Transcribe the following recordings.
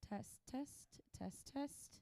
Test, test, test, test.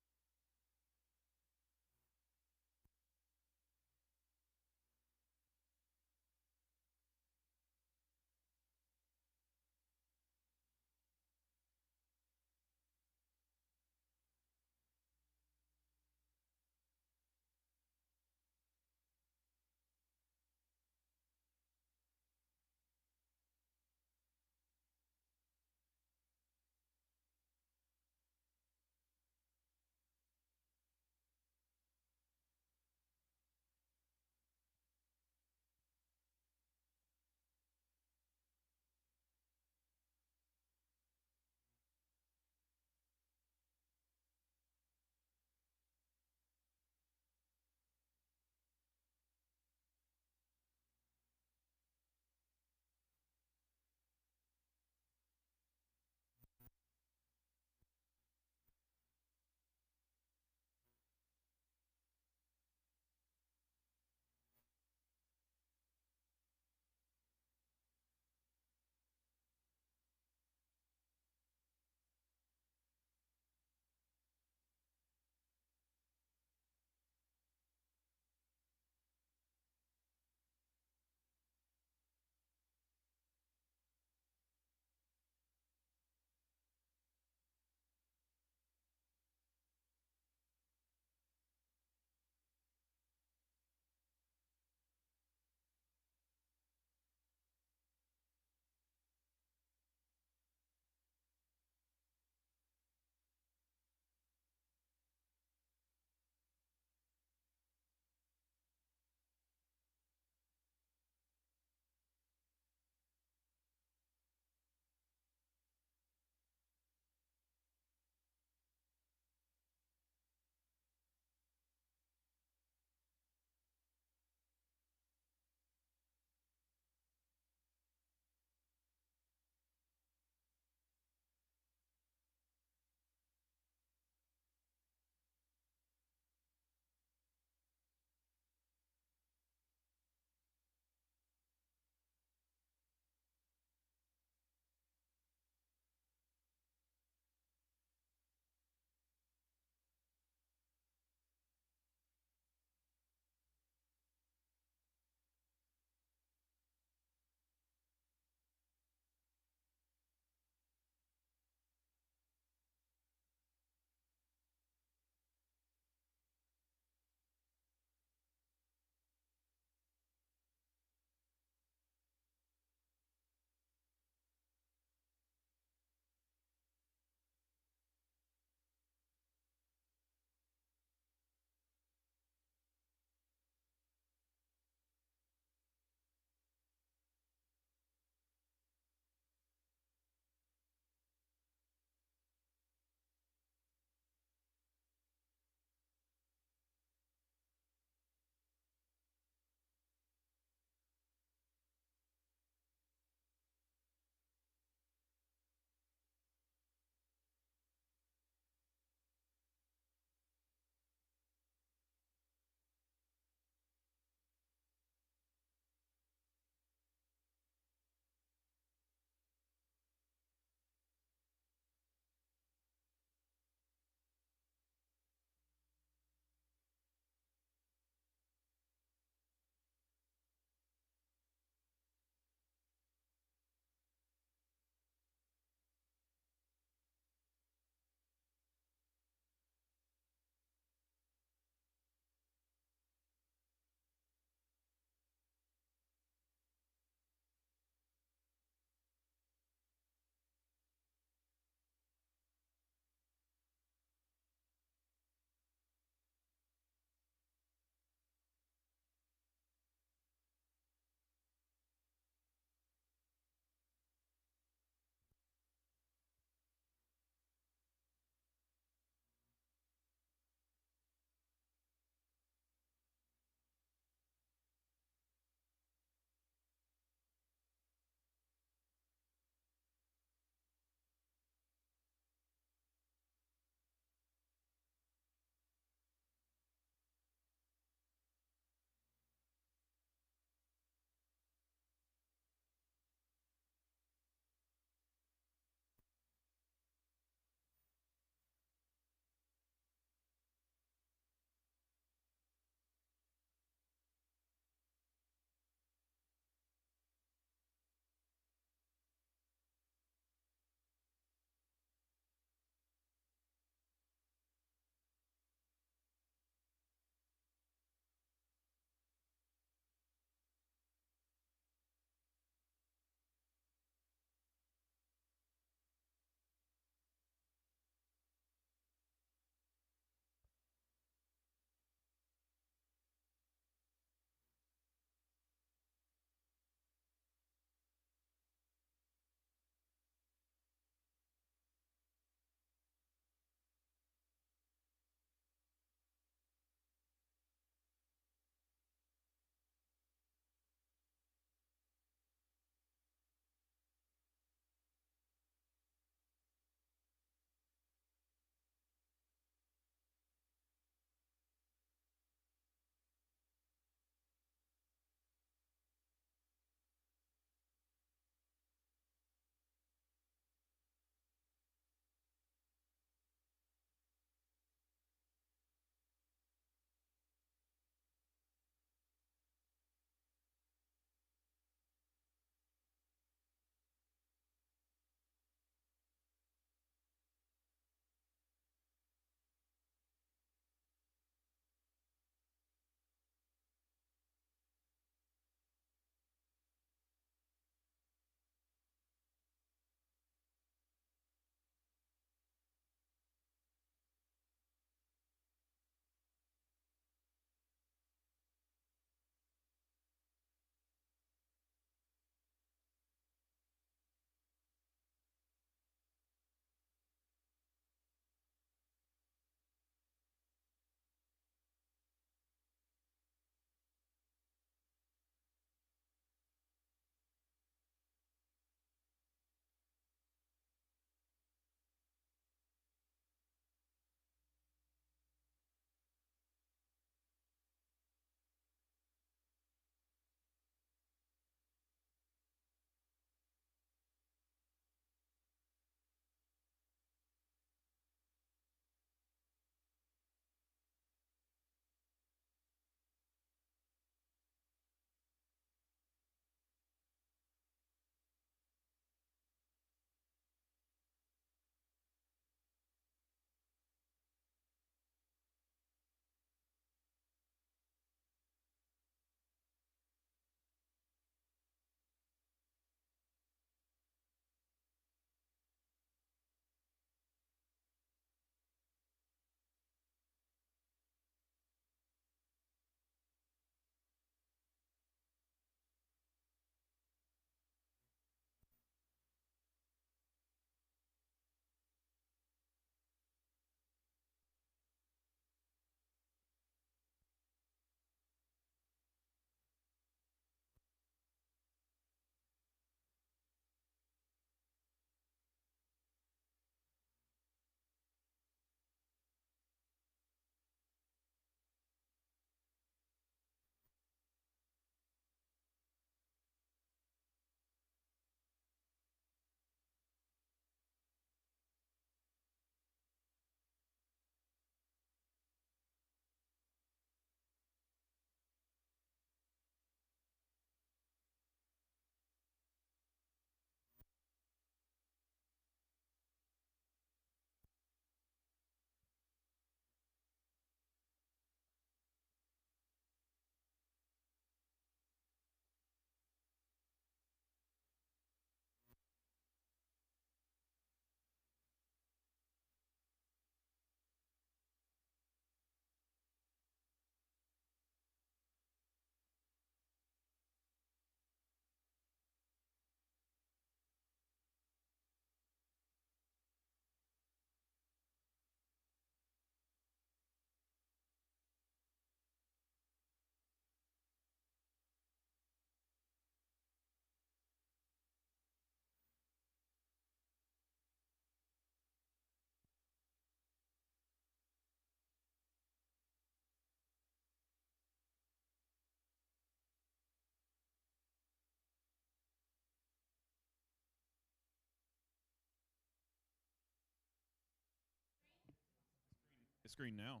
screen now?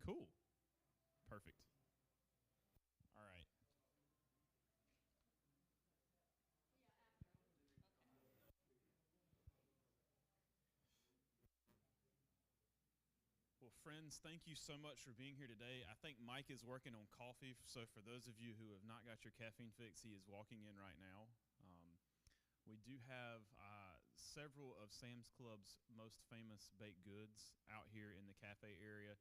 Cool. Perfect. All right. Well, friends, thank you so much for being here today. I think Mike is working on coffee, so for those of you who have not got your caffeine fix, he is walking in right now. We do have several of Sam's Club's most famous baked goods out here in the cafe area,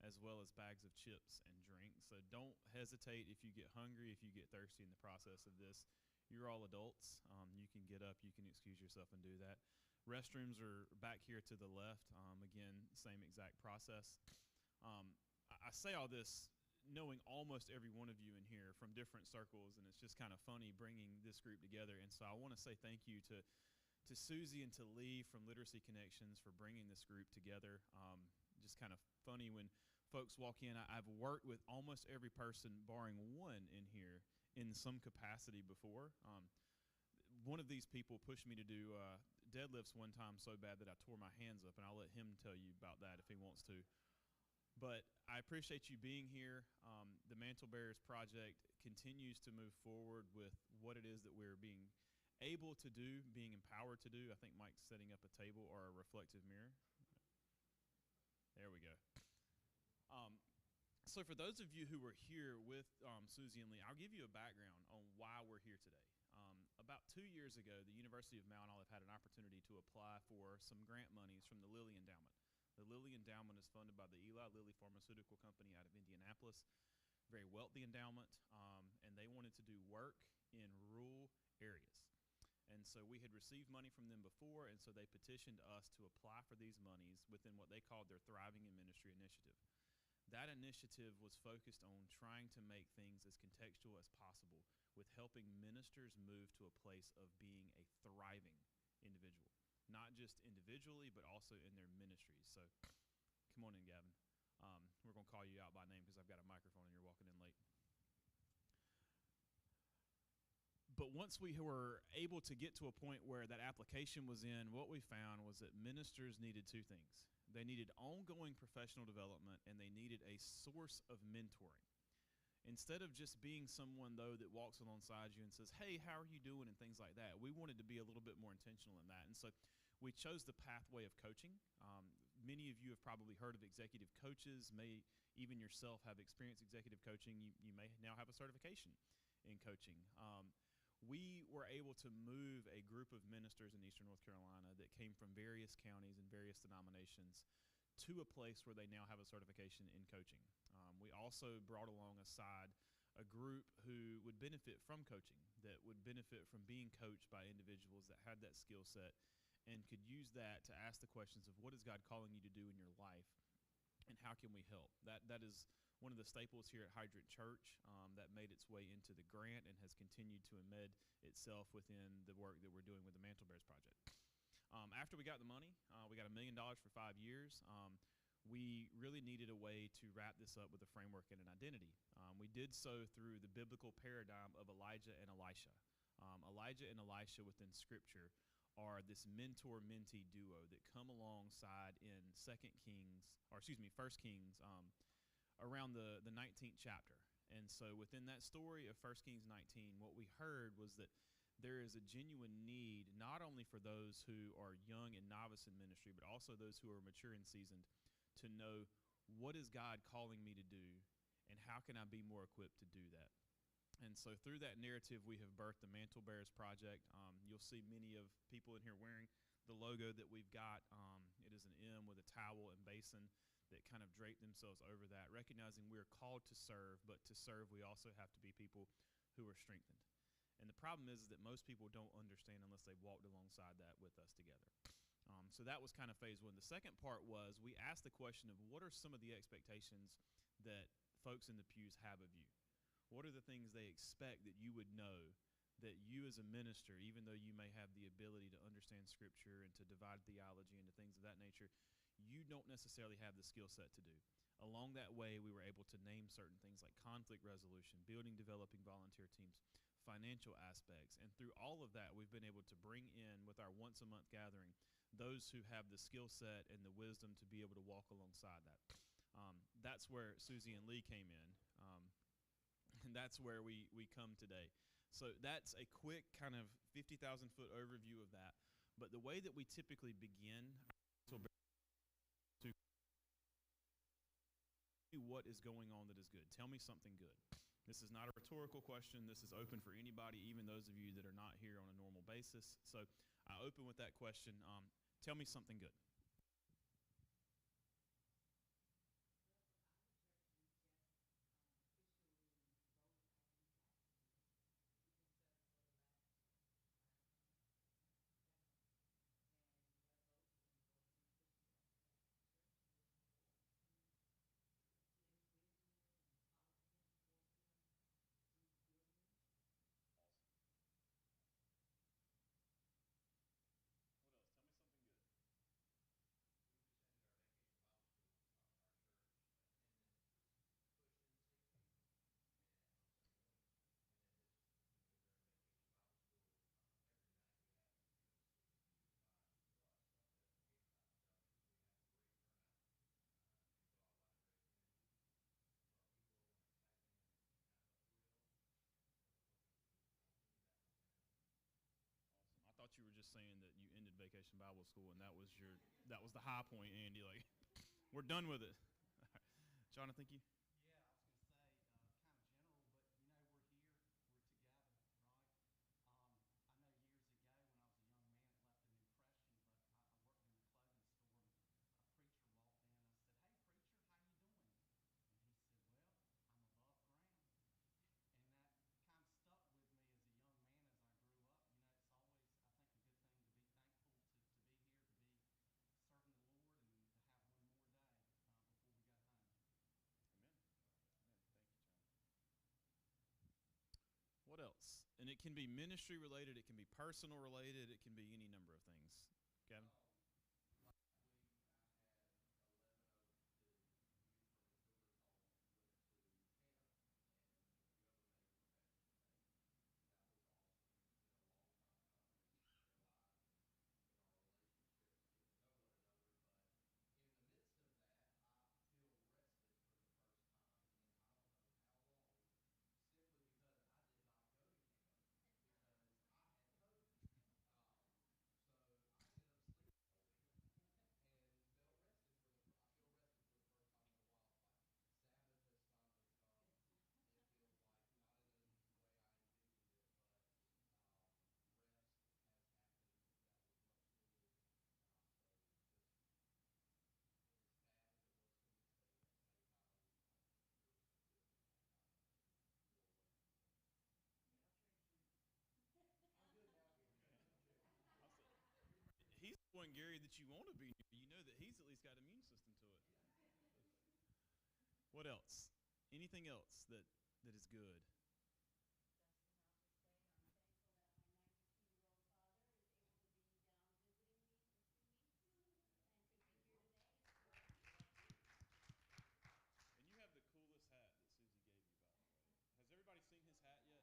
as well as bags of chips and drinks. So don't hesitate if you get hungry, if you get thirsty in the process of this. You're all adults. You can get up, you can excuse yourself and do that. Restrooms are back here to the left. Again, same exact process. I say all this knowing almost every one of you in here from different circles, and it's just kind of funny bringing this group together. And so I want to say thank you to Susie and to Lee from Literacy Connections for bringing this group together. Just kind of funny when folks walk in. I've worked with almost every person, barring one in here, in some capacity before. One of these people pushed me to do deadlifts one time so bad that I tore my hands up, and I'll let him tell you about that if he wants to. But I appreciate you being here. The Mantle Bearers Project continues to move forward with what it is that we're being able to do, being empowered to do. I think Mike's setting up a table or a reflective mirror. There we go. So for those of you who were here with Susie and Lee, I'll give you a background on why we're here today. About 2 years ago, the University of Mount Olive had an opportunity to apply for some grant monies from the Lilly Endowment. The Lilly Endowment is funded by the Eli Lilly Pharmaceutical Company out of Indianapolis, very wealthy endowment, and they wanted to do work in rural areas. And so we had received money from them before, and so they petitioned us to apply for these monies within what they called their Thriving in Ministry initiative. That initiative was focused on trying to make things as contextual as possible with helping ministers move to a place of being a thriving individual. Not just individually, but also in their ministries. So come on in, Gavin. We're going to call you out by name because I've got a microphone and you're walking in late. But once we were able to get to a point where that application was in, what we found was that ministers needed two things. They needed ongoing professional development, and they needed a source of mentoring. Instead of just being someone, though, that walks alongside you and says, hey, how are you doing, and things like that, we wanted to be a little bit more intentional in that. And so we chose the pathway of coaching. Many of you have probably heard of executive coaches, may even yourself have experienced executive coaching. You may now have a certification in coaching. We were able to move a group of ministers in Eastern North Carolina that came from various counties and various denominations to a place where they now have a certification in coaching. We also brought alongside a group who would benefit from coaching, that would benefit from being coached by individuals that had that skill set and could use that to ask the questions of what is God calling you to do in your life and how can we help. That is one of the staples here at Hydrant Church that made its way into the grant and has continued to embed itself within the work that we're doing with the Mantle Bearers Project. After we got the money, we got $1 million for 5 years. We really needed a way to wrap this up with a framework and an identity. We did so through the biblical paradigm of Elijah and Elisha. Elijah and Elisha within Scripture are this mentor-mentee duo that come alongside in 1 Kings, around the 19th chapter. And so within that story of 1 Kings 19, what we heard was that there is a genuine need not only for those who are young and novice in ministry, but also those who are mature and seasoned to know, what is God calling me to do and how can I be more equipped to do that? And so through that narrative, we have birthed the Mantle Bearers Project. You'll see many of people in here wearing the logo that we've got. It is an M with a towel and basin that kind of drape themselves over that, recognizing we're called to serve, but to serve we also have to be people who are strengthened. And the problem is that most people don't understand unless they've walked alongside that with us together. So that was kind of phase one. The second part was we asked the question of what are some of the expectations that folks in the pews have of you? What are the things they expect that you would know, that you as a minister, even though you may have the ability to understand Scripture and to divide theology into things of that nature, you don't necessarily have the skill set to do. Along that way, we were able to name certain things like conflict resolution, building, developing volunteer teams, financial aspects. And through all of that, we've been able to bring in, with our once-a-month gathering, those who have the skill set and the wisdom to be able to walk alongside that. That's where Susie and Lee came in, and that's where we come today. So that's a quick kind of 50,000-foot overview of that. But the way that we typically begin to what is going on that is good. Tell me something good. This is not a rhetorical question. This is open for anybody, even those of you that are not here on a normal basis. So I open with that question. Tell me something good. What else? Tell me something good. We just ended our vacation Bible school. Our church attendance is pushing 60 and on Sunday morning. And then this, during vacation Bible school, every night we have, 65 plus up at 85. So we have a great turnout and draw a lot of great energy to our people and excitement and kind of a thrill. So we're hoping to continue that momentum. Awesome. I thought you were just saying that you ended Vacation Bible School and that was the high point, Andy. Like, we're done with it. John, I think you. Yeah, I was going to say kind of general, but we're here, we're together, right? I know years ago when I was a young man, it left an impression, but I worked in a clothing store and a preacher walked in. I said, "Hey, preacher, how you doing?" And he said, "Well, I'm above ground." And that kind of stuck with me as a young man as I grew up. It's always, I think, a good thing to be thankful to be here, to be serving the Lord, and to have one more day before we go home. Amen. Amen. Thank you, John. What else? And it can be ministry related, it can be personal related, it can be any number of things. Gavin? Last week I had 11 of the youth from the children's home went to camp, and a few of them made the profession of faith. That was awesome. It's been a long time coming in their lives and in our relationships, getting to know one another. But in the midst of that, I feel rested for the first time in I don't know how long, simply because I did not go to camp because I had COVID. Um, so I ended up sleeping the whole week and felt rested I feel rested for the first time in a while. It's like Sabbath has finally come. It feels like not in the way I envisioned it, but rest has happened that was much needed. So just as bad as it was for me staying at the same time, there was some goodness that I got and more rest. So, man, I've changed too. I'm good now, Gary. I'm good. He's the one, Gary, that you want to be near. You know that he's at least got an immune system to it. What else? Anything else that is good? Justin, I'll just say I'm thankful that my 92-year-old father is able to be down visiting me for 2 weeks and could be here today. So And you have the coolest hat that Susie gave you, by the way. Has everybody seen his hat yet? vintage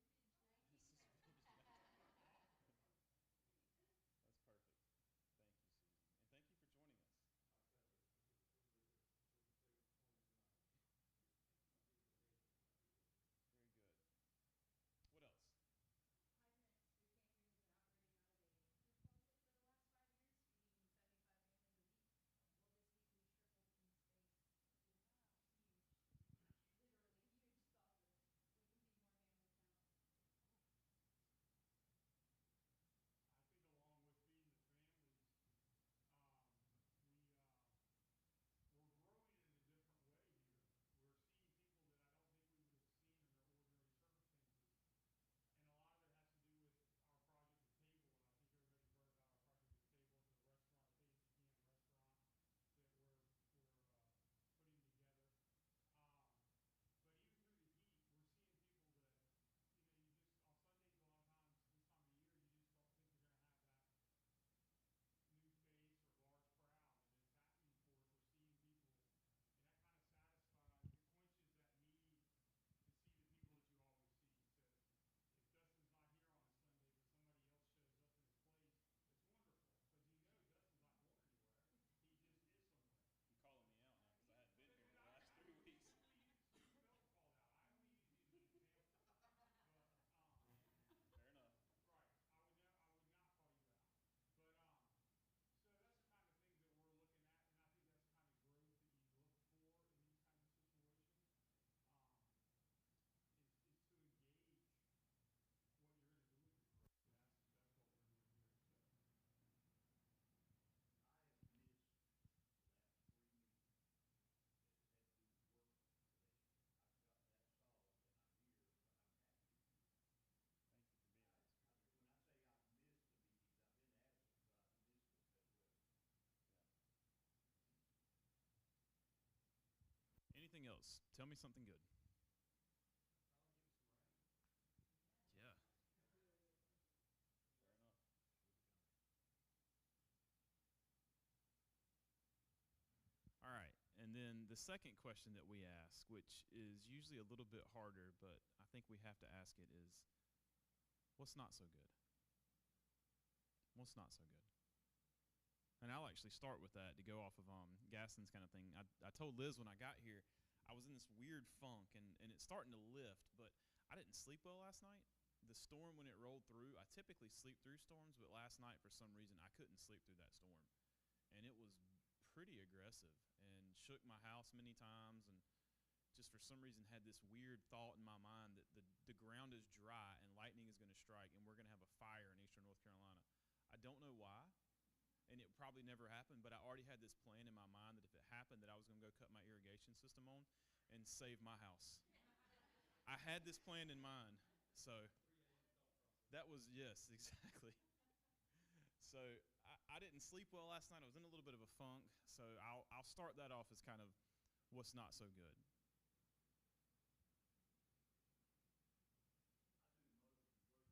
This is 1970s. That's perfect. Thank you, Susie. And thank you for joining us. My pleasure. It was a pleasure to join tonight. else? Tell me something good. Finally getting some rain. Yeah. Fair enough. Keep it going. All right. And then the second question that we ask, which is usually a little bit harder, but I think we have to ask it, is what's not so good? What's not so good? And I'll actually start with that to go off of Gaston's kind of thing. I told Liz when I got here, I was in this weird funk, and it's starting to lift, but I didn't sleep well last night. The storm, when it rolled through, I typically sleep through storms, but last night, for some reason, I couldn't sleep through that storm. And it was pretty aggressive and shook my house many times, and just for some reason had this weird thought in my mind that the ground is dry and lightning is going to strike and we're going to have a fire in eastern North Carolina. I don't know why, and it probably never happened, but I already had this plan in my mind that if it happened that I was going to go cut my irrigation system on and save my house. I had this plan in mind. So 3 a.m. thought process. that was, yes, exactly. So I didn't sleep well last night. I was in a little bit of a funk. So I'll start that off as kind of what's not so good.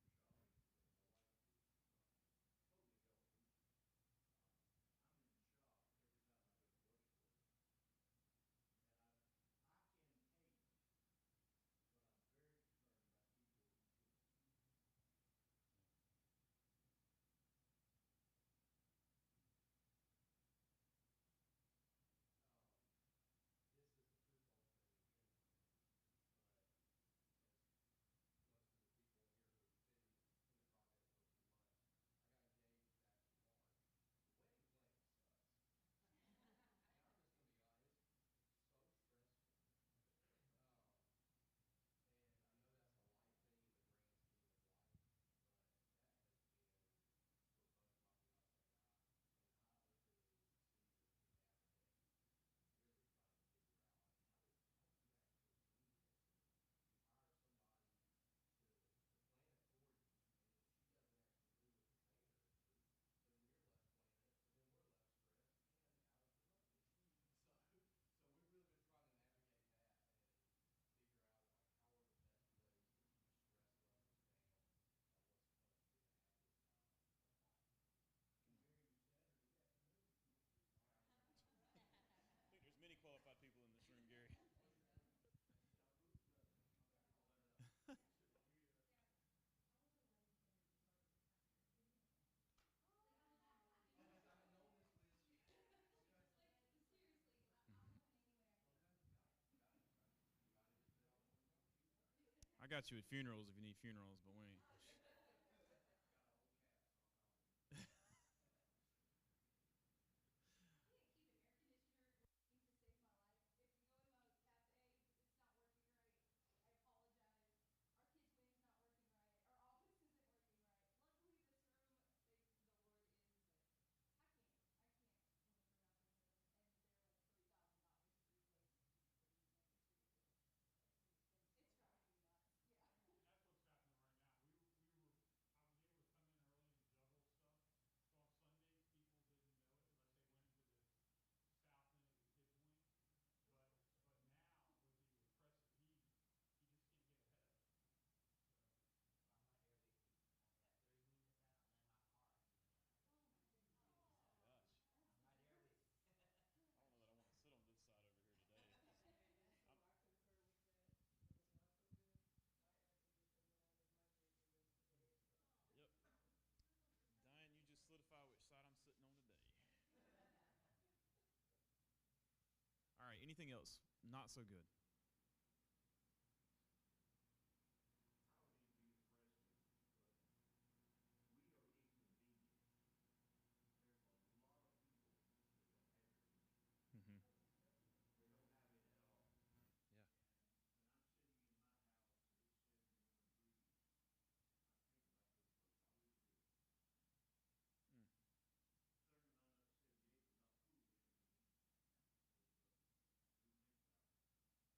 I do most of the grocery shopping, but my wife is totally healthy. I'm in shock every time I go to the grocery store. And I can hate, but I'm very concerned about people who shouldn't. Um, this is a twofold thing anyway, but as most of the people in here who have been in the project for a few months, I got engaged back in March. The wedding planning sucks. And I'm just gonna be honest, it's so stressful. Um, and I know that's a light thing in the grand scheme of life, but that has been for both my fiance and I openly see as we navigate really trying to figure out like how do you actually do this? And you hire somebody to plan it for you, and then she doesn't actually do what you pay her to do, so then you're left planning it, so then we're left stressed and out of the money. So so we've really been trying to navigate that and figure out like how are the best ways to keep stress levels down on what's supposed to be a happy time of life. I can marry you Saturday afternoon if you want to. I think there's many qualified people in this room, Gary. My bad. Dad, how are the wedding planners charged for having your kid in town? I haven't known this, Liz. Okay. Seriously, I'll come in anyway I Okay. can. Got it, got it. You might have just said I wanted to come to you. I got you at funerals if you need funerals, but we ain't. Got a whole cast, I'll call you. I can't keep an air conditioner working to save my life. If you go to my cafe, it's not working right. I apologize. Our kids' wing's not working right. Our office isn't working right. Luckily, this room, thanks to the Lord, is. But I can't win for nothing with them. And they're like $3,000 to replace the evening. It's ridiculous. It's driving me nuts. Yeah. That's what's happening right now. I was able to come in early and juggle stuff. So on Sundays, people didn't know it unless they went into the south end of the kids' wing. But now with the oppressive heat, you just can't get ahead of it. So Well, I'm right there with you. I've got 3 units out, and then my car unit out. Oh my goodness. Gosh, I'm right there with you. I don't know that I want to sit on this side over here today. And so I concur with that. It's not so good. I can just say mine is my drinking list today as well. Yep. Diane, you just solidify which side I'm sitting on today. All right, anything else? Not so good. I don't mean to be depressing, but we are inconvenient. There's a lot of people that don't have air conditioning. Mm-hmm. They don't have it at all. Yeah. And when I'm sitting in my house and it's 71 degrees, I think about those folks. I really do. Mm. 79 up to 78 was not cool yet in the heat. So, but I do think about it.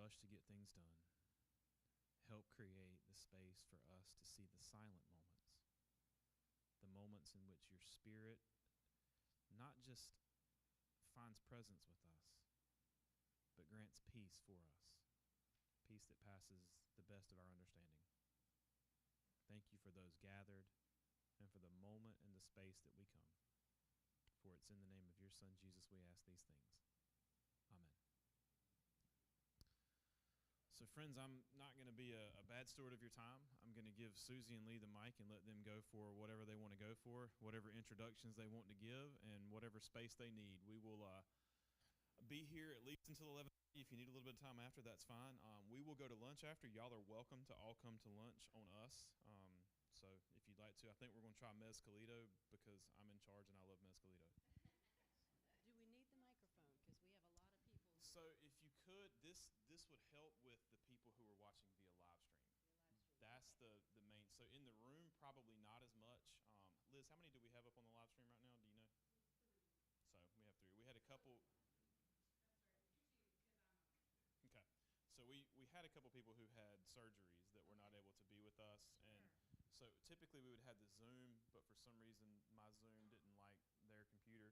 rush to get things done. Help create the space for us to see the silent moments, the moments in which your Spirit not just finds presence with us, but grants peace for us, peace that passes the best of our understanding. Thank you for those gathered and for the moment and the space that we come. For it's in the name of your Son, Jesus, we ask these things. Amen. So, friends, I'm not going to be a bad steward of your time. I'm going to give Susie and Lee the mic and let them go for whatever they want to go for, whatever introductions they want to give, and whatever space they need. We will be here at least until 11:30. If you need a little bit of time after, that's fine. We will go to lunch after. Y'all are welcome to all come to lunch on us. So if you'd like to, I think we're going to try mezcalito because I'm in charge and I love mezcalito. Do we need the microphone? Because we have a lot of people. So if you could, this would help with the people who are watching via live stream. That's okay. the main. So in the room, probably not as much. Liz, how many do we have up on the live stream right now? Do you know? 3. So we have 3. We had a couple. Okay. So we had a couple people who had surgeries that were not able to be with us. Sure. And so typically we would have the Zoom, but for some reason my Zoom didn't like their computer.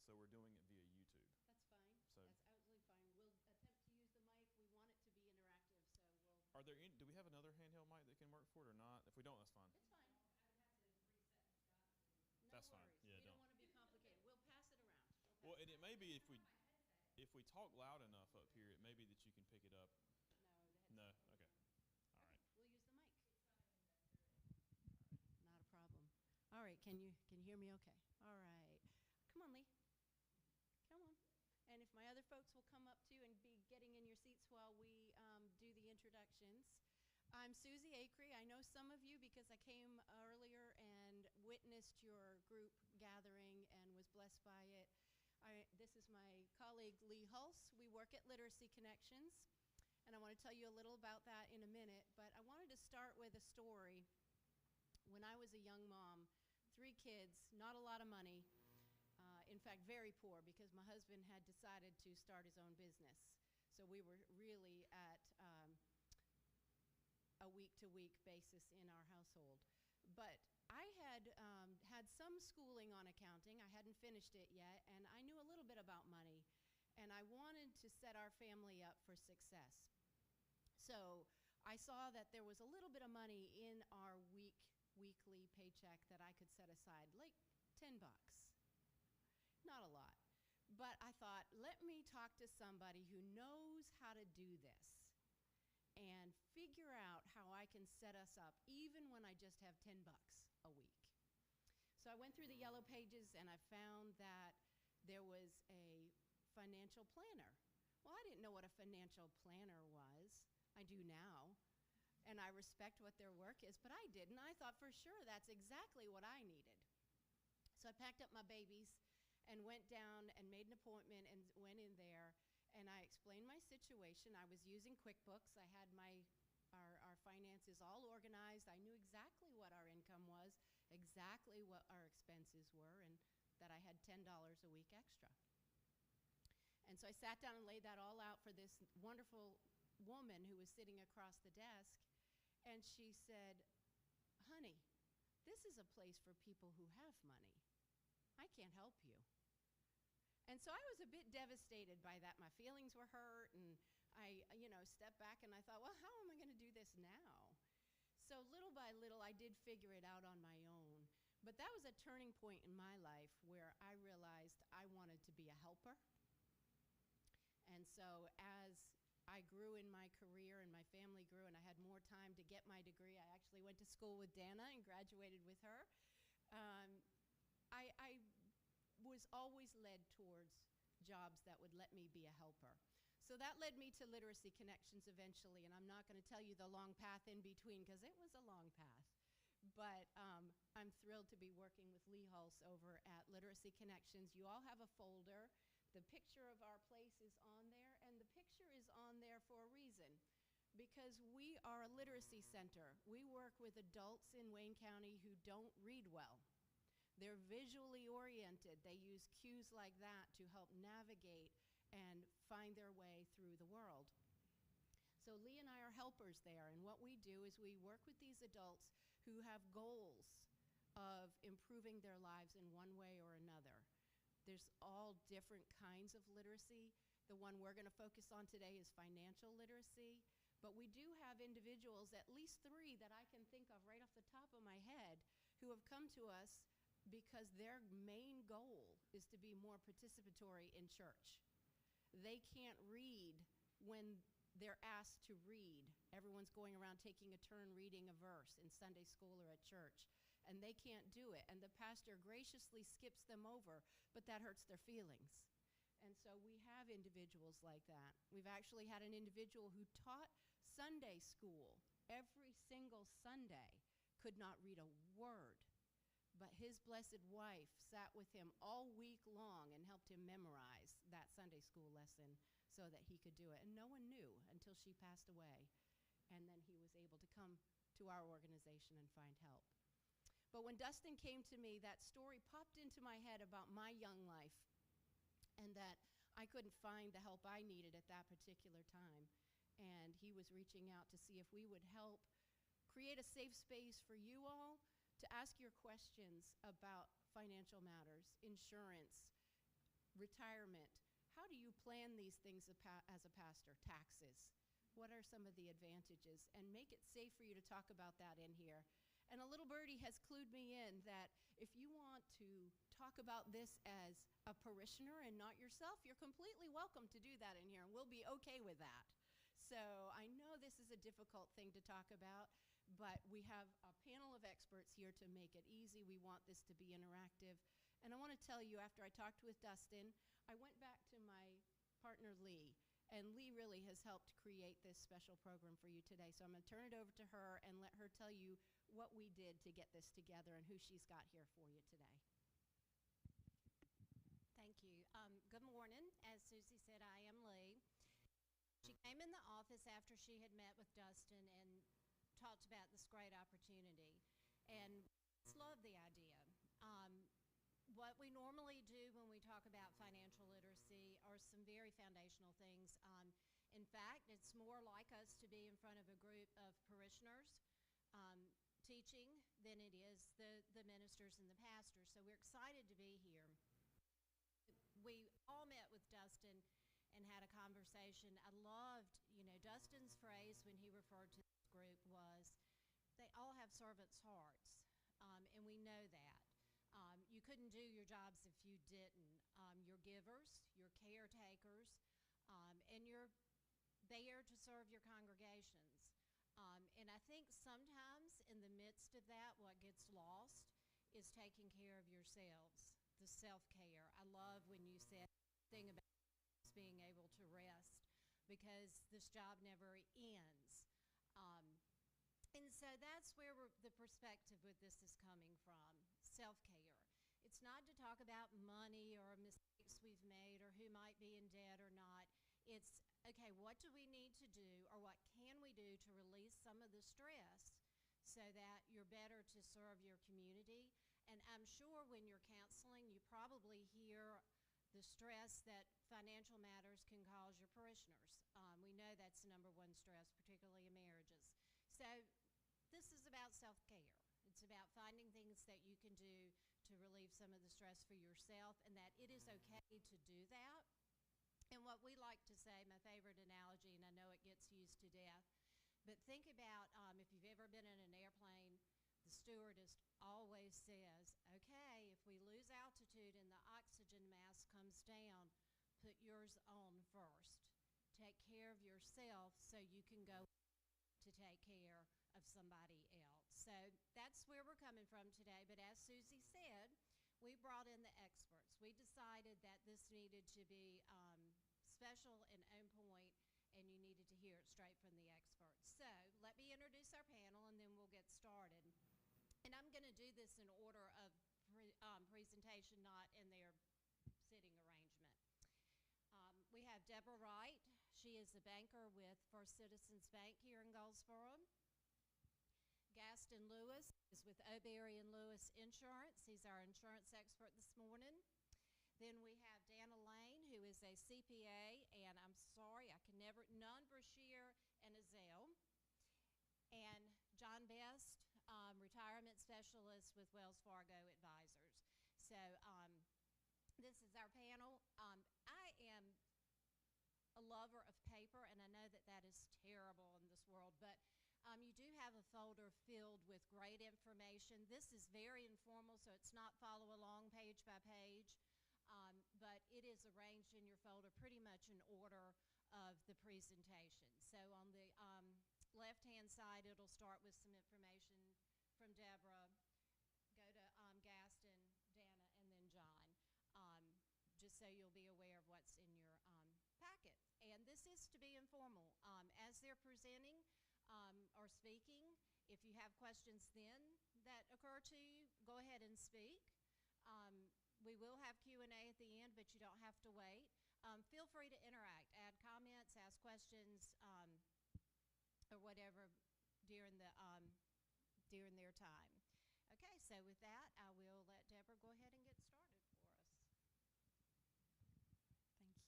So we're doing it via YouTube. That's fine. So that's absolutely fine. We'll attempt to use the mic. We want it to be interactive, so we'll. Are there do we have another handheld mic that can work for it or not? If we don't, that's fine. It's fine. I would have to reset Scott. No That's fine. worries. Yeah, we don't don't. want to be complicated. We'll pass it around. Well, and it may be if we talk loud enough up here, it may be that you can pick it up. No, the headset. No. Okay. All right. We'll use the mic. Not a problem. All right. Can you hear me? Okay. All right. Come on, Lee. Come on. And if my other folks will come up too and be getting in your seats while we do the introductions. I'm Susie Acree. I know some of you because I came earlier and witnessed your group gathering and was blessed by it. This is my colleague Lee Hulse. We work at Literacy Connections, and I want to tell you a little about that in a minute, but I wanted to start with a story. When I was a young mom, 3 kids, not a lot of money, in fact, very poor because my husband had decided to start his own business. So we were really at a week-to-week basis in our household. But I had had some schooling on accounting. I hadn't finished it yet, and I knew a little bit about money, and I wanted to set our family up for success. So I saw that there was a little bit of money in our weekly paycheck that I could set aside, like $10. Not a lot. But I thought, let me talk to somebody who knows how to do this and figure out how I can set us up even when I just have $10 a week. So I went through the yellow pages and I found that there was a financial planner. Well, I didn't know what a financial planner was. I do now. And I respect what their work is, but I didn't. I thought for sure that's exactly what I needed. So I packed up my babies and went down and made an appointment and went in there, and I explained my situation. I was using QuickBooks. I had our finances all organized. I knew exactly what our income was, exactly what our expenses were, and that I had $10 a week extra. And so I sat down and laid that all out for this wonderful woman who was sitting across the desk, and she said, "Honey, this is a place for people who have money. I can't help you." And so I was a bit devastated by that. My feelings were hurt, and I, stepped back and I thought, well, how am I going to do this now? So little by little, I did figure it out on my own. But that was a turning point in my life where I realized I wanted to be a helper. And so as I grew in my career and my family grew and I had more time to get my degree, I actually went to school with Dana and graduated with her. I was always led towards jobs that would let me be a helper. So that led me to Literacy Connections eventually, and I'm not going to tell you the long path in between because it was a long path. But I'm thrilled to be working with Lee Hulse over at Literacy Connections. You all have a folder. The picture of our place is on there, and the picture is on there for a reason, because we are a literacy center. We work with adults in Wayne County who don't read well. They're visually oriented. They use cues like that to help navigate and find their way through the world. So Lee and I are helpers there, and what we do is we work with these adults who have goals of improving their lives in one way or another. There's all different kinds of literacy. The one we're going to focus on today is financial literacy, but we do have individuals, at least 3 that I can think of right off the top of my head, who have come to us because their main goal is to be more participatory in church. They can't read when they're asked to read. Everyone's going around taking a turn reading a verse in Sunday school or at church, and they can't do it. And the pastor graciously skips them over, but that hurts their feelings. And so we have individuals like that. We've actually had an individual who taught Sunday school every single Sunday, could not read a word, but his blessed wife sat with him all week long and helped him memorize that Sunday school lesson so that he could do it. And no one knew until she passed away. And then he was able to come to our organization and find help. But when Dustin came to me, that story popped into my head about my young life, and that I couldn't find the help I needed at that particular time. And he was reaching out to see if we would help create a safe space for you all to ask your questions about financial matters, insurance, retirement. How do you plan these things as a pastor? Taxes. What are some of the advantages? And make it safe for you to talk about that in here. And a little birdie has clued me in that if you want to talk about this as a parishioner and not yourself, you're completely welcome to do that in here, and we'll be okay with that. So I know this is a difficult thing to talk about, but we have a panel of experts here to make it easy. We want this to be interactive. And I want to tell you, after I talked with Dustin, I went back to my partner, Lee. And Lee really has helped create this special program for you today. So I'm going to turn it over to her and let her tell you what we did to get this together and who she's got here for you today. Thank you. Good morning. As Susie said, I am Lee. She came in the office after she had met with Dustin and talked about this great opportunity. And I love the idea. What we normally do when we talk about financial literacy are some very foundational things. In fact, it's more like us to be in front of a group of parishioners teaching than it is the ministers and the pastors. So we're excited to be here. We all met with Dustin and had a conversation. I loved, Dustin's phrase when he referred to this group was, they all have servants' hearts, and we know that. You couldn't do your jobs if you didn't. You're givers, you're caretakers, and you're there to serve your congregations. And I think sometimes in the midst of that, what gets lost is taking care of yourselves, the self-care. I love when you said the thing about being able to rest, because this job never ends. And so that's where the perspective with this is coming from, self-care. It's not to talk about money or mistakes we've made or who might be in debt or not. It's, okay, what do we need to do, or what can we do to release some of the stress so that you're better to serve your community? And I'm sure when you're counseling, you probably hear the stress that financial matters can cause your parishioners. We know that's the number one stress, particularly in marriages. So this is about self-care. It's about finding things that you can do to relieve some of the stress for yourself, and that it is okay to do that. And what we like to say, my favorite analogy, and I know it gets used to death, but think about if you've ever been in an airplane, the stewardess always says, okay, if we lose altitude and the oxygen mask comes down, put yours on first. Take care of yourself so you can go to take care of somebody else. So that's where we're coming from today. But as Susie said, we brought in the experts. We decided that this needed to be special and on point, and you needed to hear it straight from the experts. So let me introduce our panel, and then we'll get started. And I'm going to do this in order of presentation, not in their sitting arrangement. We have Deborah Wright. She is a banker with First Citizens Bank here in Goldsboro. Gaston Lewis is with O'Berry & Lewis Insurance. He's our insurance expert this morning. Then we have Dana Lane, who is a CPA, and I'm sorry, I can never, non-Brashear and a Zelle. And John Best, retirement specialist with Wells Fargo Advisors. So this is our panel. I am a lover of paper, and I know that that is terrible in this world, but you do have a folder filled with great information. This is very informal, so it's not follow along page by page, but it is arranged in your folder pretty much in order of the presentation. So on the left-hand side, it'll start with some information from Deborah, go to Gaston, Dana, and then John, just so you'll be aware of what's in your packet. And this is to be informal. As they're presenting or speaking, if you have questions then that occur to you, go ahead and speak. We will have Q&A at the end, but you don't have to wait. Feel free to interact, add comments, ask questions, or whatever during their time. Okay, so with that, I will let Deborah go ahead and get started for us.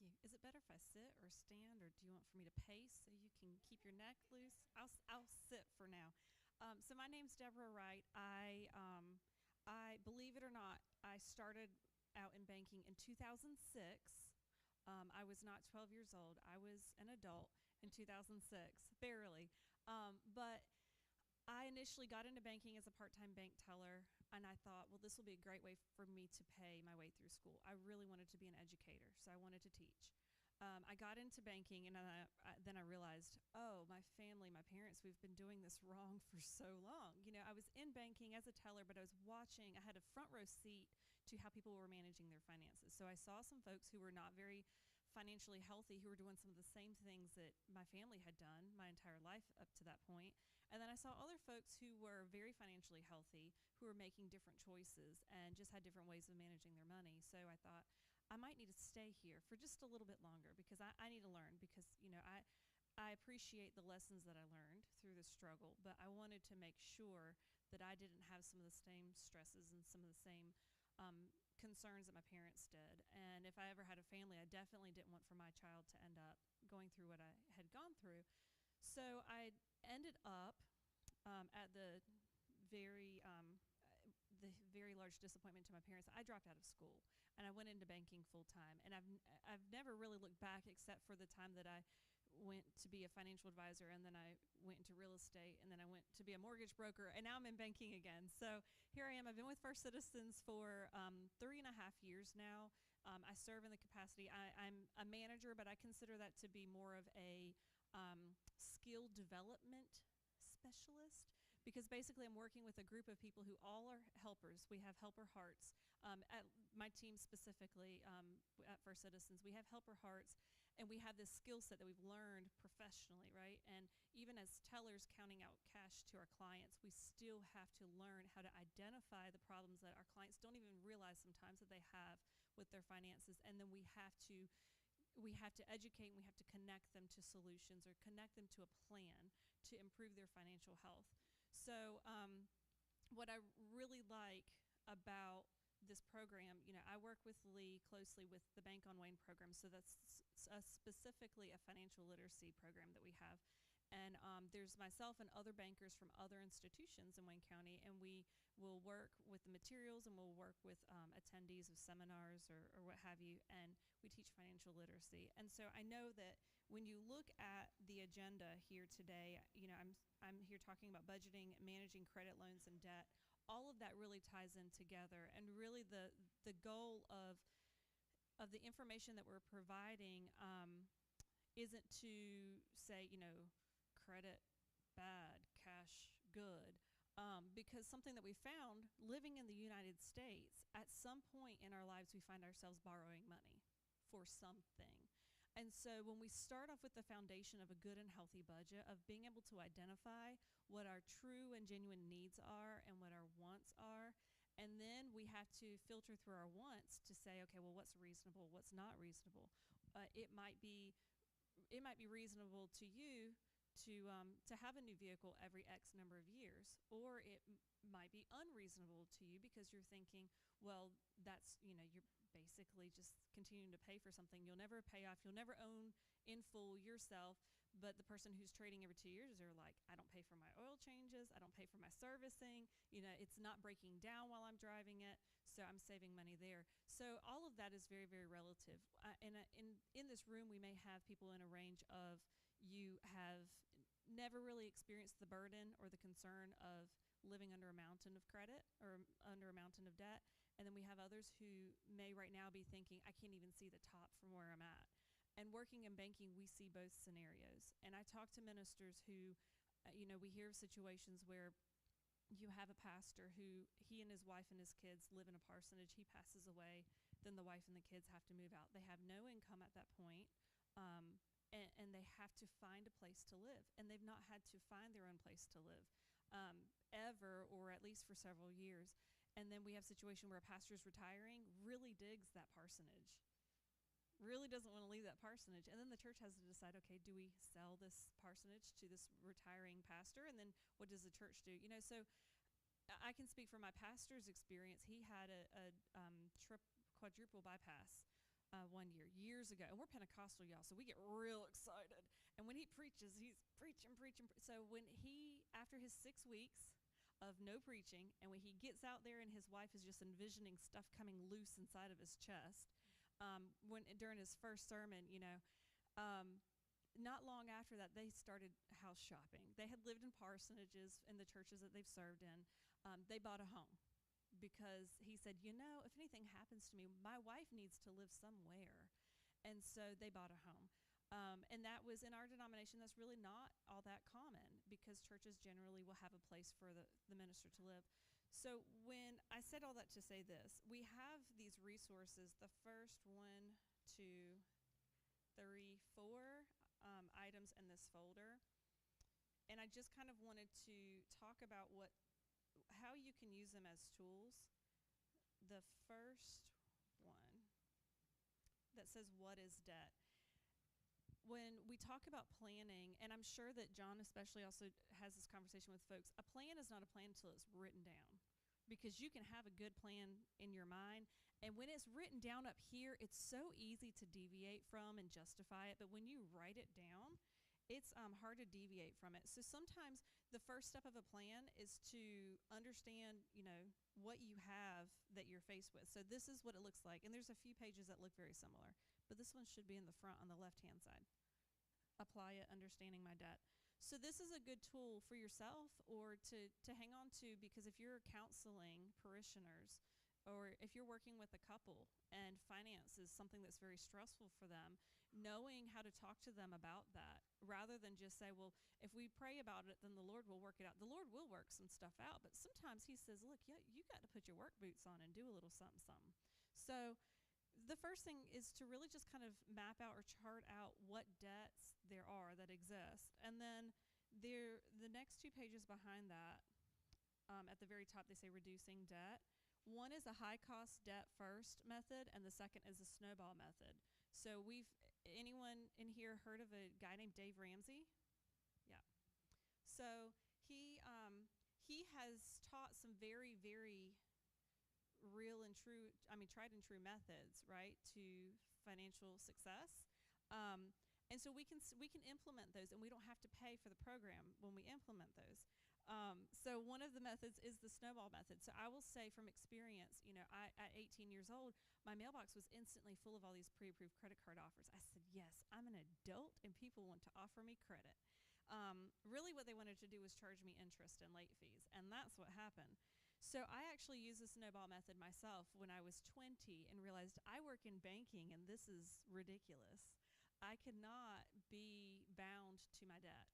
Thank you. Is it better if I sit or stand, or do you want for me to pace so you can keep your neck loose? I'll sit for now. So my name's Deborah Wright. I believe it or not, I started out in banking in 2006. I was not 12 years old. I was an adult in 2006, barely. But I initially got into banking as a part-time bank teller, and I thought, well, this will be a great way for me to pay my way through school. I really wanted to be an educator, so I wanted to teach. I got into banking, and then I realized, oh, my family, my parents, we've been doing this wrong for so long. You know, I was in banking as a teller, but I was watching. I had a front row seat to how people were managing their finances. So I saw some folks who were not very financially healthy, who were doing some of the same things that my family had done my entire life up to that point. And then I saw other folks who were very financially healthy, who were making different choices and just had different ways of managing their money. So I thought, I might need to stay here for just a little bit longer because I need to learn, because, you know, I appreciate the lessons that I learned through the struggle, but I wanted to make sure that I didn't have some of the same stresses and some of the same concerns that my parents did. And if I ever had a family, I definitely didn't want for my child to end up going through what I had gone through. So I ended up at the very large disappointment to my parents. I dropped out of school and I went into banking full time. And I've never really looked back except for the time that I went to be a financial advisor, and then I went into real estate, and then I went to be a mortgage broker, and now I'm in banking again. So here I am. I've been with First Citizens for 3.5 years now. I serve in the capacity. I'm a manager, but I consider that to be more of a skill development specialist, because basically I'm working with a group of people who all are helpers. We have helper hearts. At my team specifically, at First Citizens, we have helper hearts, and we have this skill set that we've learned professionally, right? And even as tellers counting out cash to our clients, we still have to learn how to identify the problems that our clients don't even realize sometimes that they have with their finances, and then we have to educate, and we have to connect them to solutions or connect them to a plan to improve their financial health. So what I really like about this program, you know, I work with Lee closely with the Bank on Wayne program, so that's specifically a financial literacy program that we have. And there's myself and other bankers from other institutions in Wayne County, and we will work with the materials, and we'll work with attendees of seminars or what have you, and we teach financial literacy. And so I know that when you look at the agenda here today, you know, I'm here talking about budgeting, managing credit, loans, and debt. All of that really ties in together, and really the goal of the information that we're providing isn't to say, you know, credit bad, cash good, because something that we found living in the United States, at some point in our lives we find ourselves borrowing money for something. And so when we start off with the foundation of a good and healthy budget, of being able to identify what our true and genuine needs are and what our wants are, and then we have to filter through our wants to say, okay, well, what's reasonable, what's not reasonable. It might be reasonable to you to have a new vehicle every X number of years, or it might be unreasonable to you because you're thinking, well, that's, you know, you're basically just continuing to pay for something you'll never pay off, you'll never own in full yourself, But the person who's trading every 2 years, they're like, I don't pay for my oil changes. I don't pay for my servicing. It's not breaking down while I'm driving it. So I'm saving money there. So all of that is very, very relative. In this room, we may have people in a range of you have never really experienced the burden or the concern of living under a mountain of credit or under a mountain of debt. And then we have others who may right now be thinking, I can't even see the top from where I'm at. And working in banking, we see both scenarios. And I talk to ministers who, we hear of situations where you have a pastor who he and his wife and his kids live in a parsonage. He passes away, then the wife and the kids have to move out. They have no income at that point. And they have to find a place to live. And they've not had to find their own place to live ever, or at least for several years. And then we have a situation where a pastor is retiring, really digs that parsonage, really doesn't want to leave that parsonage. And then the church has to decide, okay, do we sell this parsonage to this retiring pastor? And then what does the church do? So I can speak from my pastor's experience. He had a quadruple bypass 1 year, years ago. And we're Pentecostal, y'all, so we get real excited. And when he preaches, he's preaching. So when after his 6 weeks of no preaching, and when he gets out there and his wife is just envisioning stuff coming loose inside of his chest, during his first sermon, not long after that, they started house shopping. They had lived in parsonages in the churches that they've served in. They bought a home because he said, if anything happens to me, my wife needs to live somewhere. And so they bought a home. And that was in our denomination. That's really not all that common because churches generally will have a place for the minister to live. So when I said all that to say this, we have these resources. The first 1, 2, 3, 4 items in this folder. And I just kind of wanted to talk about how you can use them as tools. The first one that says, what is debt? When we talk about planning, and I'm sure that John especially also has this conversation with folks, a plan is not a plan until it's written down. Because you can have a good plan in your mind, and when it's written down up here, it's so easy to deviate from and justify it. But when you write it down, it's hard to deviate from it. So sometimes the first step of a plan is to understand, what you have that you're faced with. So this is what it looks like, and there's a few pages that look very similar, but this one should be in the front on the left-hand side. Apply it, understanding my debt. So this is a good tool for yourself or to hang on to, because if you're counseling parishioners or if you're working with a couple and finance is something that's very stressful for them, knowing how to talk to them about that rather than just say, well, if we pray about it, then the Lord will work it out. The Lord will work some stuff out, but sometimes he says, look, yeah, you got to put your work boots on and do a little something. So the first thing is to really just kind of map out or chart out what debts there are that exist. And then the next 2 pages behind that, at the very top, they say reducing debt. One is a high-cost debt first method, and the second is a snowball method. So anyone in here heard of a guy named Dave Ramsey? Yeah. So he has taught some very, very tried and true methods, right, to financial success. And so we can implement those, and we don't have to pay for the program when we implement those. So one of the methods is the snowball method. So I will say from experience, at 18 years old, my mailbox was instantly full of all these pre-approved credit card offers. I said, yes, I'm an adult, and people want to offer me credit. Really what they wanted to do was charge me interest and late fees, and that's what happened. So I actually used the snowball method myself when I was 20 and realized I work in banking, and this is ridiculous. I cannot be bound to my debt.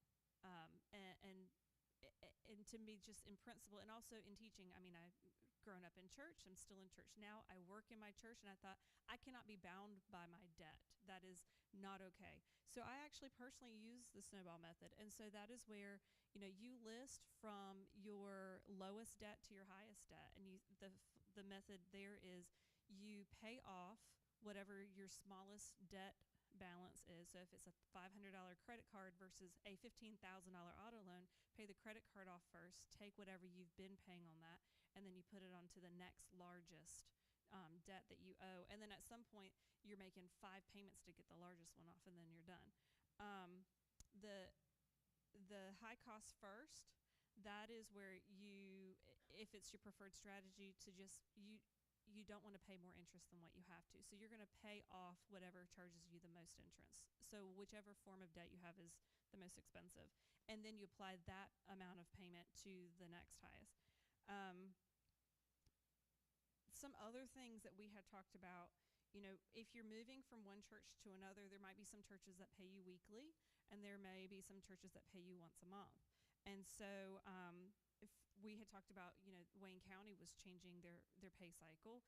And to me, just in principle, and also in teaching, I've grown up in church. I'm still in church now. I work in my church, and I thought, I cannot be bound by my debt. That is not okay. So I actually personally use the snowball method. And so that is where, you list from your lowest debt to your highest debt. And the method there is you pay off whatever your smallest debt balance is. So if it's a $500 credit card versus a $15,000 auto loan, pay the credit card off first, take whatever you've been paying on that, and then you put it onto the next largest debt that you owe. And then at some point, you're making 5 payments to get the largest one off, and then you're done. the high cost first, that is where you, if it's your preferred strategy, to just you don't want to pay more interest than what you have to. So you're going to pay off whatever charges you the most interest. So whichever form of debt you have is the most expensive. And then you apply that amount of payment to the next highest. Some other things that we had talked about, if you're moving from one church to another, there might be some churches that pay you weekly, and there may be some churches that pay you once a month. And so if we had talked about, Wayne County was changing their pay cycle.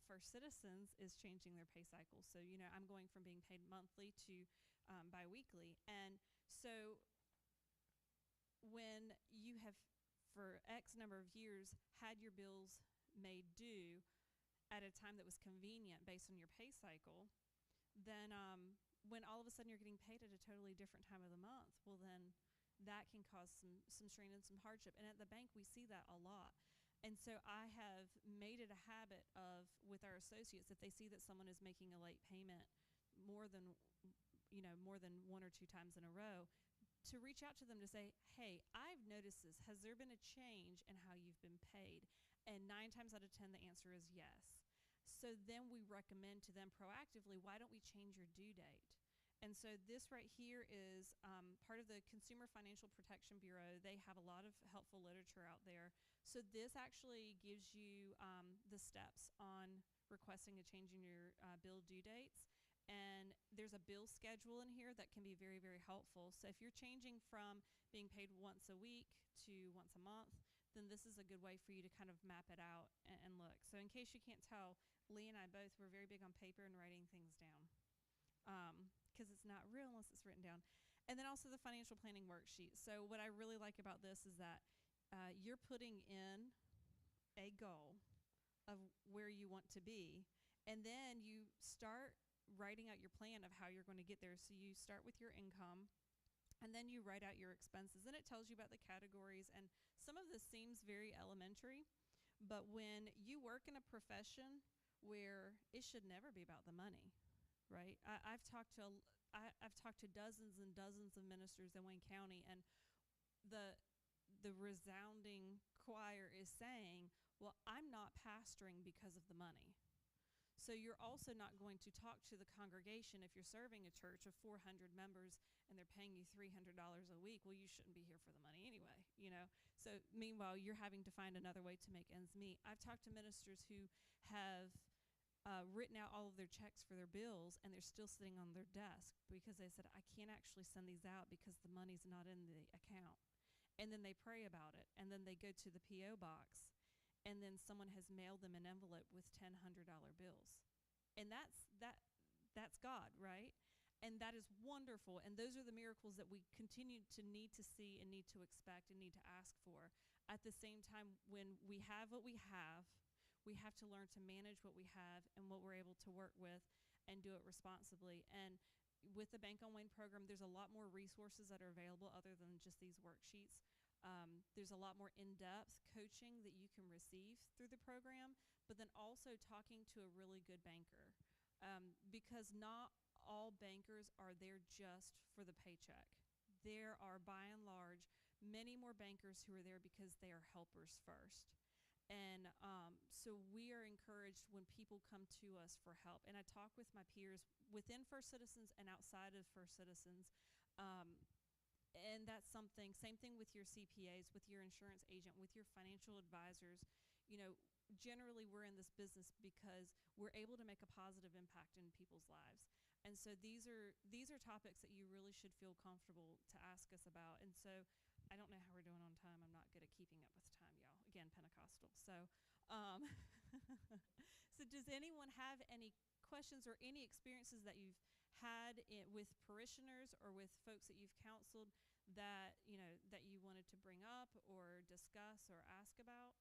First Citizens is changing their pay cycle. So, I'm going from being paid monthly to biweekly. And so when you have, for X number of years, had your bills made due at a time that was convenient based on your pay cycle, then when all of a sudden you're getting paid at a totally different time of the month, well, then that can cause some strain and some hardship. And at the bank, we see that a lot. And so I have made it a habit of, with our associates, if they see that someone is making a late payment more than one or two times in a row, to reach out to them to say, hey, I've noticed this. Has there been a change in how you've been paid? And 9 times out of 10, the answer is yes. So then we recommend to them proactively, why don't we change your due date? And so this right here is part of the Consumer Financial Protection Bureau. They have a lot of helpful literature out there. So this actually gives you the steps on requesting a change in your bill due dates. And there's a bill schedule in here that can be very, very helpful. So if you're changing from being paid once a week to once a month, then this is a good way for you to kind of map it out and look. So in case you can't tell, Lee and I both were very big on paper and writing things down. Because it's not real unless it's written down. And then also the financial planning worksheet. So what I really like about this is that you're putting in a goal of where you want to be, and then you start writing out your plan of how you're going to get there. So you start with your income, and then you write out your expenses, and it tells you about the categories. And some of this seems very elementary, but when you work in a profession where it should never be about the money, right? I've talked to dozens and dozens of ministers in Wayne County, and the resounding choir is saying, well, I'm not pastoring because of the money. So you're also not going to talk to the congregation if you're serving a church of 400 members and they're paying you $300 a week. Well, you shouldn't be here for the money anyway, So meanwhile, you're having to find another way to make ends meet. I've talked to ministers who have written out all of their checks for their bills, and they're still sitting on their desk because they said, I can't actually send these out because the money's not in the account. And then they pray about it, and then they go to the P.O. box, and then someone has mailed them an envelope with $1,000 bills. And that's God, right? And that is wonderful. And those are the miracles that we continue to need to see and need to expect and need to ask for. At the same time, when we have what we have to learn to manage what we have and what we're able to work with and do it responsibly. And with the Bank on Wayne program, there's a lot more resources that are available other than just these worksheets. There's a lot more in-depth coaching that you can receive through the program, but then also talking to a really good banker, because not all bankers are there just for the paycheck. There are, by and large, many more bankers who are there because they are helpers first. And so we are encouraged when people come to us for help. And I talk with my peers within First Citizens and outside of First Citizens. And that's something, same thing with your CPAs, with your insurance agent, with your financial advisors. Generally we're in this business because we're able to make a positive impact in people's lives. And so these are topics that you really should feel comfortable to ask us about. And so I don't know how we're doing on time. I'm not good at keeping up with time, y'all. Again, Pentecostal. So, so does anyone have any questions or any experiences that you've had with parishioners or with folks that you've counseled that you wanted to bring up or discuss or ask about?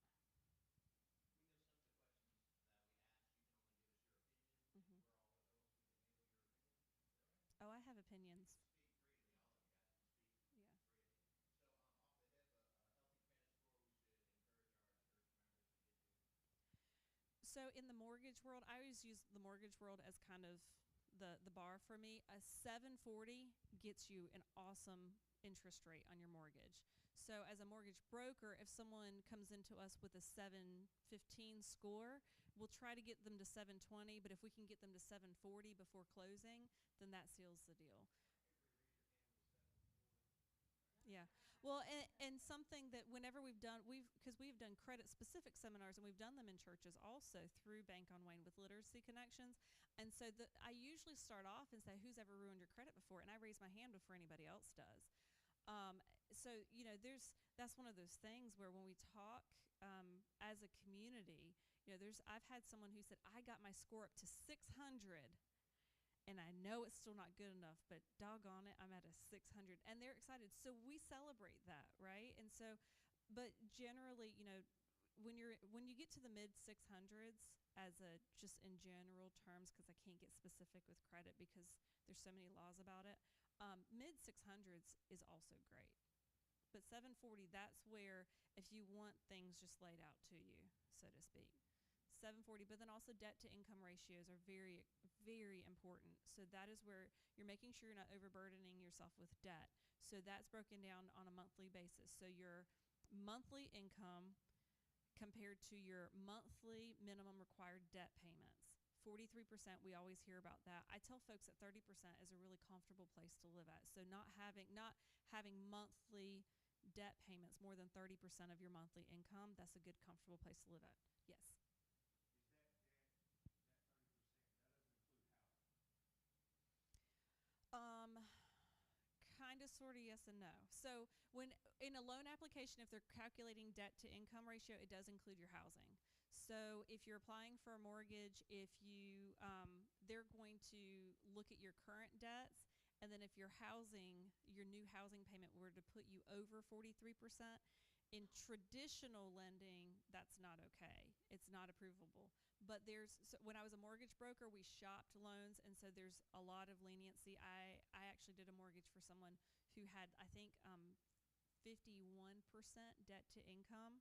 We know some of the questions that we asked. You can only give us your opinion. Mm-hmm. If we're all adults, we can handle your opinion. Is that right? Oh, I have opinions. Speak freely. All of you guys can speak Yeah. freely. So off the hip, a healthy credit score we should encourage our church members to get to. So in the mortgage world, I always use the mortgage world as kind of the bar for me. A 740 gets you an awesome interest rate on your mortgage. So as a mortgage broker, if someone comes into us with a 715 score, we'll try to get them to 720, but if we can get them to 740 before closing, then that seals the deal. Yeah. Well, and something that whenever because we've done credit specific seminars, and we've done them in churches also through Bank on Wayne with Literacy Connections. And so I usually start off and say, who's ever ruined your credit before? And I raise my hand before anybody else does. So, that's one of those things where when we talk as a community, I've had someone who said, I got my score up to 600. And I know it's still not good enough, but doggone it, I'm at a 600. And they're excited. So we celebrate that, right? And so, but generally, when you get to the mid 600s, just in general terms, because I can't get specific with credit because there's so many laws about it, mid 600s is also great. But 740, that's where if you want things just laid out to you, so to speak. 740, but then also debt to income ratios are very, very important. So that is where you're making sure you're not overburdening yourself with debt. So that's broken down on a monthly basis. So your monthly income compared to your monthly minimum required debt payments. 43%, we always hear about that. I tell folks that 30% is a really comfortable place to live at. So not having monthly debt payments more than 30% of your monthly income, that's a good, comfortable place to live at. Yes. Kind of, sort of, yes and no. So when in a loan application, if they're calculating debt to income ratio, it does include your housing. So if you're applying for a mortgage, they're going to look at your current debts, and then if your new housing payment were to put you over 43%, in traditional lending, that's not okay. It's not approvable. But when I was a mortgage broker, we shopped loans, and so there's a lot of leniency. I actually did a mortgage for someone who had, I think, 51% debt to income.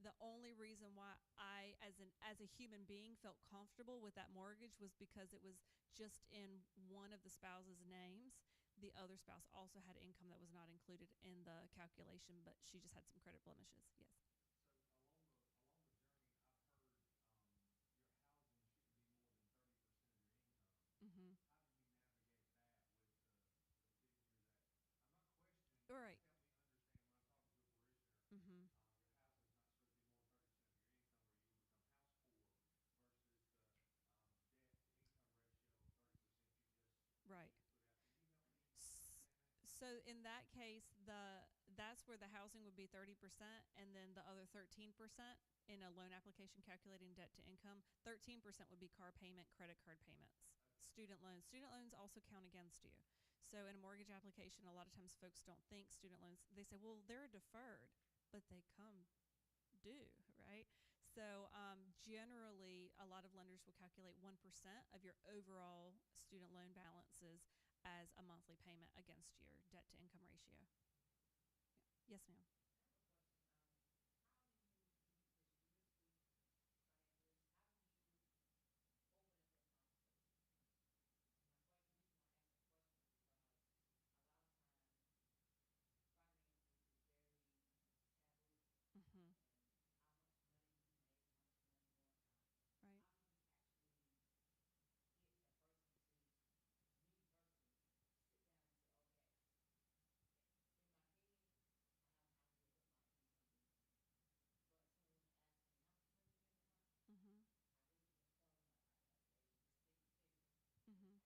The only reason why I, as a human being, felt comfortable with that mortgage was because it was just in one of the spouse's names. The other spouse also had income that was not included in the calculation, but she just had some credit blemishes. Yes. So along the journey, I've heard your housing shouldn't be more than 30% of your income. Mm-hmm. How do you navigate that with the figure that I'm not questioning? All right. Help me understand when I'm talking to a parishioner. Mm-hmm. Your housing is not supposed to be more than 30% of your income, or you will become house poor, versus the debt to income ratio of 30% you just Right. put out. Can you help me understand that? So in that case, that's where the housing would be 30%, and then the other 13% in a loan application calculating debt to income, 13% would be car payment, credit card payments, student loans. Student loans also count against you. So in a mortgage application, a lot of times folks don't think student loans, they say, well, they're deferred, but they come due, right? So generally, a lot of lenders will calculate 1% of your overall student loan balances as a monthly payment against your debt to income ratio. Yeah. Yes, ma'am. Mm-hmm. Right. Mm-hmm. Mm-hmm.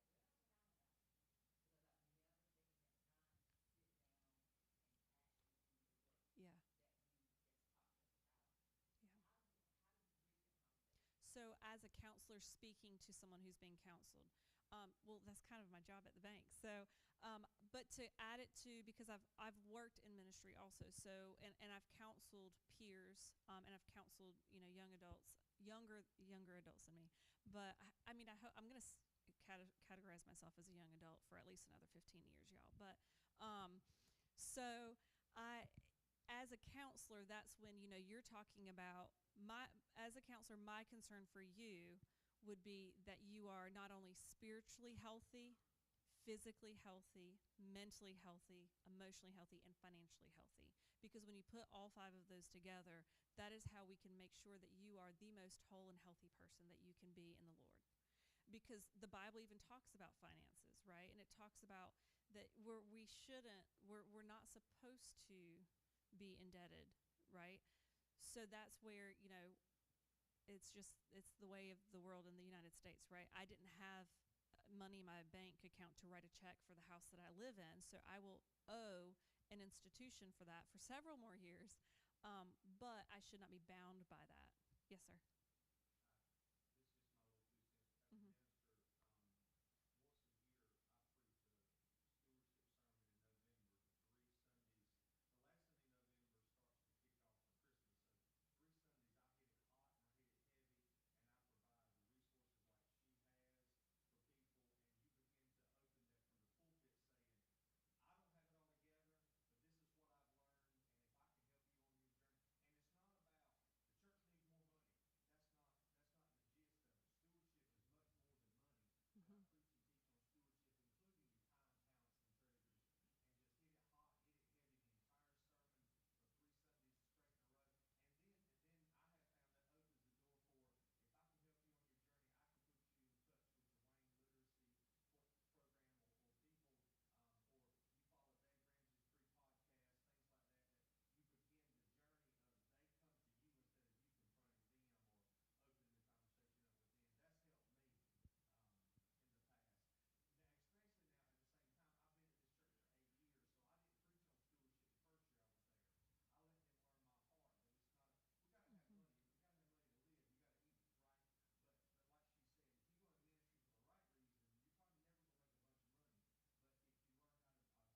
Yeah. So as a counselor speaking to someone who's being counseled, well, that's kind of my job at the bank. So, but to add it to, because I've worked in ministry also, so and I've counseled peers, and I've counseled young adults, younger adults than me. But I mean, I'm going to categorize myself as a young adult for at least another 15 years, y'all. But so as a counselor, that's when you're talking about as a counselor, my concern for you would be that you are not only spiritually healthy, physically healthy, mentally healthy, emotionally healthy, and financially healthy. Because when you put all 5 of those together, that is how we can make sure that you are the most whole and healthy person that you can be in the Lord. Because the Bible even talks about finances, right? And it talks about that we're not supposed to be indebted, right? So that's where, it's the way of the world in the United States, right? I didn't have money in my bank account to write a check for the house that I live in, so I will owe an institution for that for several more years, but I should not be bound by that. Yes, sir. This is just my little 2 cents. As a Mhm. minister, once a year I preach a stewardship sermon in November, the 3 Sundays. The last Sunday in November starts the kickoff for Christmas. So 3 Sundays I hit it hot and I hit it heavy, and I provide the resources like she has for people, and you begin to open that from the pulpit saying, I don't have it all together, but this is what I've learned, and if I can help you on your journey. And it's not about the church needs more money. That's not the gist of it. Stewardship is much more than money. But I Mhm. preach and teach on stewardship, including your time, talents, and treasures, and just hit it hot, hit it heavy, the entire sermon for 3 Sundays straight in a row. And then I have found that opens the door for, if I can help you on your journey, I can put you in touch with the Wayne Literacy program, or people, or you follow Dave Ramsey's free podcast, things like that, that you begin the journey of they come to you instead of you confronting them or opening the conversation up with them. That's helped me in the past. Now, especially now, at the same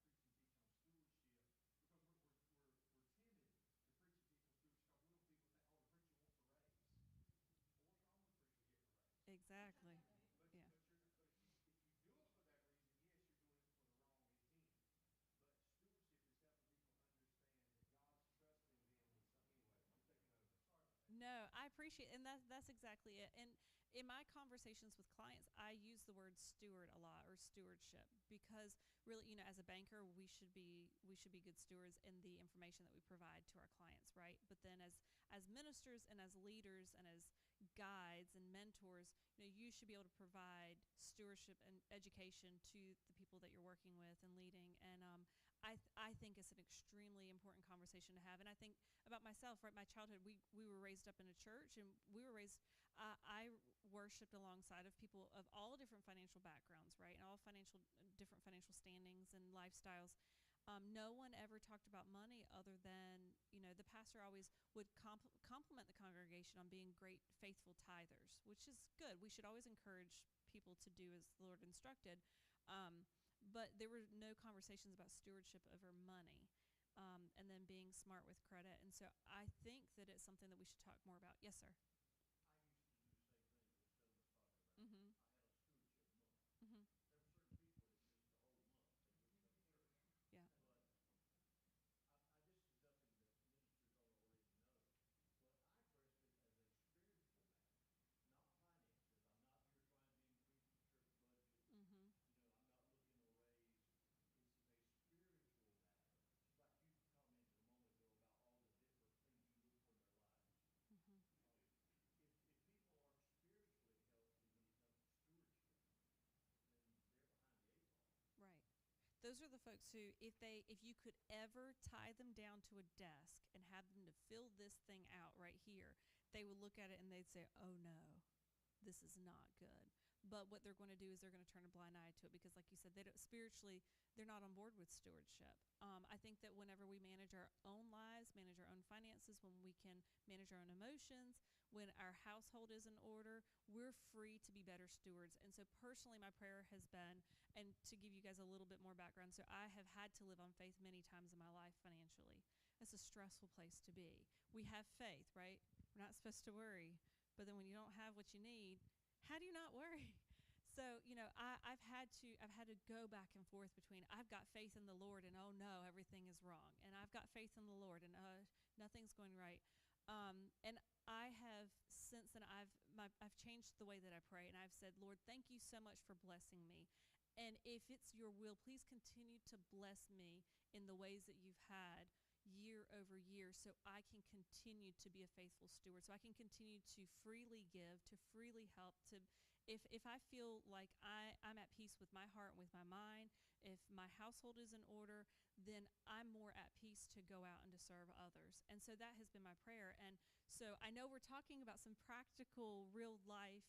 time, I've been at this church for 8 years, so I didn't preach on stewardship the first year I was there. I let them learn my heart that it's not we got to have Mhm. money. We got to have money to live. You got to eat, right? But like she said, if you're going to minister for the right reason, you're probably never going to make a bunch of money. But if you learn how to preach and teach on stewardship, because we're timid to preach and teach on stewardship, because we want people to think, oh, the preacher wants a raise. Well, what's wrong with the preacher getting a raise? Exactly. But Yeah. but if you do it for that reason, yes, you're doing it for the wrong intent. But stewardship is helping people understand that God's trusting them with some. Anyway, I'm taking over. Sorry about that. No, I appreciate, and that's exactly it. And in my conversations with clients, I use the word steward a lot, or stewardship, because really, as a banker, we should be good stewards in the information that we provide to our clients, right? But then as ministers and as leaders and as guides and mentors, you should be able to provide stewardship and education to the people that you're working with and leading. And I think it's an extremely important conversation to have. And I think about myself, right? My childhood, we were raised up in a church, and we were raised. I worshipped alongside of people of all different financial backgrounds, right, and all different financial standings and lifestyles. No one ever talked about money other than, the pastor always would compliment the congregation on being great, faithful tithers, which is good. We should always encourage people to do as the Lord instructed. But there were no conversations about stewardship over money, and then being smart with credit. And so I think that it's something that we should talk more about. Yes, sir. I used to do the same thing that this gentleman's talking about. Mm-hmm. I had a stewardship month. Mm-hmm. There were certain people that missed the whole month. They wouldn't come to church. Yeah. But this is nothing that ministers don't already know. But I addressed it as a spiritual matter, not finances. I'm not here trying to increase the church budget. Mm-hmm. I'm not looking to raise. This is a spiritual matter. Just like you commented a moment ago about all the different things you look for in their lives. Mm-hmm. If people aren't spiritually healthy when it comes to stewardship, then they're behind the 8 ball. Right. Those are the folks who, if you could ever tie them down to a desk and have them to fill this thing out right here, they would look at it and they'd say, "Oh no, this is not good." But what they're going to do is they're going to turn a blind eye to it, because, like you said, spiritually, they're not on board with stewardship. I think that whenever we manage our own lives, manage our own finances, when we can manage our own emotions, when our household is in order, we're free to be better stewards. And so personally, my prayer has been, and to give you guys a little bit more background, so I have had to live on faith many times in my life financially. It's a stressful place to be. We have faith, right? We're not supposed to worry. But then when you don't have what you need, how do you not worry? So, I've had to go back and forth between, I've got faith in the Lord, and oh no, everything is wrong. And I've got faith in the Lord, and nothing's going right. And I have sense that I've changed the way that I pray, and I've said, Lord, thank you so much for blessing me. And if it's your will, please continue to bless me in the ways that you've had year over year, so I can continue to be a faithful steward, so I can continue to freely give, to freely help, to if I feel like I'm at peace with my heart and with my mind, if my household is in order, then I'm more at peace to go out and to serve others. And so that has been my prayer. And so I know we're talking about some practical, real life,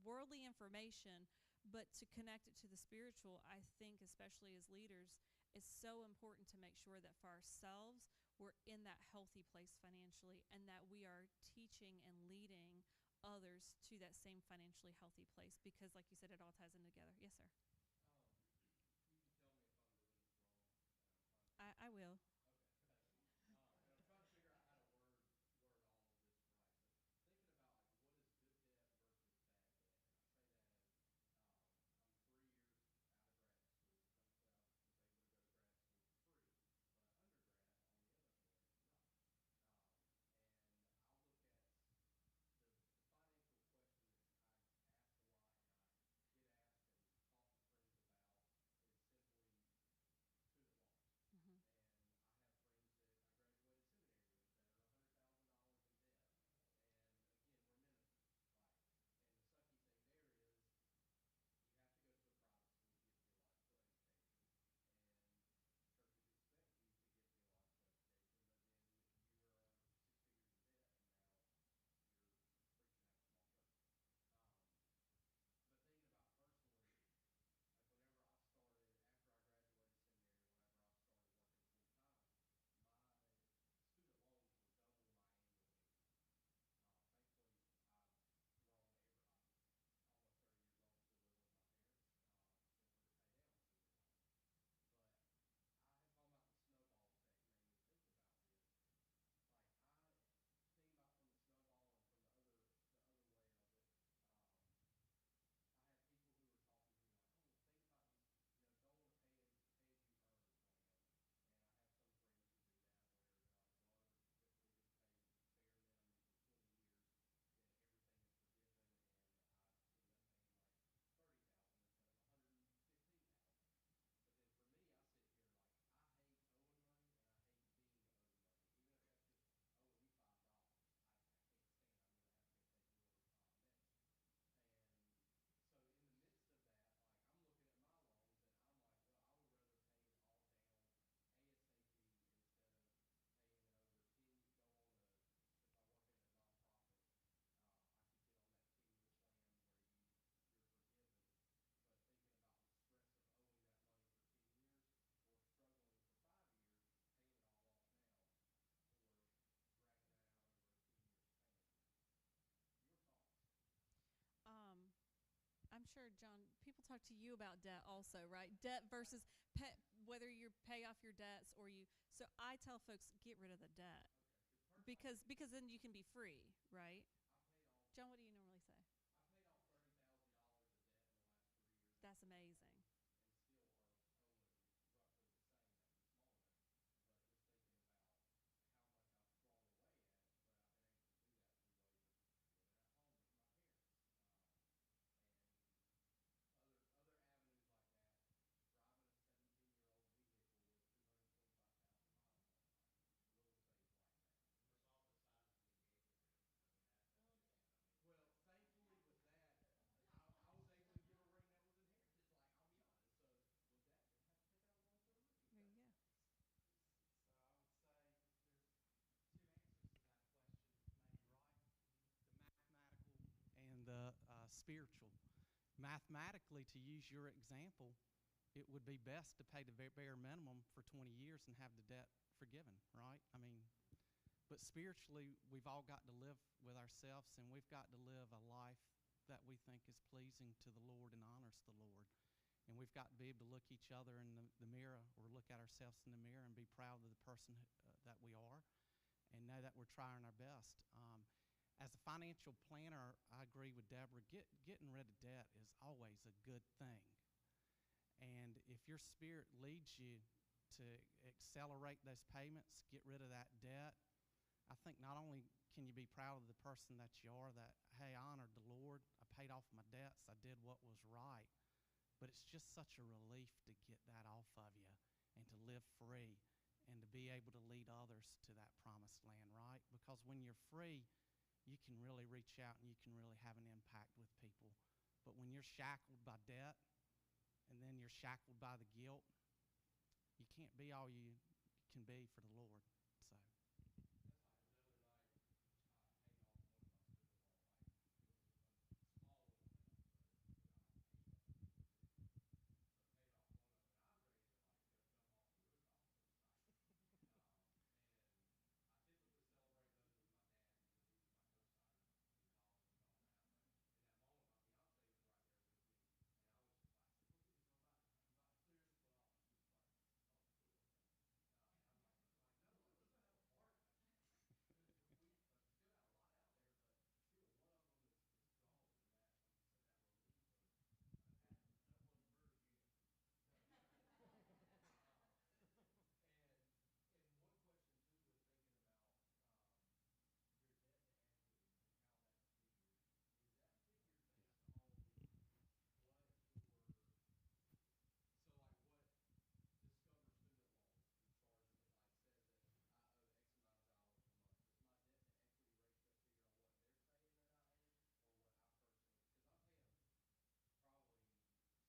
worldly information, but to connect it to the spiritual, I think, especially as leaders, is so important to make sure that for ourselves, we're in that healthy place financially, and that we are teaching and leading others to that same financially healthy place, because like you said, it all ties in together. Yes, sir. You can tell me if I'm doing this wrong, and I'm trying to. I will. Okay, thank you. And I'm trying to figure out how to word all of this right. But thinking about like what is good debt versus bad debt, and I say that as I'm 3 years out of grad school. Some say I was able to go to grad school for free, but undergrad, on the other hand, no. And I look at the financial question that I ask a lot, and I get asked and talk to friends about, is simply student loans. Mm-hmm. And I have friends that I graduated seminary with that are $100,000 in debt. And again, we're ministers, like, and the sucky thing there is you have to go to a private school to get theological education, and churches expect you to get theological education, but then you are 6 figures in debt, and now you're preaching at a small church. Um, but thinking about personally, like whenever I started, after I graduated seminary, whenever I started working full time, my student loans were double my annual income. Thankfully, I've grown I'm almost 30 years old, still living with my parents, simply to pay down student loans. But I had talking about the snowball effect made me think about this. Like I think about from the snowball and from the other way of it. Um, I have people who are talking to me like, oh, well, think about these, go on a pay as you earn plan. And I have some friends who do that where they're like, well, if we just pay bare minimum for 20 years, then everything is forgiven, and I end up paying like 30,000 instead of 115,000. But then for me, I sit here like I hate owing money and I hate being owed money, even if that's just owing you $5. I can't stand it. I'm going to have to go take more medicine. And so in the midst of that, like I'm looking at my loans and I'm like, well, I would rather pay it all down ASAP instead of paying it over 10. Go on a Since I work in a nonprofit, I could get on that 10-year plan where you're forgiven. But thinking about the stress of owing that money for 10 years, or struggling for 5 years, paying it all off now, or dragging that out over a 10-year span. Your thoughts? I'm sure, John, people talk to you about debt also, right? Debt versus whether you pay off your debts or you. So I tell folks, get rid of the debt, Okay, because then you can be free, right? I paid off. John, what do you normally say? I paid off $30,000 of debt in the last 3 years. That's amazing. And still are owing roughly the same at this moment. But just thinking about how much I've thrown away at it, but I've been able to do that through ways of living at home with my parents, and other avenues like that. Driving a 17-year-old vehicle with 225,000 miles on it, like little things like that. There's also signs of the engagement ring. I mean, that's big. I mean, Well, thankfully with that, I was able to give a ring that was inherited. Like I'll be honest. So with that, didn't have to take out a loan for a ring. There you go. So I would say there's two answers to that question, maybe, right? The mathematical and the spiritual. Mathematically, to use your example, it would be best to pay the bare minimum for 20 years and have the debt forgiven, right? I mean, but spiritually, we've all got to live with ourselves, and we've got to live a life that we think is pleasing to the Lord and honors the Lord. And we've got to be able to look each other in the mirror, or look at ourselves in the mirror and be proud of the person that we are, and know that we're trying our best. As a financial planner, I agree with Deborah. Getting rid of debt is always a good thing. And if your spirit leads you to accelerate those payments, get rid of that debt, I think not only can you be proud of the person that you are, that, hey, I honored the Lord, I paid off my debts, I did what was right. But it's just such a relief to get that off of you and to live free and to be able to lead others to that promised land, right? Because when you're free, you can really reach out and you can really have an impact with people. But when you're shackled by debt and then you're shackled by the guilt, you can't be all you can be for the Lord. So. That's like the other night, I paid off one of my student loan, like it was a small little amount, but I paid up a big tuition. So I paid off one of them, and I was ready to like jump off the roof. I was so excited. And I typically celebrate those with my dad because he was my co-signer. He's awesome and all that. But in that moment, my fiance was right there with me, and I was just like, "Look at, I'm about to clear this one off." And she was like, "Oh, cool, okay." And I'm like, "No, let's not have a party." Like, we still got a lot out there, but still, one of them is gone, and that, like you said, that relief of That wasn't hers yet. no. And one question too, with thinking about your debt to equity and how that's figured, is that figured based on what your what Discover student loans charges it, like says that I owe X amount of dollars a month? Is my debt to equity ratio figured on what they're saying that I owe, or what I personally? Because I'm paying probably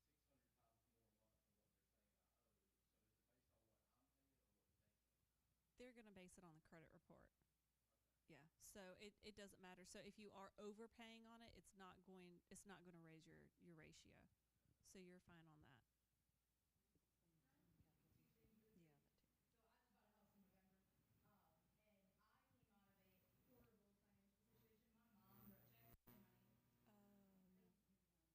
600 times more a month than what they're saying I owe. So is it based on what I'm paying or what they say I owe? They're going to base it on the credit report. Okay. Yeah. So it doesn't matter. So if you are overpaying on it, it's not going to raise your ratio. So you're fine on that. Two things really quick. So I just bought a house in November, and I came out of a horrible financial situation. My mom wrote checks in my name. Nope, maybe no. I'm right about that. So I went to jail because my mom wrote checks in my name. Like, I mean, my financial situation from birth was terrible, and I really struggled with anxiety of paying things back and not being like her, and all of these things. It just my goodness, it was a nightmare in my life. But I had to really settle with, why do I have anxiety about accepting student loan payoffs? So the student loan payoff was open to pastors as long as you serve the community during the pandemic. I signed up for it because there's no way I could financially afford the amount that they were saying. But I had to sit back and go, why do I have anxiety about paying this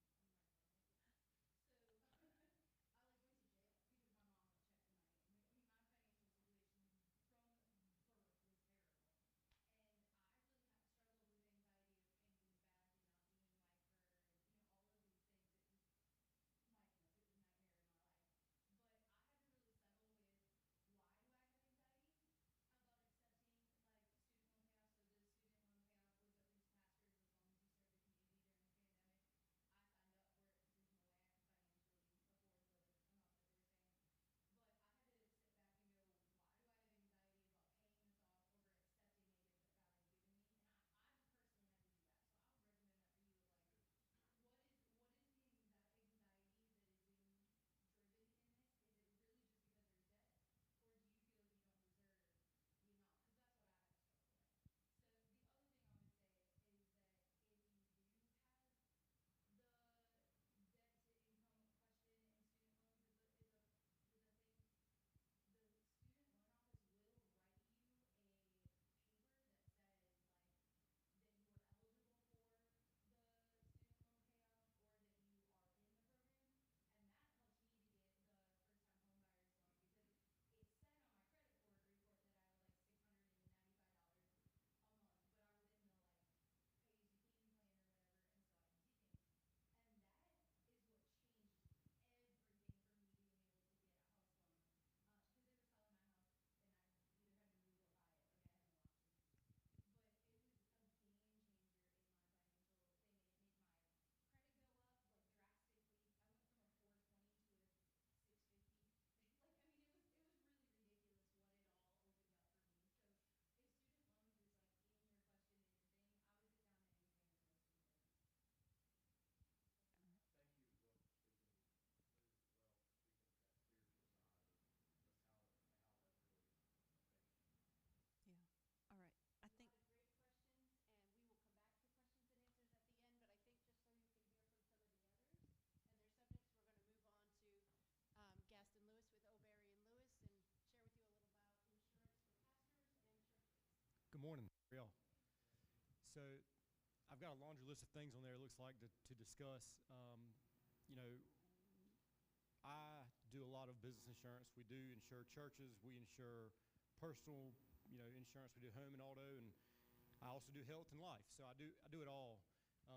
off over accepting a gift that God has given me? And I personally had to do that. So I would recommend that for you of what is the anxiety that is being driven in this? Is it really just because there's debt? Or do you feel like you don't deserve the amount? Because that's what I had to struggle with. So the other thing I would say is that if you do have the debt to income question and student loans is a thing, the student loan office will write you a paper that says that you are eligible for the student loan payoff or that you are in the program, and that helped me to get the first time home buyers loan because it said on my credit report that I owed $695 a month, but I was in the pay as you can plan or whatever, and so I could see things. And that is what changed everything for me being able to get a house loan. Because they were selling my house and I either had to move or buy it. Like I had no options. But it was a game changer in my financial thing, and it made my credit go up drastically. I went from a 420 to a 650. I mean, it was really ridiculous what it all opened up for me. So if student loans is in your question and your thing, I would sit down and examine those two things. Thank you as well for speaking to that spiritual side of just how that really affects you. Yeah. All right. I A think lot of great questions, and we will come back to questions and answers at the end. But I think just so you can hear from some of the others and their subjects, we're going to move on to Gaston Lewis with O'Barry and Lewis and share with you a little about insurance for pastors and churches. Good morning, y'all. So I've got a laundry list of things on there, it looks like, to discuss. I do a lot of business insurance. We do insure churches. We insure personal, insurance. We do home and auto, and I also do health and life. So I do it all. So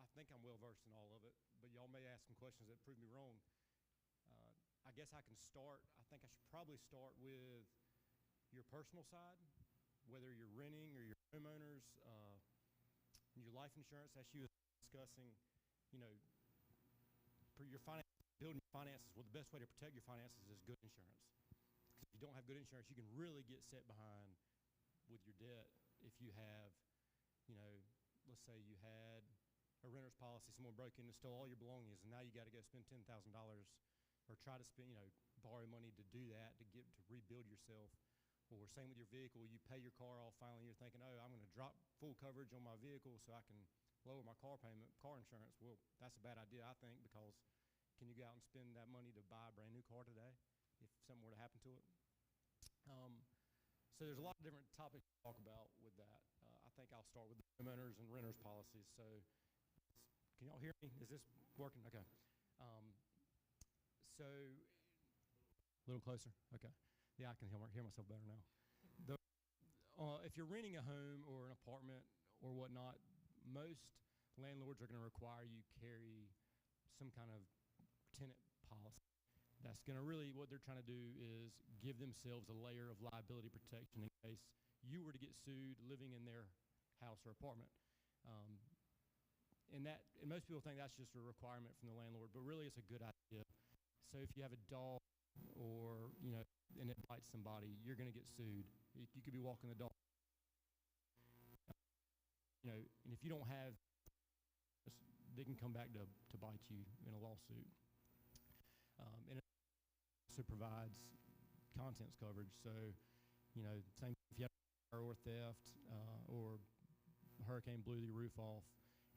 I think I'm well versed in all of it. But y'all may ask some questions that prove me wrong. I guess I can start. I think I should probably start with your personal side, whether you're renting or you're homeowners, your life insurance, as she was discussing, you know, for your building your finances, well, the best way to protect your finances is good insurance. Because if you don't have good insurance, you can really get set behind with your debt if you have, you know, let's say you had a renter's policy, someone broke in and stole all your belongings, and now you got to go spend $10,000 or try to spend, you know, borrow money to do that, to rebuild yourself. Or same with your vehicle, you pay your car off finally, you're thinking, oh, I'm going to drop full coverage on my vehicle so I can lower my car payment, car insurance. Well, that's a bad idea, I think, because can you go out and spend that money to buy a brand new car today if something were to happen to it? So there's a lot of different topics to talk about with that. I think I'll start with the homeowners and renters policies. So can y'all hear me? Is this working? Okay. So a little closer? Okay. Yeah, I can hear myself better now. If you're renting a home or an apartment or whatnot, most landlords are going to require you carry some kind of tenant policy. That's going to really, what they're trying to do is give themselves a layer of liability protection in case you were to get sued living in their house or apartment. And most people think that's just a requirement from the landlord, but really it's a good idea. So if you have a dog or, you know, and it bites somebody, you're going to get sued. You could be walking the dog. You know, and if you don't have, they can come back to bite you in a lawsuit. And it also provides contents coverage. So, you know, same if you have fire or theft or a hurricane blew your roof off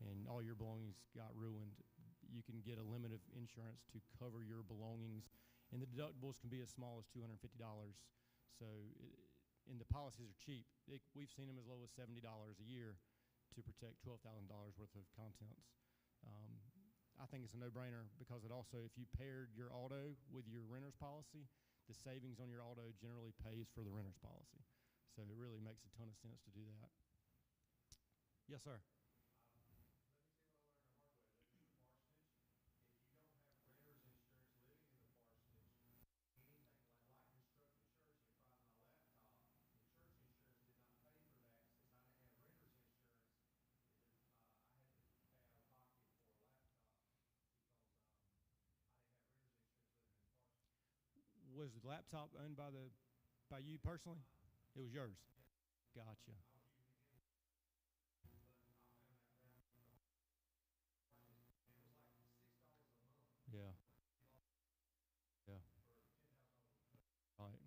and all your belongings got ruined, you can get a limit of insurance to cover your belongings. And the deductibles can be as small as $250. So, and the policies are cheap. We've seen them as low as $70 a year to protect $12,000 worth of contents. I think it's a no-brainer because it also, if you paired your auto with your renter's policy, the savings on your auto generally pays for the renter's policy. So it really makes a ton of sense to do that. Yes, sir. Was the laptop owned by you personally? It was yours. Gotcha. Yeah. Yeah. Right.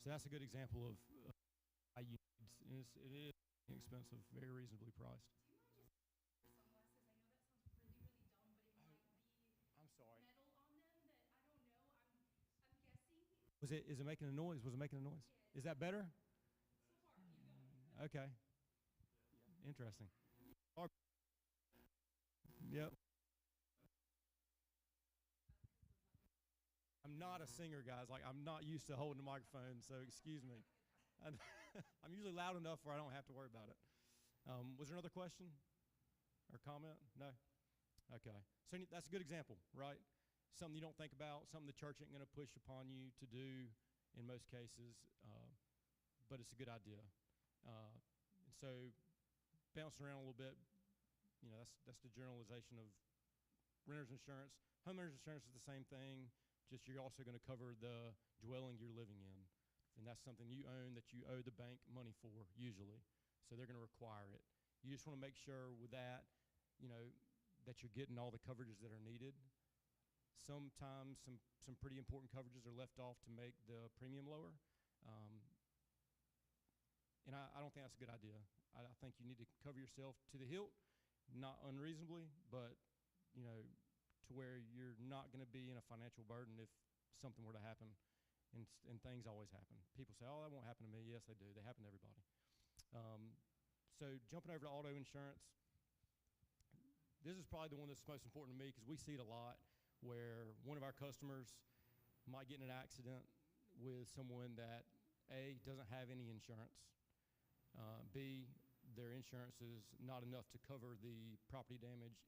So that's a good example of how you need. It is inexpensive, very reasonably priced. Do you mind just sunglasses? I know that sounds really, really dumb, but it might be I'm sorry. metal on them that I don't know. I'm guessing. Is it making a noise? Was it making a noise? Is that better? So far, keep going. Okay. Interesting. Yep. I'm not a singer, guys. Like, I'm not used to holding the microphone, so excuse me. I'm usually loud enough where I don't have to worry about it. Was there another question or comment? No? Okay. So that's a good example, right? Something you don't think about, something the church ain't going to push upon you to do in most cases, but it's a good idea. And so bouncing around a little bit, you know, that's the generalization of renter's insurance. Homeowner's insurance is the same thing, just you're also going to cover the dwelling you're living in. And that's something you own that you owe the bank money for, usually. So they're going to require it. You just want to make sure with that, you know, that you're getting all the coverages that are needed. Sometimes some pretty important coverages are left off to make the premium lower. And I don't think that's a good idea. I think you need to cover yourself to the hilt, not unreasonably, but, you know, to where you're not going to be in a financial burden if something were to happen, and things always happen. People say, oh, that won't happen to me. Yes, they do. They happen to everybody. So jumping over to auto insurance, this is probably the one that's most important to me because we see it a lot where one of our customers might get in an accident with someone that, A, doesn't have any insurance, B, their insurance is not enough to cover the property damage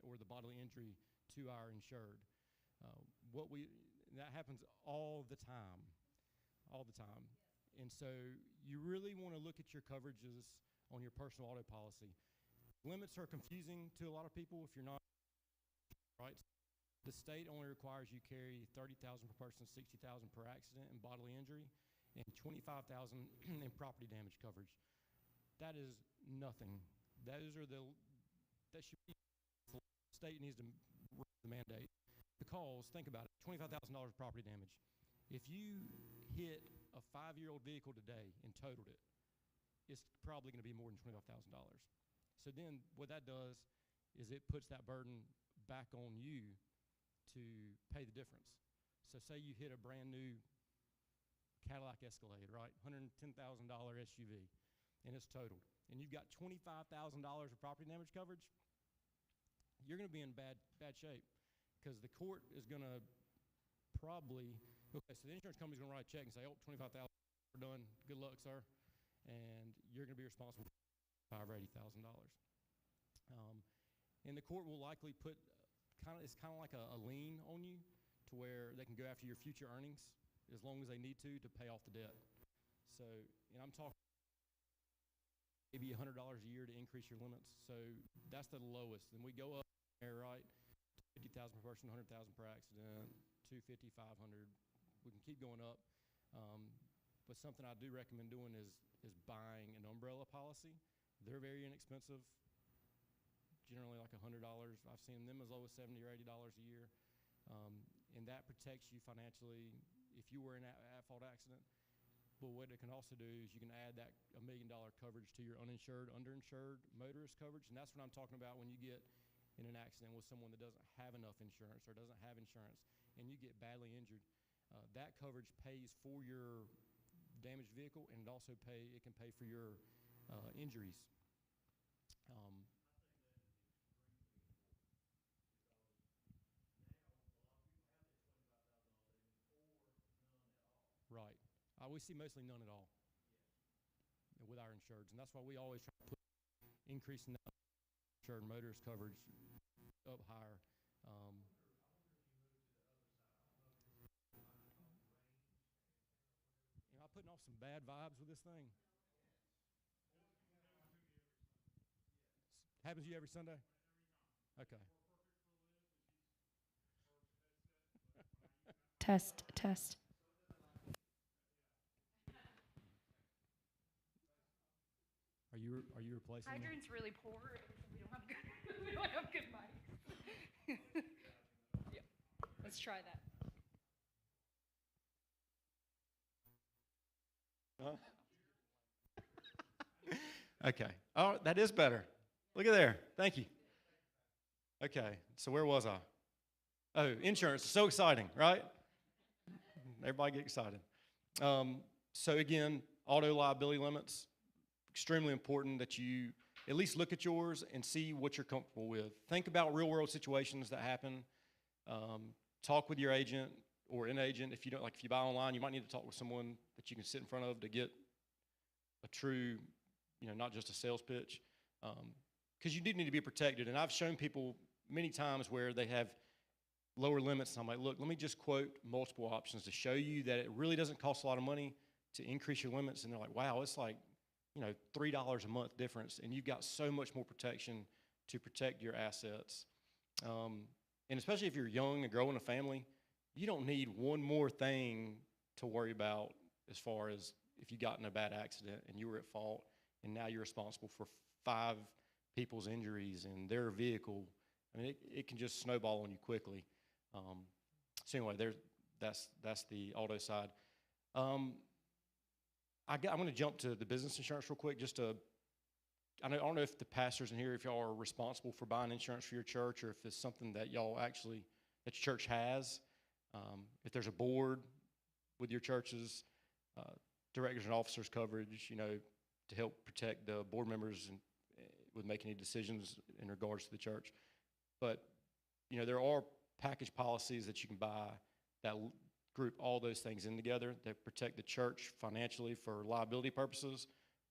or the bodily injury to our insured. That happens all the time, And so you really want to look at your coverages on your personal auto policy. Limits are confusing to a lot of people if you're not, right? The state only requires you carry $30,000 per person, $60,000 per accident and bodily injury, and $25,000 in property damage coverage. That is nothing. That should be, the state needs to raise the mandate. Because, think about it, $25,000 property damage. If you hit a 5-year-old vehicle today and totaled it, it's probably going to be more than $25,000. So then what that does is it puts that burden back on you to pay the difference. So say you hit a brand new Cadillac Escalade, right? $110,000 SUV, and it's totaled. And you've got $25,000 of property damage coverage, you're going to be in bad shape because the court is going to probably, okay, so the insurance company's going to write a check and say, oh, $25,000, we're done, good luck, sir. And you're going to be responsible for $5,000 or $80,000. And the court will likely put, it's kind of like a lien on you to where they can go after your future earnings as long as they need to pay off the debt. So, and I'm talking maybe $100 a year to increase your limits. So that's the lowest. Then we go up there, right? 50,000 per person, 100,000 per accident, 250, 500. We can keep going up. But something I do recommend doing is buying an umbrella policy. They're very inexpensive, generally like $100. I've seen them as low as $70 or $80 a year. And that protects you financially if you were in an at-fault accident. But what it can also do is you can add that $1 million coverage to your uninsured, underinsured motorist coverage. And that's what I'm talking about when you get in an accident with someone that doesn't have enough insurance or doesn't have insurance and you get badly injured. That coverage pays for your damaged vehicle, and it also can pay for your injuries. Right. We see mostly none at all with our insureds, and that's why we always try to put increasing that insured motorist coverage up higher. Am I putting off some bad vibes with this thing? Happens to you every Sunday? Okay. Test, test. Are you replacing me? Hydrant's really poor. We don't have good. We don't have good mics. Yeah. Let's try that. Okay. Oh, that is better. Look at there. Thank you. Okay. So where was I? Oh, insurance. So exciting, right? Everybody get excited. So again, auto liability limits. Extremely important that you at least look at yours and see what you're comfortable with. Think about real world situations that happen. Talk with your agent or an agent. If you buy online, you might need to talk with someone that you can sit in front of to get a true, not just a sales pitch. Because you do need to be protected. And I've shown people many times where they have lower limits. And I'm like, look, let me just quote multiple options to show you that it really doesn't cost a lot of money to increase your limits. And they're like, wow, it's like, $3 a month difference, and you've got so much more protection to protect your assets. And especially if you're young and growing a family, you don't need one more thing to worry about as far as if you got in a bad accident and you were at fault, and now you're responsible for 5 people's injuries and their vehicle. I mean, it can just snowball on you quickly. So anyway, that's the auto side. I'm going to jump to the business insurance real quick. I don't know if the pastors in here, if y'all are responsible for buying insurance for your church, or if it's something that y'all that your church has. If there's a board with your church's directors and officers coverage, to help protect the board members and with making any decisions in regards to the church. But there are package policies that you can buy that group all those things in together that protect the church financially for liability purposes,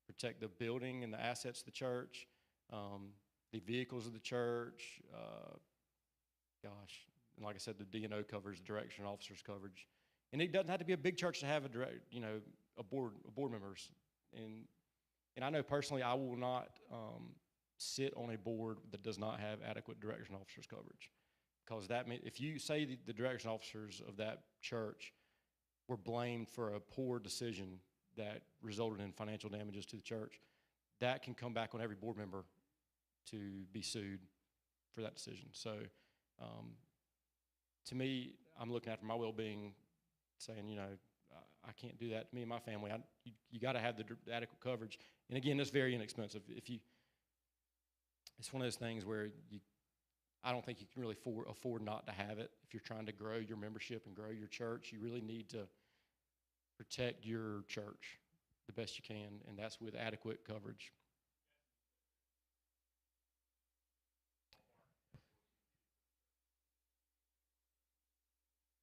protect the building and the assets of the church, the vehicles of the church, and like I said, the D&O covers, the direction officers coverage. And it doesn't have to be a big church to have board members, and I know personally I will not sit on a board that does not have adequate directors and officers coverage, because that means if you say the directors and officers of that church were blamed for a poor decision that resulted in financial damages to the church, that can come back on every board member to be sued for that decision. So to me, I'm looking after my well-being, saying, you know, I can't do that to me and my family. You got to have the adequate coverage. And again, it's very inexpensive. It's one of those things where I don't think you can really afford not to have it. If you're trying to grow your membership and grow your church, you really need to protect your church the best you can, and that's with adequate coverage.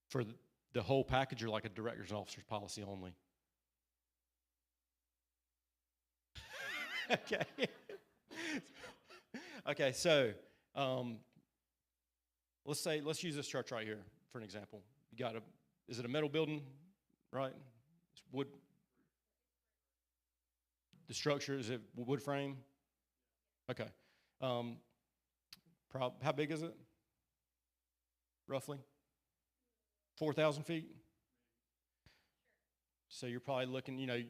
For the whole package, or like a directors and officers policy only? Okay. Okay, so let's use this church right here for an example. Is it a metal building, right? It's wood. The structure, is it wood frame? Okay. How big is it? Roughly? 4,000 feet? So you're probably looking, you know,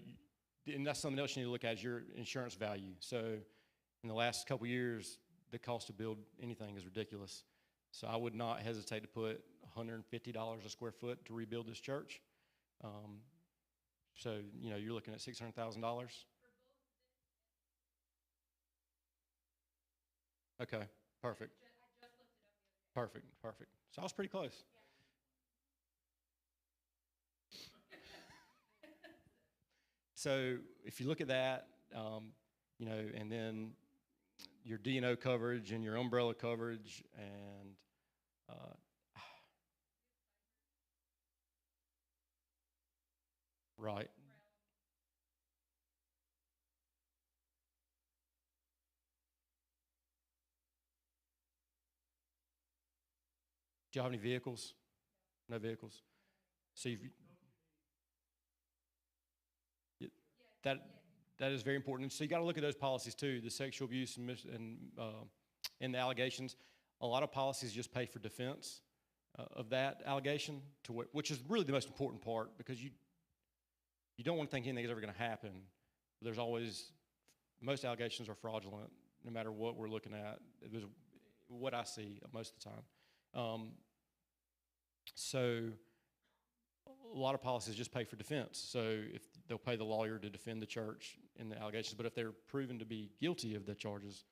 and that's something else you need to look at, is your insurance value. So in the last couple of years, the cost to build anything is ridiculous. So I would not hesitate to put $150 a square foot to rebuild this church. So, you know, you're looking at $600,000. Okay, perfect. I just looked it up the other day. Perfect. So I was pretty close. So if you look at that, you know, and then your D&O coverage and your umbrella coverage and right. Do you have any vehicles? No vehicles. So that is very important. So you got to look at those policies too. The sexual abuse and the allegations. A lot of policies just pay for defense of that allegation, which is really the most important part, because you don't want to think anything is ever going to happen. There's always, most allegations are fraudulent, no matter what we're looking at. It was what I see most of the time. So a lot of policies just pay for defense. So if they'll pay the lawyer to defend the church in the allegations, but if they're proven to be guilty of the charges,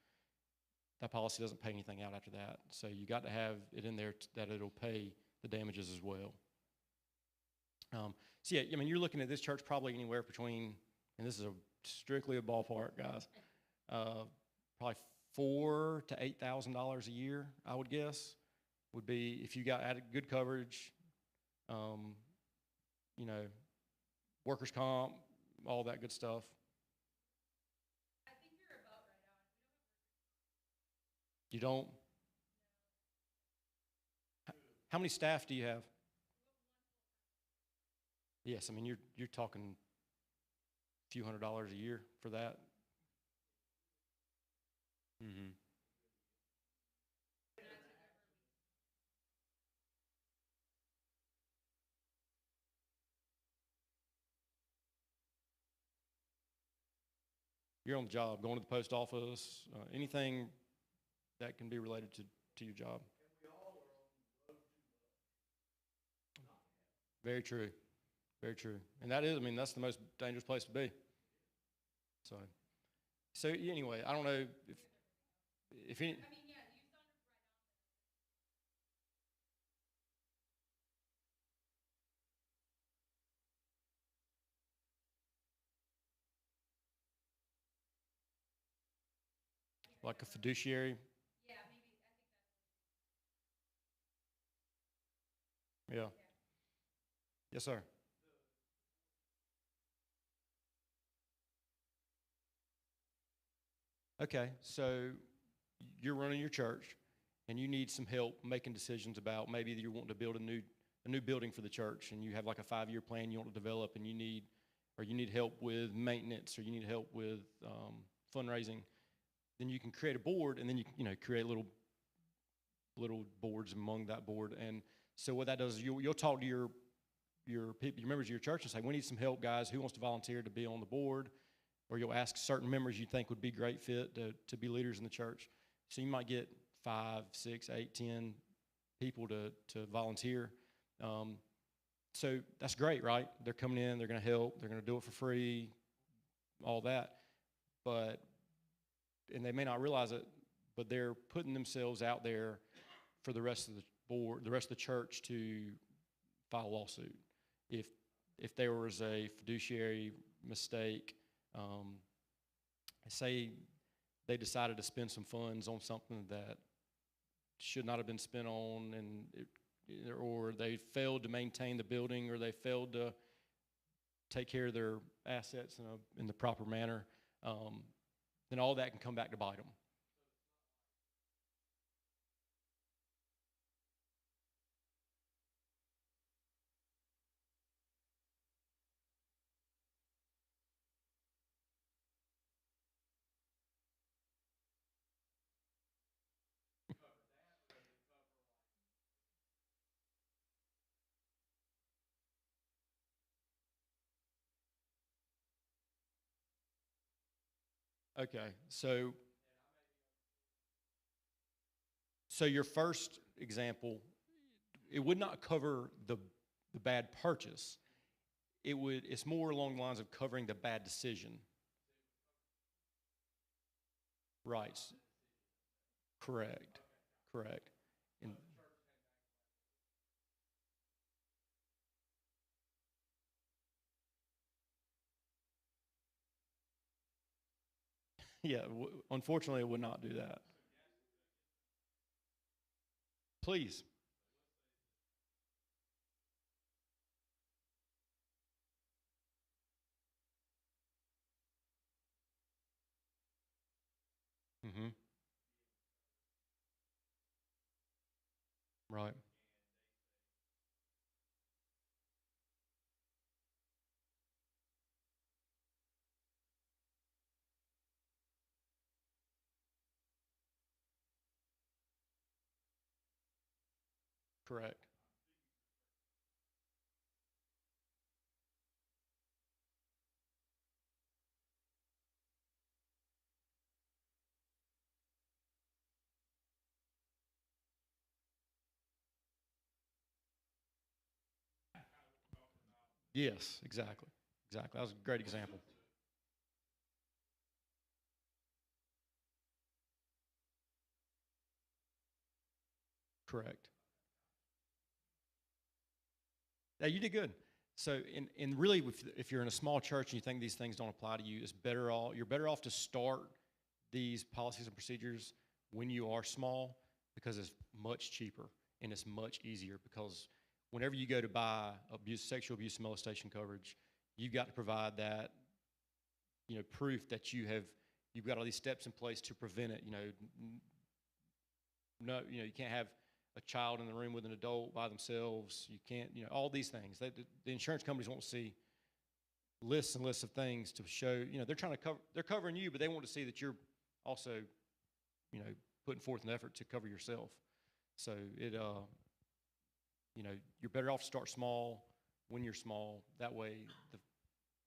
that policy doesn't pay anything out after that. So you got to have it in there that it'll pay the damages as well. So yeah, I mean, you're looking at this church probably anywhere between, and this is strictly a ballpark, guys, probably $4,000 to $8,000 a year, I would guess, would be if you got added good coverage, you know, workers' comp, all that good stuff. I think you're about right on. You don't? How many staff do you have? Yes, I mean, you're talking a few $100s a year for that. Mm-hmm. You're on the job, going to the post office, anything that can be related to your job. Very true. Very true. And that is, I mean, that's the most dangerous place to be. So anyway, I don't know if any. I mean, yeah, you sounded right on. Like a fiduciary. Yeah, maybe. I think that's. Yeah. Yes, sir. Okay, so you're running your church, and you need some help making decisions about maybe you want to build a new building for the church, and you have like a 5-year plan you want to develop, and you need or you need help with maintenance, or you need help with fundraising, then you can create a board, and then you create little boards among that board. And so what that does is you'll talk to your people, your members of your church, and say, we need some help, guys. Who wants to volunteer to be on the board? Or you'll ask certain members you think would be great fit to be leaders in the church. So you might get 5, 6, 8, 10 people to volunteer. So that's great, right? They're coming in, they're going to help, they're going to do it for free, all that. And they may not realize it, but they're putting themselves out there for the rest of the board, the rest of the church to file a lawsuit. If there was a fiduciary mistake, say they decided to spend some funds on something that should not have been spent on, or they failed to maintain the building, or they failed to take care of their assets in the proper manner, then all that can come back to bite them. Okay, so your first example, it would not cover the bad purchase. It's more along the lines of covering the bad decision. Right. Correct. And yeah, unfortunately, it would not do that. Please. Mm-hmm. Right. Correct. Yes, exactly. That was a great example. Correct. Yeah, you did good. So, and really, if you're in a small church and you think these things don't apply to you, you're better off to start these policies and procedures when you are small, because it's much cheaper and it's much easier. Because whenever you go to buy sexual abuse and molestation coverage, you've got to provide that, proof that you've got all these steps in place to prevent it. No, you can't have a child in the room with an adult by themselves. You can't, all these things. The insurance companies want to see lists and lists of things to show, they're trying to cover, they're covering you, but they want to see that you're also, putting forth an effort to cover yourself. So you're better off to start small when you're small. That way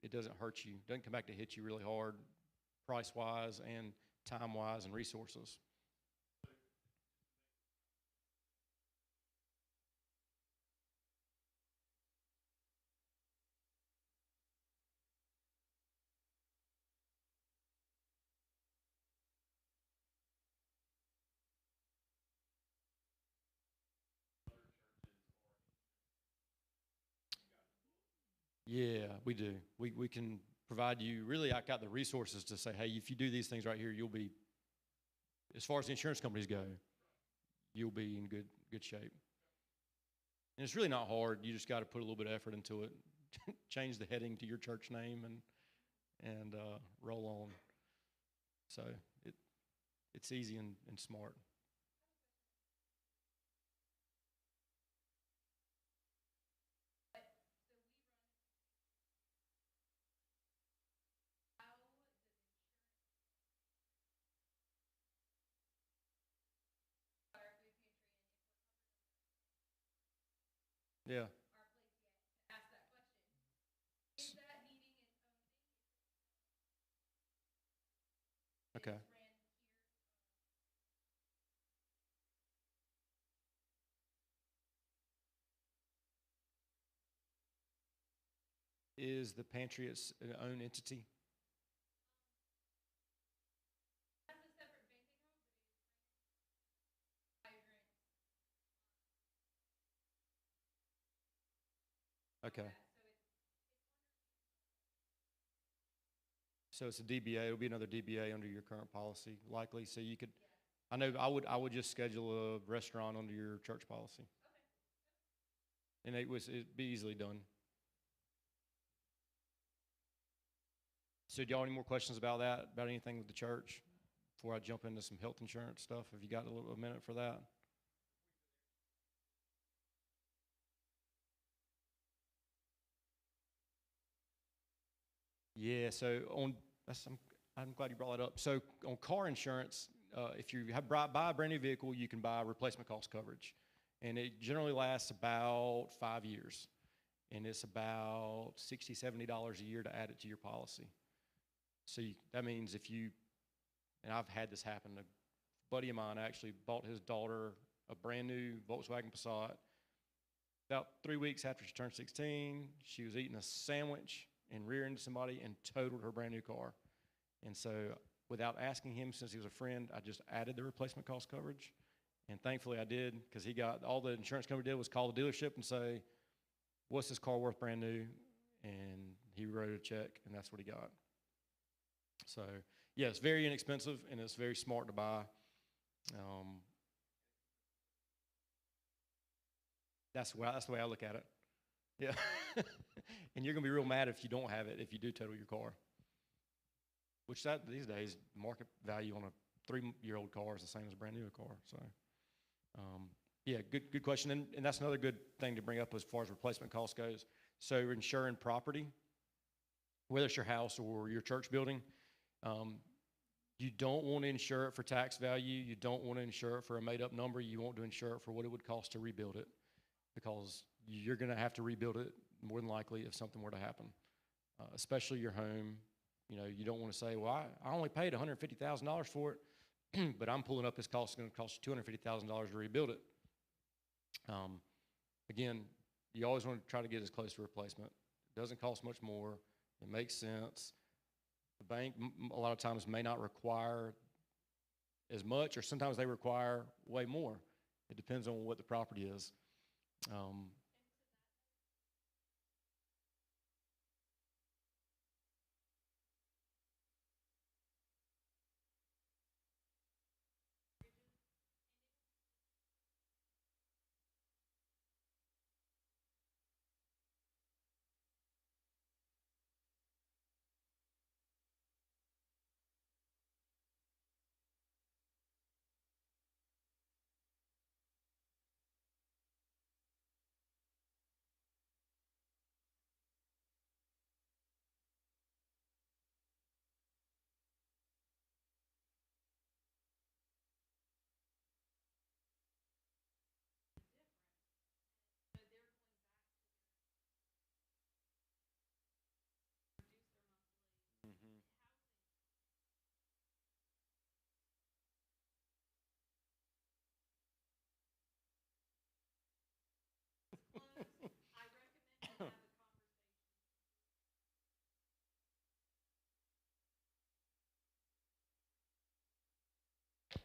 it doesn't hurt you. It doesn't come back to hit you really hard, price-wise and time-wise and resources. Yeah, we do. We can provide you, really, I got the resources to say, hey, if you do these things right here, you'll be, as far as the insurance companies go, you'll be in good shape. And it's really not hard. You just got to put a little bit of effort into it. Change the heading to your church name and roll on. So it's easy and smart. Yeah. our place yet to ask that question. Is that needing its own thing? Okay. It's ran here. Is the pantry its own entity? It has a separate bank account, but it is ran Okay. that. So it's a DBA. It'll be another DBA under your current policy, likely. So you could, I know I would just schedule a restaurant under your church policy. And it'd be easily done. So do y'all have any more questions about that, about anything with the church, before I jump into some health insurance stuff? Have you got a minute for that? Yeah, so I'm glad you brought that up. So on car insurance, if you buy a brand new vehicle, you can buy replacement cost coverage. And it generally lasts about 5 years. And it's about $60, $70 a year to add it to your policy. So that means and I've had this happen, a buddy of mine actually bought his daughter a brand new Volkswagen Passat. About 3 weeks after she turned 16, she was eating a sandwich and rear-ended somebody and totaled her brand new car. And so without asking him, since he was a friend, I just added the replacement cost coverage. And thankfully I did, because all the insurance company did was call the dealership and say, what's this car worth brand new? And he wrote a check, and that's what he got. So, yeah, it's very inexpensive, and it's very smart to buy. That's the way I look at it. Yeah. And you're going to be real mad if you don't have it, if you do total your car. Which these days, market value on a 3-year-old car is the same as a brand new car. So, yeah, good question. And that's another good thing to bring up as far as replacement cost goes. So insuring property, whether it's your house or your church building, you don't want to insure it for tax value. You don't want to insure it for a made-up number. You want to insure it for what it would cost to rebuild it, because you're going to have to rebuild it more than likely if something were to happen, especially your home. You know, you don't want to say, well, I only paid $150,000 for it, but I'm pulling up this cost. It's going to cost you $250,000 to rebuild it. Again, you always want to try to get as close to replacement. It doesn't cost much more. It makes sense. The bank a lot of times may not require as much, or sometimes they require way more. It depends on what the property is.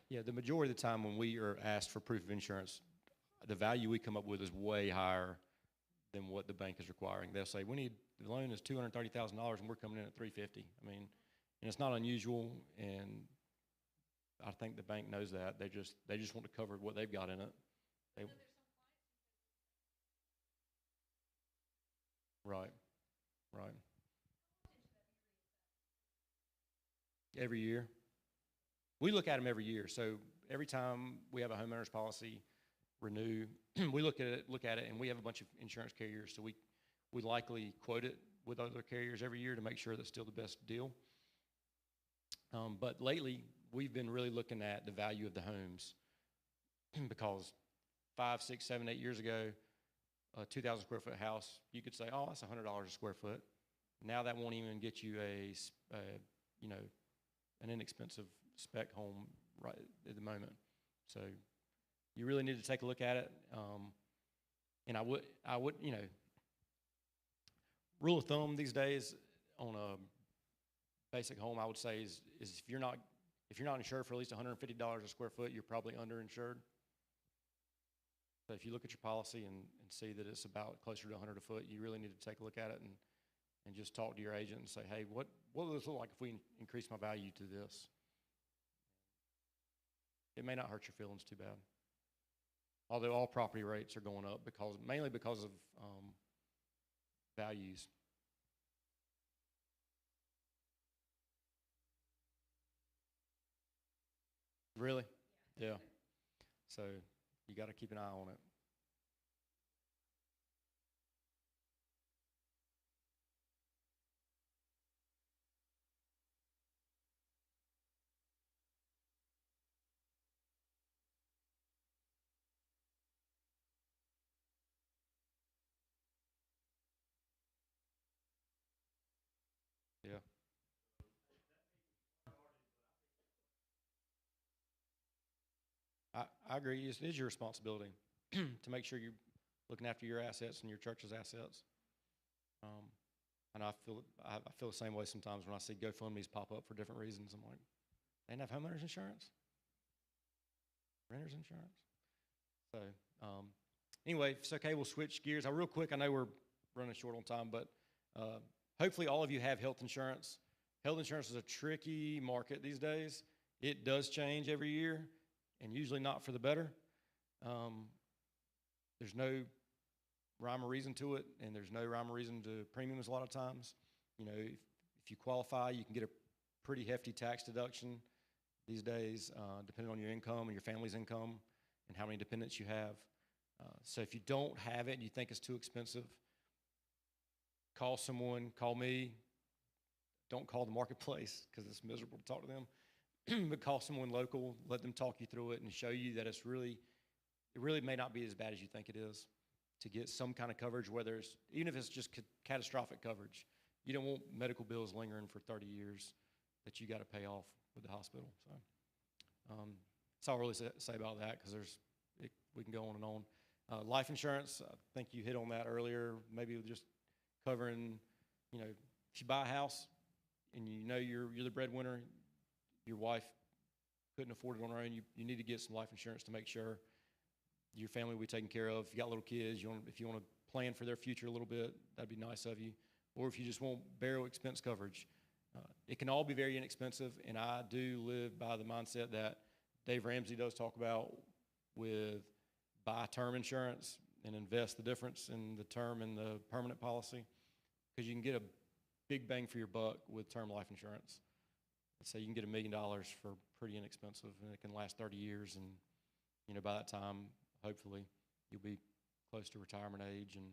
Yeah, the majority of the time when we are asked for proof of insurance, the value we come up with is way higher than what the bank is requiring. They'll say, the loan is $230,000 and we're coming in at $350,000. I mean, and it's not unusual, and I think the bank knows that. They just want to cover what they've got in it. Right. Every year. We look at them every year. So every time we have a homeowner's policy renew, we look at it, and we have a bunch of insurance carriers. So we likely quote it with other carriers every year to make sure that's still the best deal. But lately, we've been really looking at the value of the homes, because 5, 6, 7, 8 years ago, a 2,000 square foot house, you could say, oh, that's $100 a square foot. Now that won't even get you you know, an inexpensive spec home right at the moment. So you really need to take a look at it. And I would, you know, rule of thumb these days on a basic home, I would say is if you're not insured for at least $150 a square foot, you're probably underinsured. So if you look at your policy and see that it's about closer to 100 a foot, you really need to take a look at it and just talk to your agent and say, hey, what will this look like if we increase my value to this? It may not hurt your feelings too bad. Although all property rates are going up mainly because of values. Really? Yeah. So you got to keep an eye on it. Yeah. I agree. It is your responsibility to make sure you're looking after your assets and your church's assets. And I feel the same way sometimes when I see GoFundMe's pop up for different reasons. I'm like, they didn't have homeowners insurance, renters insurance. So anyway, if it's okay, we'll switch gears. Real quick, I know we're running short on time, but hopefully all of you have health insurance. Health insurance is a tricky market these days. It does change every year, and usually not for the better. There's no rhyme or reason to it, and there's no rhyme or reason to premiums a lot of times. You know, if you qualify, you can get a pretty hefty tax deduction these days, depending on your income and your family's income and how many dependents you have. So if you don't have it and you think it's too expensive, call someone, call me. Don't call the marketplace because it's miserable to talk to them. But call someone local, let them talk you through it and show you that it really may not be as bad as you think it is to get some kind of coverage, even if it's just catastrophic coverage. You don't want medical bills lingering for 30 years that you got to pay off with the hospital. So that's all I'll really say about that because we can go on and on. Life insurance, I think you hit on that earlier, maybe just covering, you know, if you buy a house and you know you're the breadwinner, your wife couldn't afford it on her own, you need to get some life insurance to make sure your family will be taken care of. If you got little kids, if you want to plan for their future a little bit, that'd be nice of you. Or if you just want bare expense coverage. It can all be very inexpensive, and I do live by the mindset that Dave Ramsey does talk about with buy term insurance and invest the difference in the term and the permanent policy because you can get a big bang for your buck with term life insurance. Let's say you can get $1 million for pretty inexpensive, and it can last 30 years, and you know by that time, hopefully, you'll be close to retirement age. And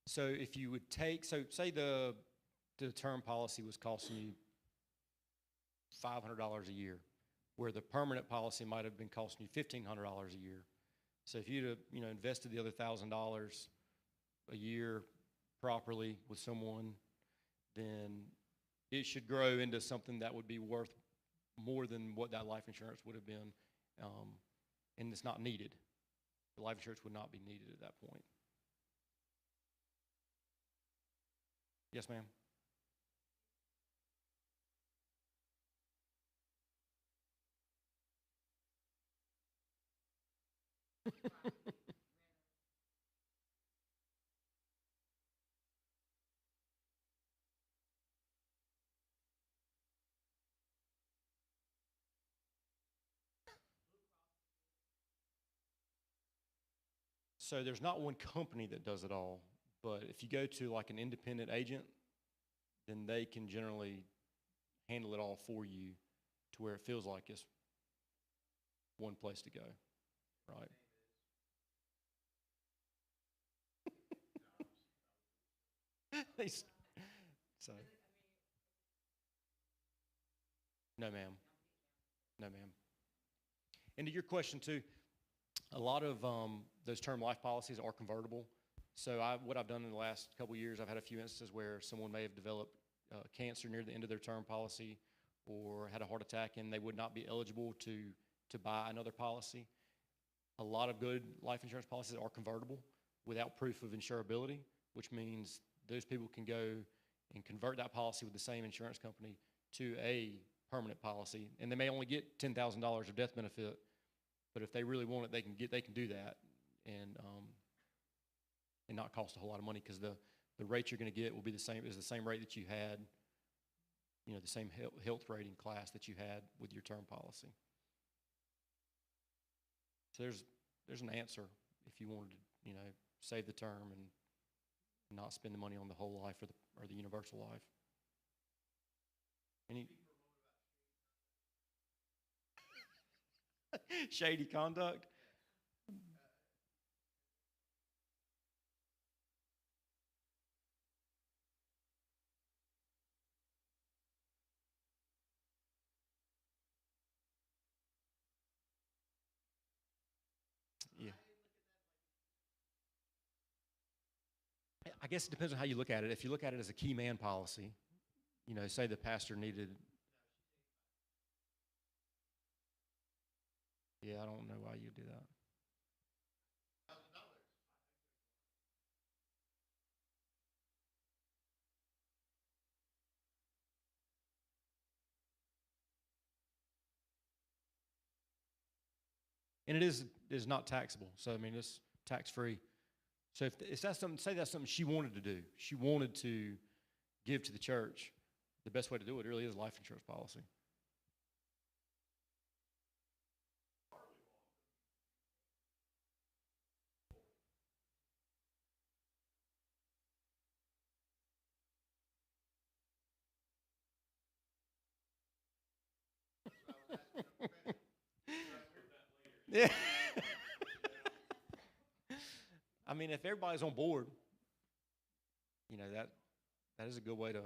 so if you would say the term policy was costing you $500 a year, where the permanent policy might have been costing you $1,500 a year. So if you'd have, invested the other $1,000 a year properly with someone, then it should grow into something that would be worth more than what that life insurance would have been, and it's not needed. The life insurance would not be needed at that point. Yes, ma'am. So there's not one company that does it all, but if you go to like an independent agent, then they can generally handle it all for you to where it feels like it's one place to go, right? So No, ma'am. No, ma'am. And to your question too, a lot of those term life policies are convertible. So what I've done in the last couple of years, I've had a few instances where someone may have developed cancer near the end of their term policy or had a heart attack, and they would not be eligible to buy another policy. A lot of good life insurance policies are convertible without proof of insurability, which means those people can go and convert that policy with the same insurance company to a permanent policy, and they may only get $10,000 of death benefit, but if they really want it, they can do that, and not cost a whole lot of money, because the rate you're going to get will be the same rate that you had, the same health rating class that you had with your term policy. So there's an answer if you wanted to, save the term and not spend the money on the whole life or the universal life. Any shady conduct? Yeah. I guess it depends on how you look at it. If you look at it as a key man policy, say the pastor needed. Yeah, I don't know why you do that. And it is not taxable. So, I mean, it's tax-free. So if that's something, say that's something she wanted to do. She wanted to give to the church. The best way to do it really is a life insurance policy. Yeah. I mean, if everybody's on board, that is a good way to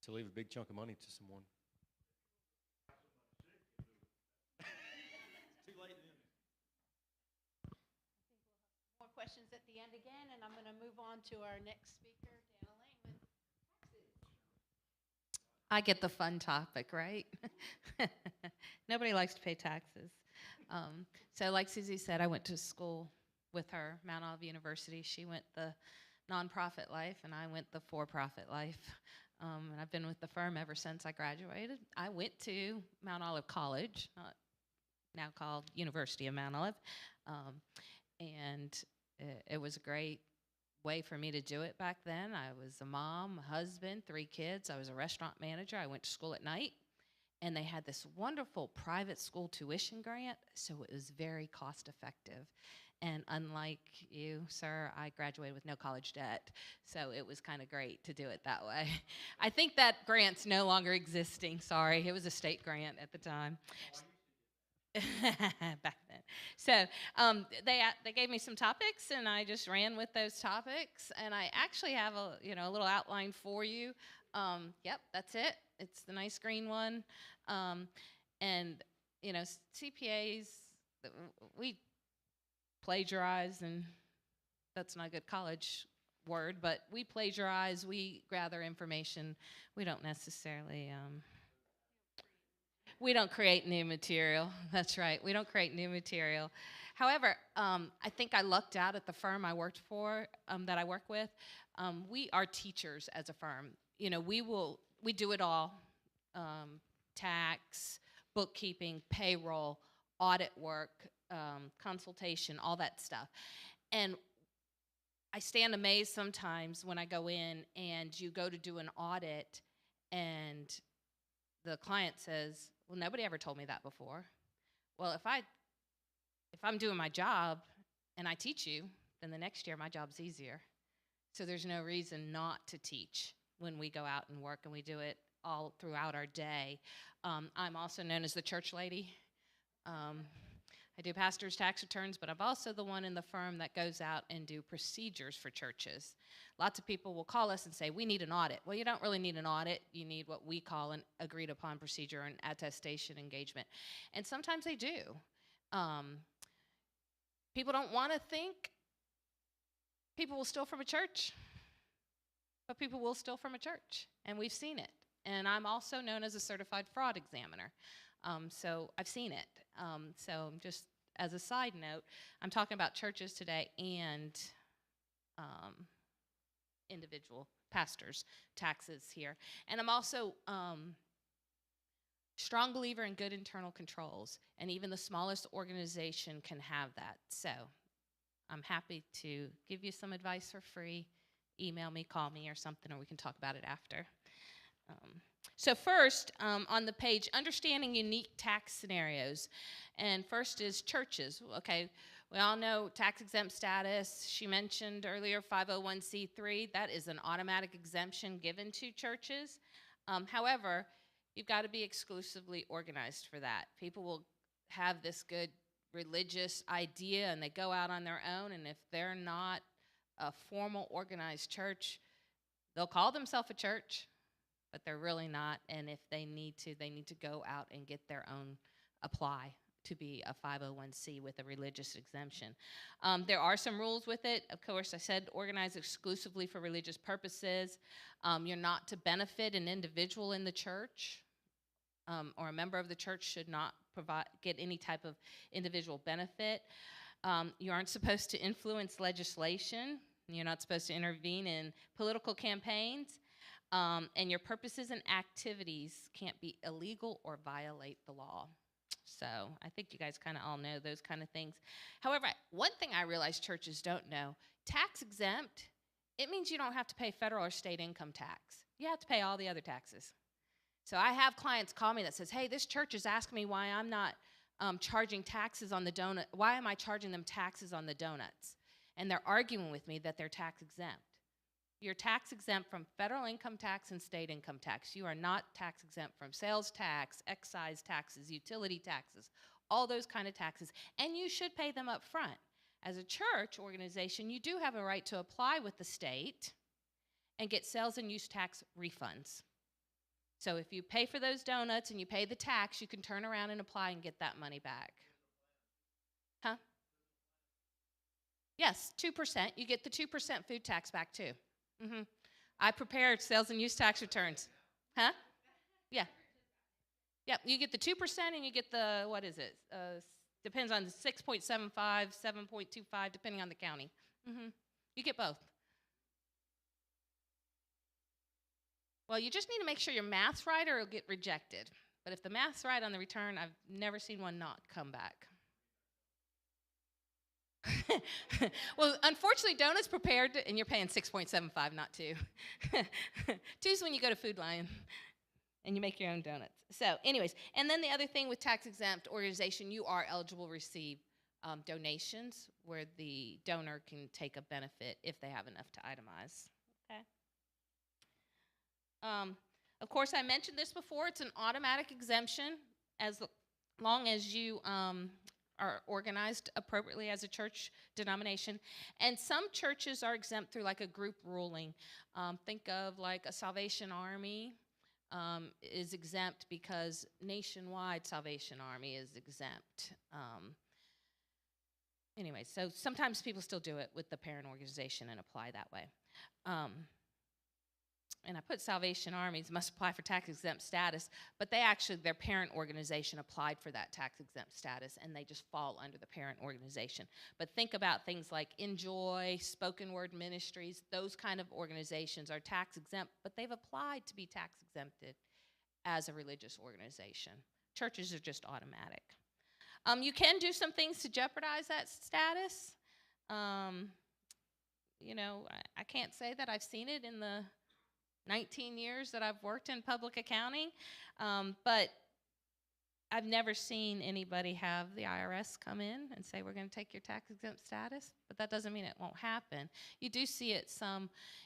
leave a big chunk of money to someone. Too late then. More questions at the end again, and I'm going to move on to our next speaker, Dana Lane, with taxes. I get the fun topic, right? Nobody likes to pay taxes. So like Susie said, I went to school with her, Mount Olive University. She went the nonprofit life, and I went the for-profit life. And I've been with the firm ever since I graduated. I went to Mount Olive College, now called University of Mount Olive, and it was a great way for me to do it back then. I was a mom, a husband, 3 kids. I was a restaurant manager. I went to school at night, and they had this wonderful private school tuition grant, so it was very cost effective. And unlike you, sir, I graduated with no college debt, so it was kind of great to do it that way. I think that grant's no longer existing. Sorry, it was a state grant at the time. Back then. So they gave me some topics, and I just ran with those topics. And I actually have a little outline for you. Yep, that's it. It's the nice green one. And CPAs, we plagiarize, and that's not a good college word, but we plagiarize. We gather information. We don't necessarily. We don't create new material. That's right. We don't create new material. However, I think I lucked out at the firm I worked for, that I work with. We are teachers as a firm. We do it all. Tax, bookkeeping, payroll, audit work, consultation, all that stuff. And I stand amazed sometimes when I go in and you go to do an audit and the client says, well, nobody ever told me that before. Well, if I'm doing my job and I teach you, then the next year my job's easier. So there's no reason not to teach when we go out and work, and we do it all throughout our day. I'm also known as the church lady. I do pastor's tax returns, but I'm also the one in the firm that goes out and do procedures for churches. Lots of people will call us and say, we need an audit. Well, you don't really need an audit. You need what we call an agreed upon procedure and attestation engagement. And sometimes they do. People don't want to think people will steal from a church, but people will steal from a church, and we've seen it. And I'm also known as a certified fraud examiner. So I've seen it. So just as a side note, I'm talking about churches today and individual pastors' taxes here. And I'm also strong believer in good internal controls, and even the smallest organization can have that. So I'm happy to give you some advice for free. Email me, call me, or something, or we can talk about it after. So first, on the page, understanding unique tax scenarios. And first is churches. Okay, we all know tax-exempt status. She mentioned earlier 501c3. That is an automatic exemption given to churches. However, you've got to be exclusively organized for that. People will have this good religious idea, and they go out on their own, and if they're not a formal organized church, they'll call themselves a church, but they're really not. And if they need to go out and get their own apply to be a 501c with a religious exemption. There are some rules with it. Of course, I said organized exclusively for religious purposes. You're not to benefit an individual in the church, or a member of the church should not get any type of individual benefit. You aren't supposed to influence legislation. You're not supposed to intervene in political campaigns. And your purposes and activities can't be illegal or violate the law. So I think you guys kind of all know those kind of things. However, one thing I realize churches don't know, tax exempt, it means you don't have to pay federal or state income tax. You have to pay all the other taxes. So I have clients call me that says, hey, this church is asking me why I'm not charging taxes on the donut. Why am I charging them taxes on the donuts? And they're arguing with me that they're tax exempt. You're tax exempt from federal income tax and state income tax. You are not tax exempt from sales tax, excise taxes, utility taxes, all those kind of taxes. And you should pay them up front. As a church organization, you do have a right to apply with the state and get sales and use tax refunds. So if you pay for those donuts and you pay the tax, you can turn around and apply and get that money back. Huh? Yes, 2%. You get the 2% food tax back too. Mm-hmm. I prepared sales and use tax returns. Huh? Yeah. Yep, you get the 2% and you get the, what is it? Depends on the 6.75, 7.25, depending on the county. Mm-hmm. You get both. Well, you just need to make sure your math's right or it'll get rejected. But if the math's right on the return, I've never seen one not come back. Well, unfortunately, donuts prepared, and you're paying 6.75, not 2. 2 is when you go to Food Lion and you make your own donuts. So anyways, and then the other thing with tax-exempt organization, you are eligible to receive donations where the donor can take a benefit if they have enough to itemize. Okay. Of course, I mentioned this before. It's an automatic exemption as long as you are organized appropriately as a church denomination. And some churches are exempt through like a group ruling. Think of like a Salvation Army is exempt because nationwide Salvation Army is exempt. Anyway, so sometimes people still do it with the parent organization and apply that way. And I put Salvation Armies must apply for tax-exempt status, but their parent organization applied for that tax-exempt status, and they just fall under the parent organization. But think about things like Enjoy, Spoken Word Ministries, those kind of organizations are tax-exempt, but they've applied to be tax-exempted as a religious organization. Churches are just automatic. You can do some things to jeopardize that status. You know, I can't say that I've seen it in the 19 years that I've worked in public accounting, but I've never seen anybody have the IRS come in and say, we're going to take your tax-exempt status, but that doesn't mean it won't happen. You do see it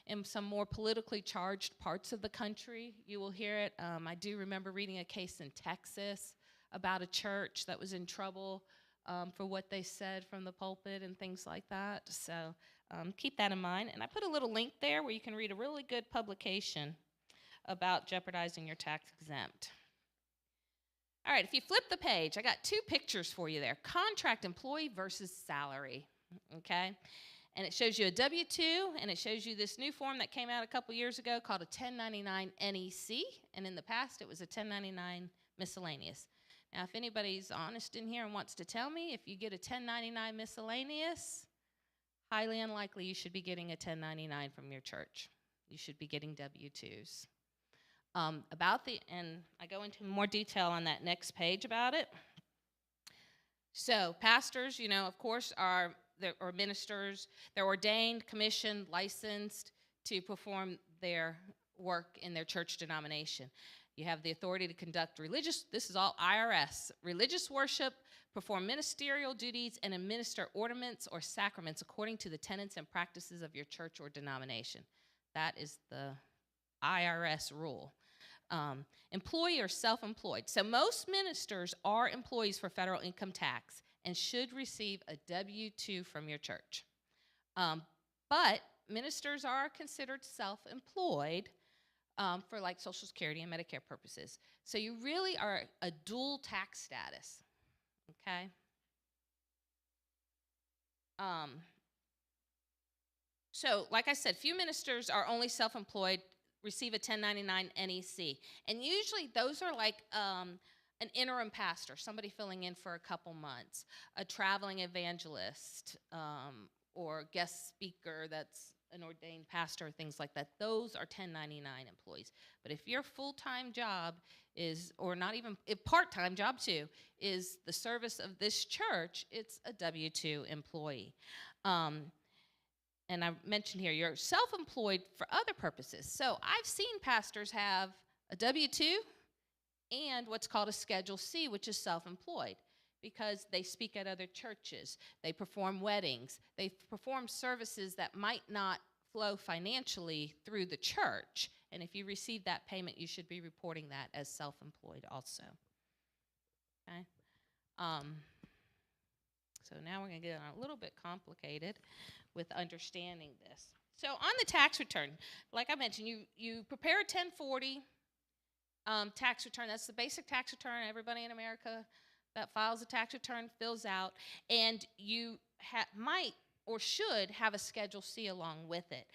in some more politically charged parts of the country. You will hear it. I do remember reading a case in Texas about a church that was in trouble for what they said from the pulpit and things like that. So keep that in mind. And I put a little link there where you can read a really good publication about jeopardizing your tax exempt. All right, if you flip the page, I got 2 pictures for you there. Contract employee versus salary, okay? And it shows you a W-2, and it shows you this new form that came out a couple years ago called a 1099 NEC, and in the past it was a 1099 miscellaneous. Now, if anybody's honest in here and wants to tell me, if you get a 1099 miscellaneous, highly unlikely you should be getting a 1099 from your church. You should be getting W-2s. And I go into more detail on that next page about it. So pastors, of course, or ministers, they're ordained, commissioned, licensed to perform their work in their church denomination. You have the authority to conduct this is all IRS, religious worship, perform ministerial duties, and administer ornaments or sacraments according to the tenets and practices of your church or denomination. That is the IRS rule. Employee or self-employed. So most ministers are employees for federal income tax and should receive a W-2 from your church. But ministers are considered self-employed for like Social Security and Medicare purposes. So you really are a dual tax status, okay? So like I said, few ministers are only self-employed, receive a 1099 NEC. And usually those are like an interim pastor, somebody filling in for a couple months, a traveling evangelist, or guest speaker that's an ordained pastor, things like that. Those are 1099 employees. But if your full-time job is, or not even, if part-time job too, is the service of this church, it's a W-2 employee. And I mentioned here, you're self-employed for other purposes. So I've seen pastors have a W-2 and what's called a Schedule C, which is self-employed, because they speak at other churches, they perform weddings, they perform services that might not flow financially through the church. And if you receive that payment, you should be reporting that as self-employed also. Okay? So now we're going to get a little bit complicated with understanding this. So on the tax return, like I mentioned, you prepare a 1040 tax return. That's the basic tax return everybody in America that files a tax return fills out, and you might or should have a Schedule C along with it.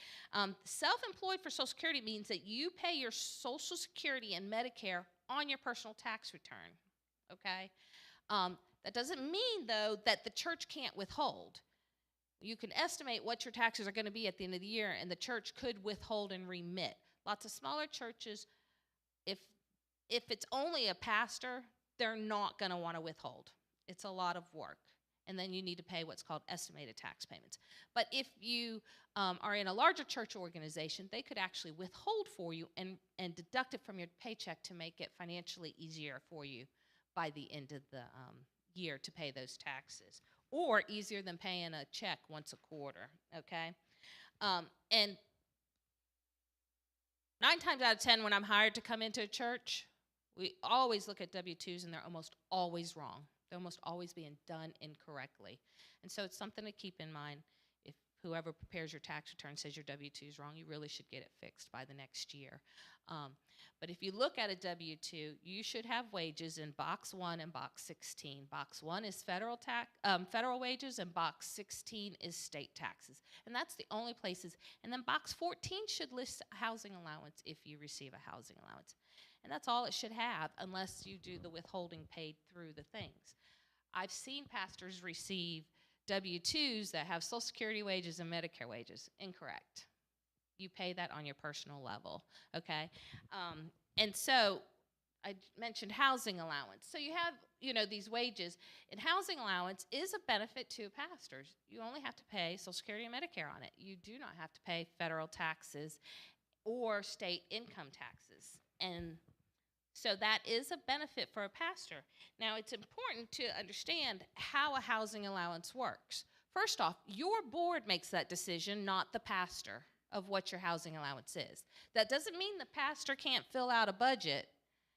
Self-employed for Social Security means that you pay your Social Security and Medicare on your personal tax return, okay? That doesn't mean, though, that the church can't withhold. You can estimate what your taxes are going to be at the end of the year, and the church could withhold and remit. Lots of smaller churches, if it's only a pastor, they're not going to want to withhold. It's a lot of work. And then you need to pay what's called estimated tax payments. But if you are in a larger church organization, they could actually withhold for you and deduct it from your paycheck to make it financially easier for you by the end of the year to pay those taxes, or easier than paying a check once a quarter, okay? And 9 times out of 10, when I'm hired to come into a church, we always look at W-2s, and they're almost always wrong. They're almost always being done incorrectly. And so it's something to keep in mind. If whoever prepares your tax return says your W-2 is wrong, you really should get it fixed by the next year. But if you look at a W-2, you should have wages in Box 1 and Box 16. Box 1 is federal wages, and Box 16 is state taxes. And that's the only places. And then Box 14 should list housing allowance if you receive a housing allowance. And that's all it should have, unless you do the withholding paid through the things. I've seen pastors receive W-2s that have Social Security wages and Medicare wages. Incorrect. You pay that on your personal level, okay? And so I mentioned housing allowance. So you have, these wages. And housing allowance is a benefit to pastors. You only have to pay Social Security and Medicare on it. You do not have to pay federal taxes or state income taxes. And so that is a benefit for a pastor. Now, it's important to understand how a housing allowance works. First off, your board makes that decision, not the pastor, of what your housing allowance is. That doesn't mean the pastor can't fill out a budget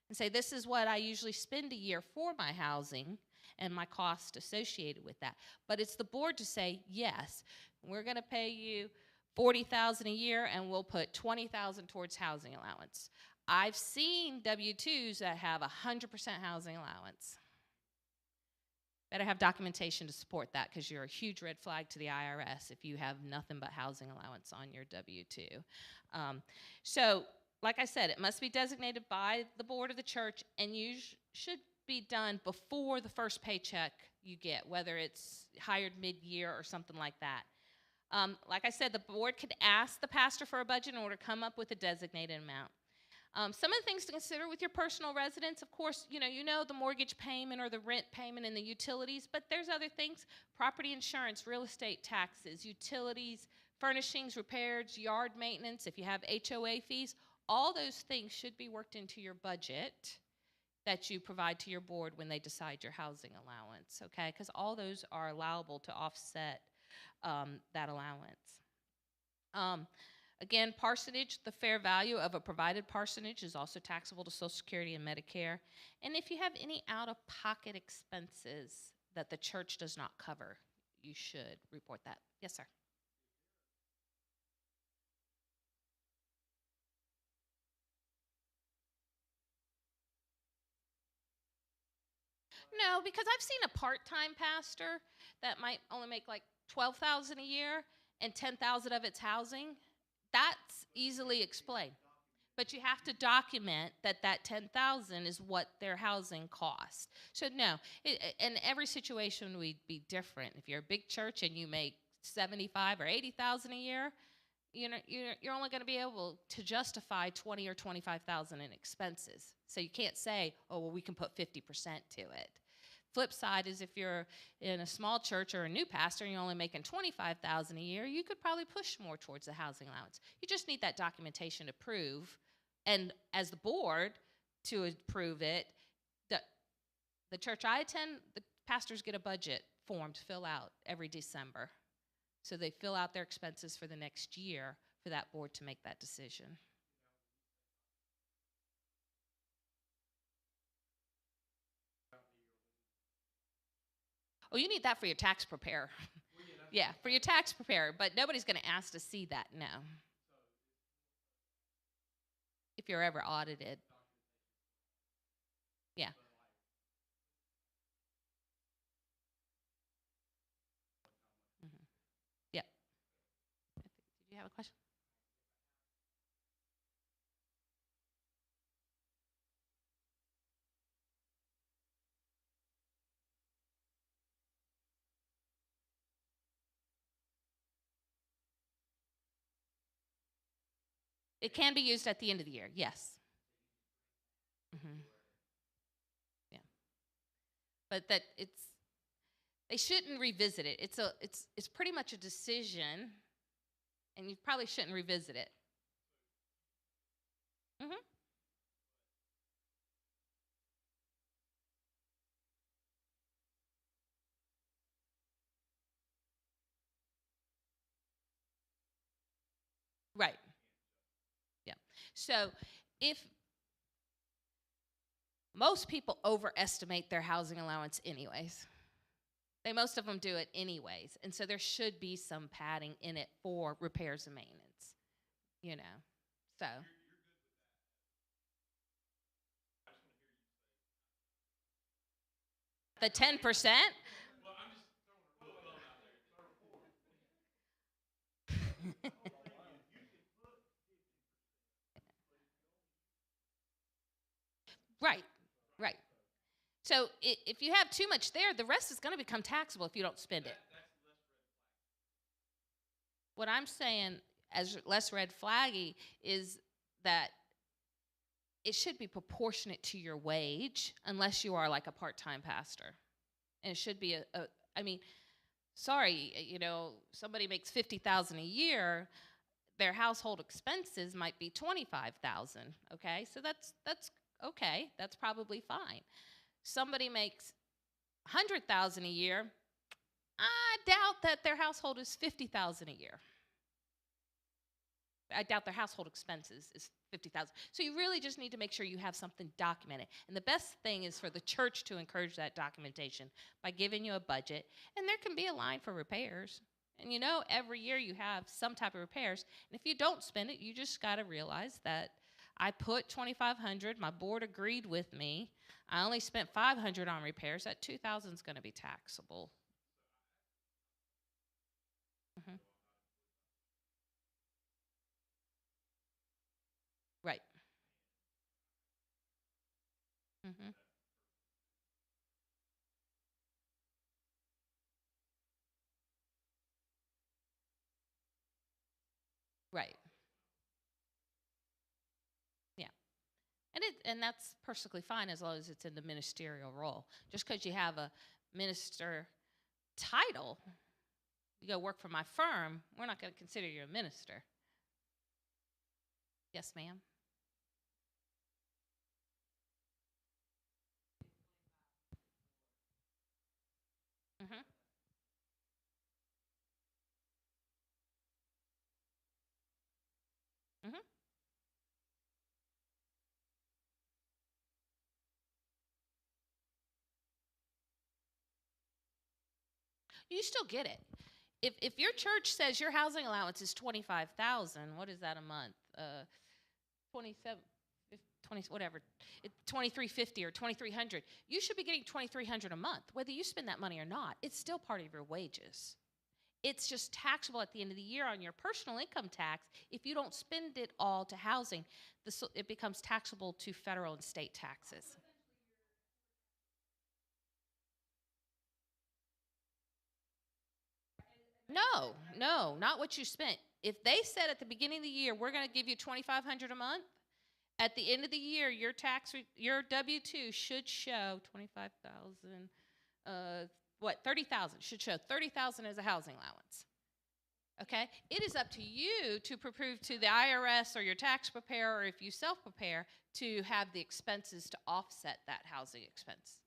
and say, this is what I usually spend a year for my housing, and my cost associated with that. But it's the board to say, yes, we're going to pay you $40,000 a year, and we'll put $20,000 towards housing allowance. I've seen W-2s that have 100% housing allowance. Better have documentation to support that, because you're a huge red flag to the IRS if you have nothing but housing allowance on your W-2. So, like I said, it must be designated by the board of the church, and you should be done before the first paycheck you get, whether it's hired mid-year or something like that. Like I said, the board could ask the pastor for a budget in order to come up with a designated amount. Some of the things to consider with your personal residence, of course, you know the mortgage payment or the rent payment and the utilities, but there's other things: property insurance, real estate taxes, utilities, furnishings, repairs, yard maintenance, if you have HOA fees. All those things should be worked into your budget that you provide to your board when they decide your housing allowance, okay? Because all those are allowable to offset that allowance. Again, parsonage, the fair value of a provided parsonage is also taxable to Social Security and Medicare. And if you have any out-of-pocket expenses that the church does not cover, you should report that. Yes, sir. No, because I've seen a part-time pastor that might only make like $12,000 a year, and $10,000 of it's housing. That's easily explained. But you have to document that that $10,000 is what their housing costs. So no, and every situation would be different. If you're a big church and you make $75,000 or $80,000 a year, you're only going to be able to justify $20,000 or $25,000 in expenses. So you can't say, oh, well, we can put 50% to it. Flip side is, if you're in a small church or a new pastor and you're only making $25,000 a year, you could probably push more towards the housing allowance. You just need that documentation to prove, and as the board to approve it. The church I attend, the pastors get a budget form to fill out every December. So they fill out their expenses for the next year for that board to make that decision. Oh, you need that for your tax preparer. Yeah, for your tax preparer, but nobody's going to ask to see that, no. If you're ever audited. Yeah. Mm-hmm. Yep. Did you have a question? It can be used at the end of the year, yes. Mm-hmm. Yeah. But that they shouldn't revisit it. It's pretty much a decision, and you probably shouldn't revisit it. Mm-hmm. Right. Yeah. So if most people overestimate their housing allowance anyways. Most of them do it anyways. And so there should be some padding in it for repairs and maintenance, So. The 10%? Right. So if you have too much there, the rest is going to become taxable if you don't spend it. What I'm saying as less red flaggy is that it should be proportionate to your wage, unless you are like a part-time pastor. And it should be somebody makes $50,000 a year, their household expenses might be $25,000, okay? So that's okay. That's probably fine. Somebody makes $100,000 a year, I doubt that their household is $50,000 a year. I doubt their household expenses is 50,000. So you really just need to make sure you have something documented. And the best thing is for the church to encourage that documentation by giving you a budget. And there can be a line for repairs. And you know, every year you have some type of repairs. And if you don't spend it, you just got to realize that I put $2,500. My board agreed with me. I only spent $500 on repairs. That $2,000 is going to be taxable. Mm-hmm. Right. Mm-hmm. Right. Yeah. And that's perfectly fine as long as it's in the ministerial role. Just because you have a minister title, you go work for my firm, we're not going to consider you a minister. Yes, ma'am. Mm-hmm. Mm-hmm. You still get it. If your church says your housing allowance is 25,000, what is that a month? 27, 20, whatever, 2,350 or 2,300. You should be getting 2,300 a month, whether you spend that money or not. It's still part of your wages. It's just taxable at the end of the year on your personal income tax. If you don't spend it all to housing, it becomes taxable to federal and state taxes. No, no, not what you spent. If they said at the beginning of the year, we're going to give you $2,500 a month, at the end of the year, your your W-2 should show 25,000. 30,000 should show 30,000 as a housing allowance. Okay, it is up to you to prove to the IRS or your tax preparer, or if you self-prepare, to have the expenses to offset that housing expense.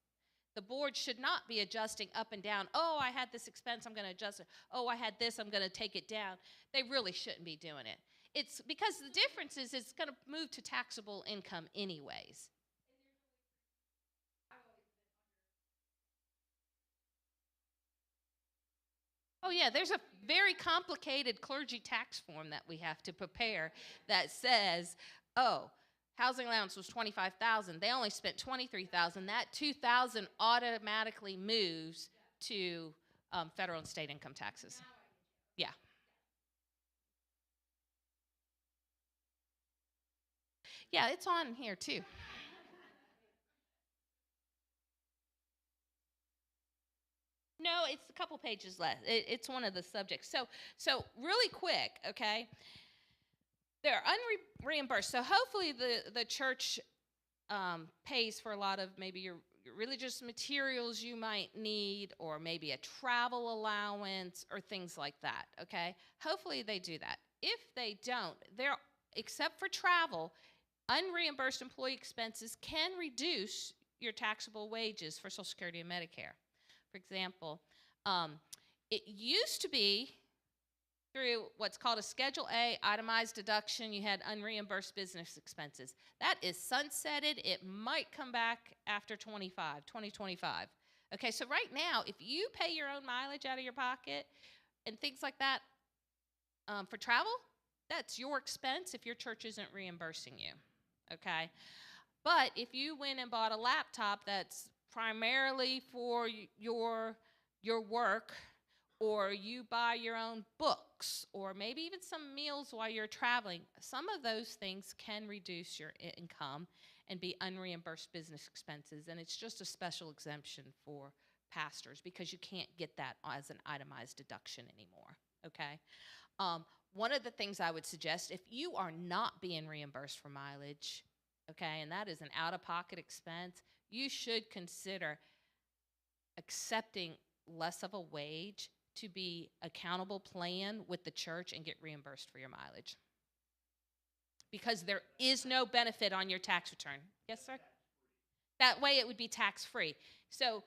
The board should not be adjusting up and down. Oh, I had this expense, I'm going to adjust it. Oh, I had this, I'm going to take it down. They really shouldn't be doing it. It's because the difference is it's going to move to taxable income anyways. Oh, yeah, there's a very complicated clergy tax form that we have to prepare that says, oh, housing allowance was 25,000. They only spent 23,000. That 2,000 automatically moves to federal and state income taxes. Yeah. Yeah, it's on here too. No, it's a couple pages less. It's one of the subjects. So really quick, okay? They're unreimbursed. So hopefully the church pays for a lot of maybe your religious materials you might need, or maybe a travel allowance or things like that, okay? Hopefully they do that. If they don't, except for travel, unreimbursed employee expenses can reduce your taxable wages for Social Security and Medicare. For example, it used to be through what's called a Schedule A itemized deduction. You had unreimbursed business expenses. That is sunsetted. It might come back after 2025. Okay, so right now, if you pay your own mileage out of your pocket and things like that for travel, that's your expense if your church isn't reimbursing you. Okay, but if you went and bought a laptop that's primarily for your work, or you buy your own books, or maybe even some meals while you're traveling, some of those things can reduce your income and be unreimbursed business expenses, and it's just a special exemption for pastors because you can't get that as an itemized deduction anymore, okay? One of the things I would suggest, if you are not being reimbursed for mileage, okay, and that is an out-of-pocket expense, you should consider accepting less of a wage to be accountable plan with the church and get reimbursed for your mileage. Because there is no benefit on your tax return. Yes, sir? That way it would be tax-free. So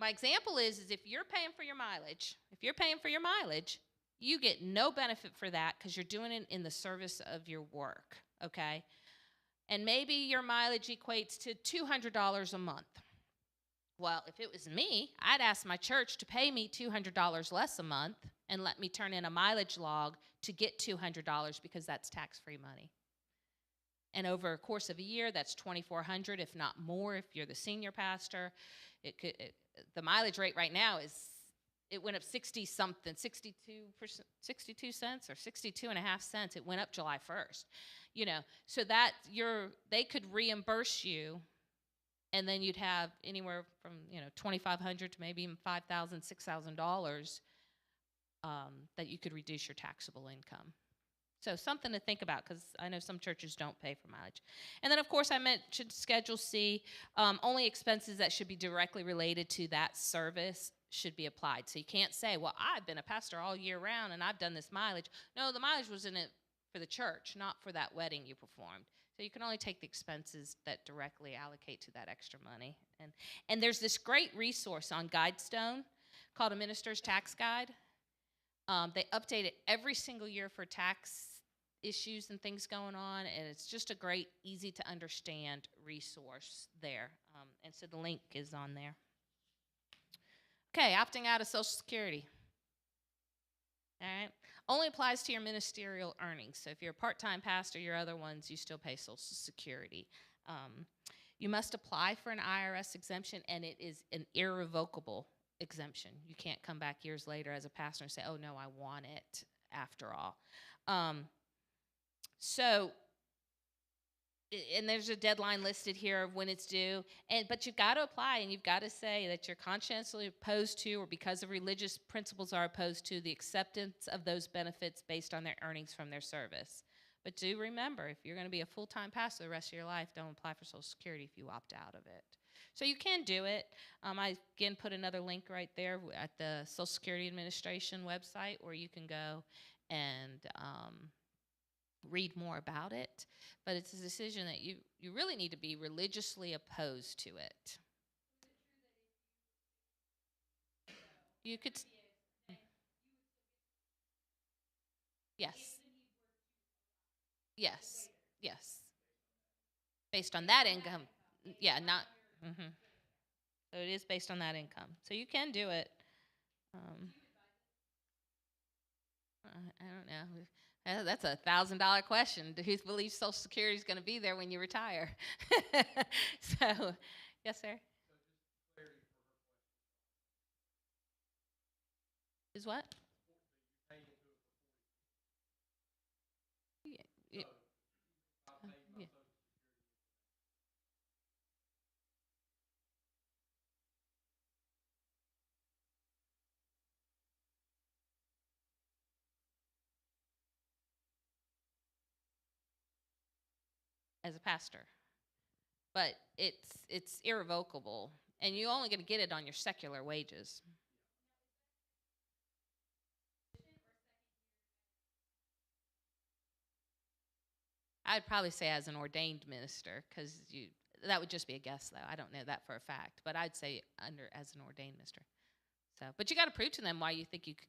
my example is if you're paying for your mileage, you get no benefit for that because you're doing it in the service of your work, okay? And maybe your mileage equates to $200 a month. Well, if it was me, I'd ask my church to pay me $200 less a month and let me turn in a mileage log to get $200 because that's tax-free money. And over a course of a year, that's $2,400, if not more, if you're the senior pastor. The mileage rate right now it went up 60-something, 62 cents or 62.5 cents. It went up July 1st. So that they could reimburse you, and then you'd have anywhere from $2,500 to maybe even $5,000, $6,000 that you could reduce your taxable income. So something to think about, because I know some churches don't pay for mileage. And then, of course, I mentioned Schedule C. Only expenses that should be directly related to that service should be applied. So you can't say, well, I've been a pastor all year round and I've done this mileage. No, the mileage was in it for the church, not for that wedding you performed. So you can only take the expenses that directly allocate to that extra money. And there's this great resource on Guidestone called a Minister's Tax Guide. They update it every single year for tax issues and things going on, and it's just a great, easy-to-understand resource there. And so the link is on there. Okay, opting out of Social Security. All right. Only applies to your ministerial earnings. So if you're a part-time pastor, your other ones, you still pay Social Security. You must apply for an IRS exemption, and it is an irrevocable exemption. You can't come back years later as a pastor and say, oh, no, I want it after all. And there's a deadline listed here of when it's due, but you've got to apply, and you've got to say that you're conscientiously opposed to, or because of religious principles are opposed to, the acceptance of those benefits based on their earnings from their service. But do remember, if you're going to be a full-time pastor the rest of your life, don't apply for Social Security if you opt out of it. So you can do it. I, again, put another link right there at the Social Security Administration website where you can go and read more about it. But it's a decision that you really need to be religiously opposed to it. You could... Yes. Yes. Yes. Based on that income. Yeah, not... Mm-hmm. So it is based on that income. So you can do it. I don't know. That's a $1,000 question. Who believes Social Security is going to be there when you retire? So, yes, sir? Is what? Yeah. Yeah. As a pastor, but it's irrevocable, and you're only going to get it on your secular wages. I'd probably say as an ordained minister, because that would just be a guess, though. I don't know that for a fact, but I'd say as an ordained minister. So, but you got to prove to them why you think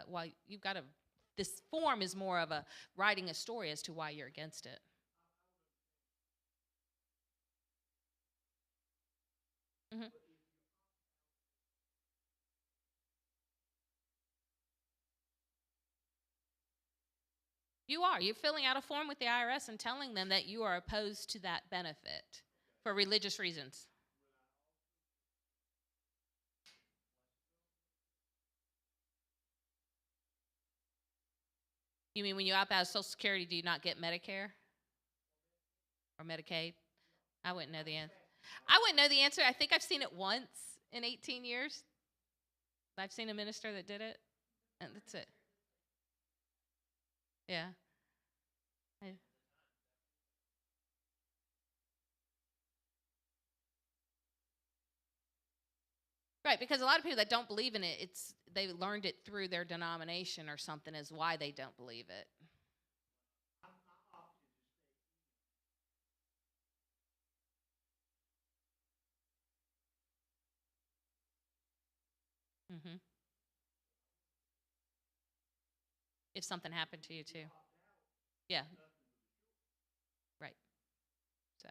why you've got to. This form is more of a writing a story as to why you're against it. Mm-hmm. You are. You're filling out a form with the IRS and telling them that you are opposed to that benefit for religious reasons. You mean when you opt out of Social Security, do you not get Medicare or Medicaid? I wouldn't know the answer. I wouldn't know the answer. I think I've seen it once in 18 years. I've seen a minister that did it, and that's it. Yeah. Right, because a lot of people that don't believe in it, they learned it through their denomination or something is why they don't believe it. Mm-hmm. if something happened to you too. Yeah. Right. So.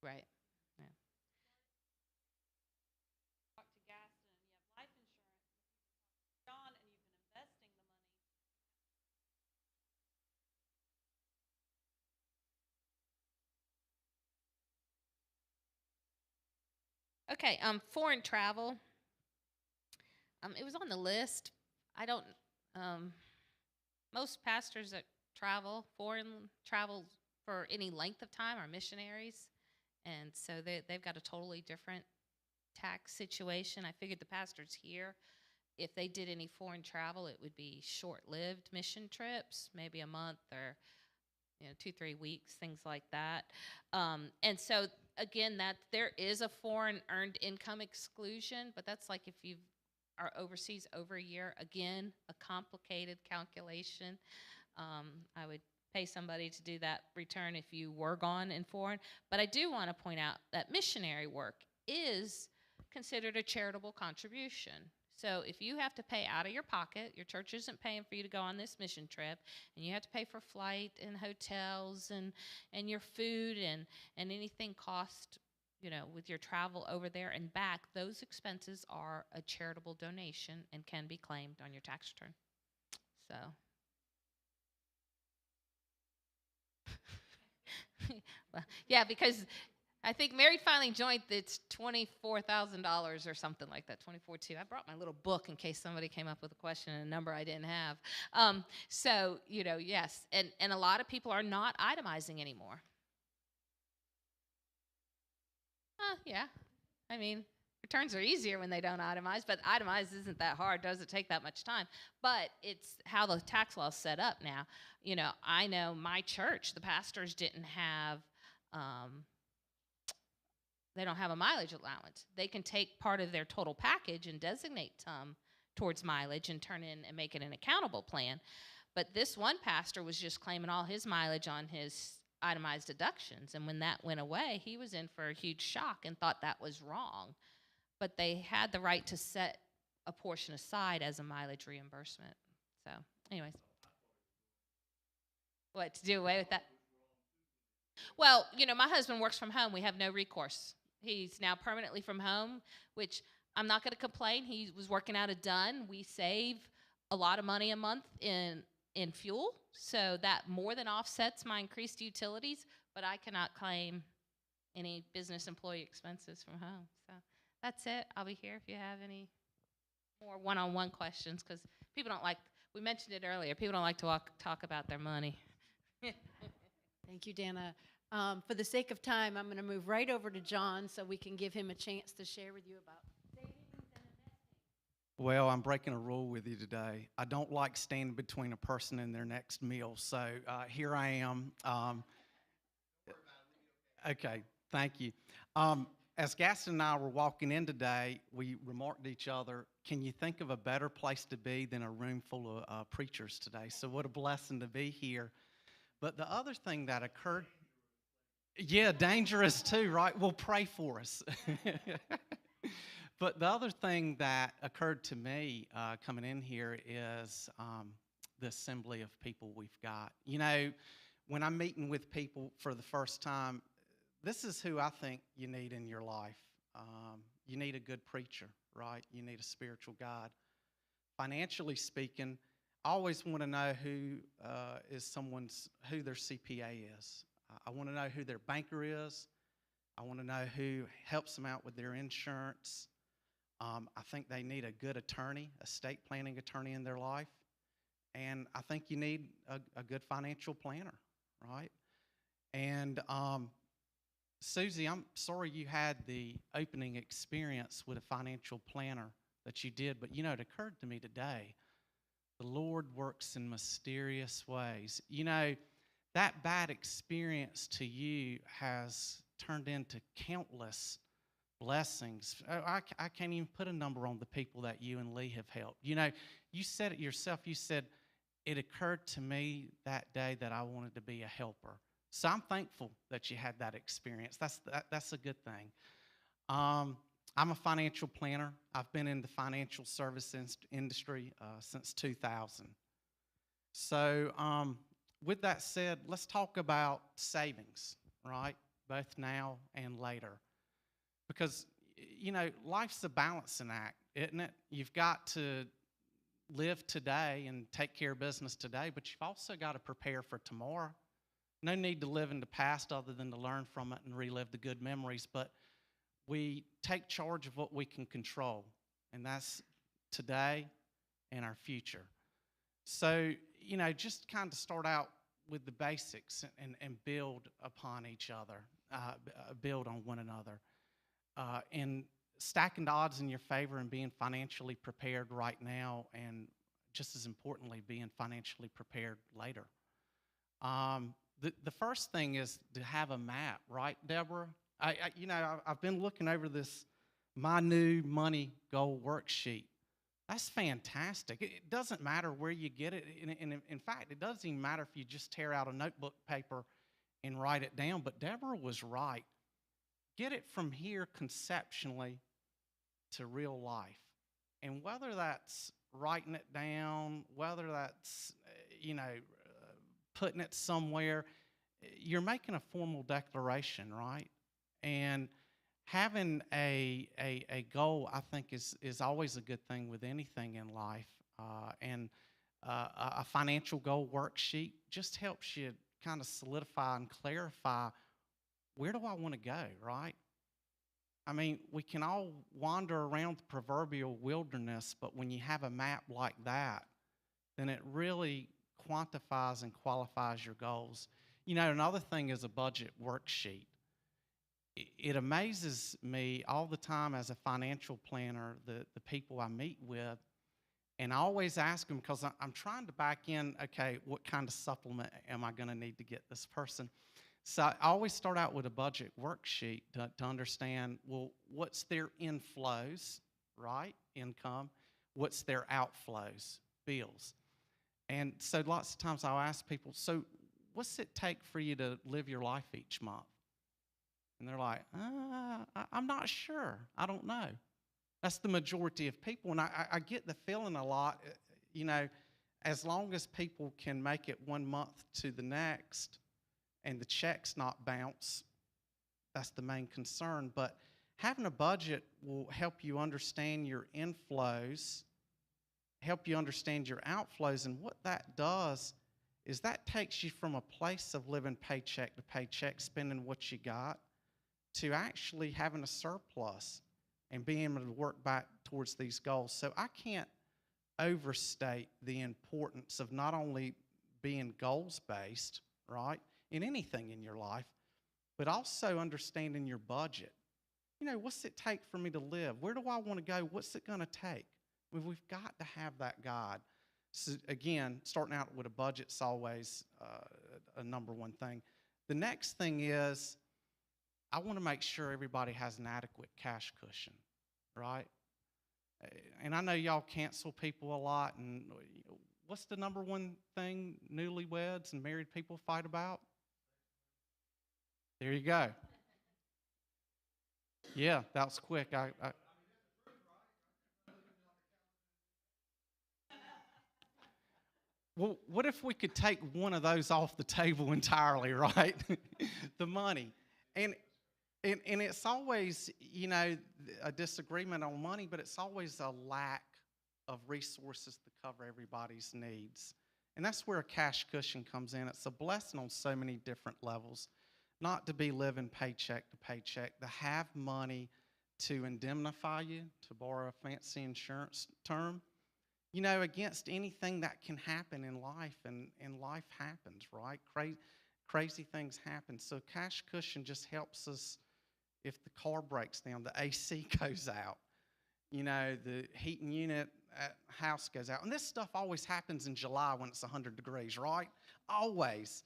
Right. Yeah. Talk to Gaston, and you have life insurance. John, and you've been investing the money. Okay, foreign travel. It was on the list. I don't. Um, most pastors that foreign travel for any length of time, are missionaries, and so they've got a totally different tax situation. I figured the pastors here, if they did any foreign travel, it would be short-lived mission trips, maybe a month or 2-3 weeks, things like that. And so again, that there is a foreign earned income exclusion, but that's like if you are overseas over a year. Again, a complicated calculation. I would pay somebody to do that return if you were gone in foreign. But I do want to point out that missionary work is considered a charitable contribution. So if you have to pay out of your pocket, your church isn't paying for you to go on this mission trip, and you have to pay for flight and hotels and your food and anything cost, with your travel over there and back, those expenses are a charitable donation and can be claimed on your tax return. So. Well, yeah, because I think Mary finally joined. It's $24,000 or something like that, 24.2. I brought my little book in case somebody came up with a question and a number I didn't have. So yes, and a lot of people are not itemizing anymore. Yeah, I mean, returns are easier when they don't itemize, but itemize isn't that hard. Doesn't take that much time. But it's how the tax law is set up now. I know my church, the pastors didn't have. They don't have a mileage allowance. They can take part of their total package and designate some towards mileage and turn in and make it an accountable plan. But this one pastor was just claiming all his mileage on his itemized deductions. And when that went away, he was in for a huge shock and thought that was wrong. But they had the right to set a portion aside as a mileage reimbursement. So, anyways. What, to do away with that? Well, my husband works from home. We have no recourse. He's now permanently from home, which I'm not going to complain. He was working out of Dunn. We save a lot of money a month in fuel, so that more than offsets my increased utilities, but I cannot claim any business employee expenses from home. So that's it. I'll be here if you have any more one-on-one questions, because people don't like, we mentioned it earlier, people don't like to talk about their money. Thank you, Dana. For the sake of time, I'm going to move right over to John so we can give him a chance to share with you about savings and investing. Well, I'm breaking a rule with you today. I don't like standing between a person and their next meal, so here I am. Okay, thank you. As Gaston and I were walking in today, we remarked to each other, can you think of a better place to be than a room full of preachers today? So what a blessing to be here. But the other thing that occurred, yeah, dangerous too, right? Well, pray for us. But the other thing that occurred to me coming in here is the assembly of people we've got. When I'm meeting with people for the first time, this is who I think you need in your life. You need a good preacher, right? You need a spiritual guide. Financially speaking, I always want to know who their CPA is. I want to know who their banker is. I want to know who helps them out with their insurance. I think they need a good attorney, estate planning attorney in their life. And I think you need a good financial planner, right? And Susie, I'm sorry you had the opening experience with a financial planner that you did, but it occurred to me today, the Lord works in mysterious ways. That bad experience to you has turned into countless blessings. I can't even put a number on the people that you and Lee have helped. You know, you said it yourself. You said, it occurred to me that day that I wanted to be a helper. So I'm thankful that you had that experience. That's a good thing. I'm a financial planner. I've been in the financial service industry since 2000. So with that said, let's talk about savings, right? Both now and later. Because, you know, life's a balancing act, isn't it? You've got to live today and take care of business today, but you've also got to prepare for tomorrow. No need to live in the past other than to learn from it and relive the good memories, but we take charge of what we can control, and that's today and our future. So, you know, just kind of start out with the basics and build upon each other, build on one another. And stacking the odds in your favor and being financially prepared right now, and just as importantly, being financially prepared later. The first thing is to have a map, right, Deborah? You know, I've been looking over this My New Money Goal worksheet. That's fantastic. It doesn't matter where you get it. And in fact, it doesn't even matter if you just tear out a notebook paper and write it down. But Deborah was right. Get it from here conceptually to real life. And whether that's writing it down, whether that's, you know, putting it somewhere, you're making a formal declaration, right? And having a goal, I think, is always a good thing with anything in life. And a financial goal worksheet just helps you kind of solidify and clarify, where do I want to go, right? I mean, we can all wander around the proverbial wilderness, but when you have a map like that, then it really quantifies and qualifies your goals. You know, another thing is a budget worksheet. It amazes me all the time as a financial planner, the people I meet with, and I always ask them, because I'm trying to back in, okay, what kind of supplement am I going to need to get this person? So I always start out with a budget worksheet to understand, well, what's their inflows, right, income, what's their outflows, bills. And so lots of times I'll ask people, so what's it take for you to live your life each month? And they're like, I'm not sure. I don't know. That's the majority of people. And I get the feeling a lot, you know, as long as people can make it 1 month to the next and the checks not bounce, that's the main concern. But having a budget will help you understand your inflows, help you understand your outflows. And what that does is that takes you from a place of living paycheck to paycheck, spending what you got, to actually having a surplus and being able to work back towards these goals. So I can't overstate the importance of not only being goals-based, right, in anything in your life, but also understanding your budget. You know, what's it take for me to live? Where do I want to go? What's it going to take? We've got to have that guide. So again, starting out with a budget's always a number one thing. The next thing is, I want to make sure everybody has an adequate cash cushion, right? And I know y'all cancel people a lot, and what's the number one thing newlyweds and married people fight about? There you go. Yeah, that was quick. Well, what if we could take one of those off the table entirely, right? The money. And it's always, you know, a disagreement on money, but it's always a lack of resources to cover everybody's needs. And that's where a cash cushion comes in. It's a blessing on so many different levels. Not to be living paycheck to paycheck, to have money to indemnify you, to borrow a fancy insurance term, you know, against anything that can happen in life, and life happens, right? Crazy things happen. So cash cushion just helps us if the car breaks down, the AC goes out, you know, the heating unit at house goes out. And this stuff always happens in July when it's 100 degrees, right? Always.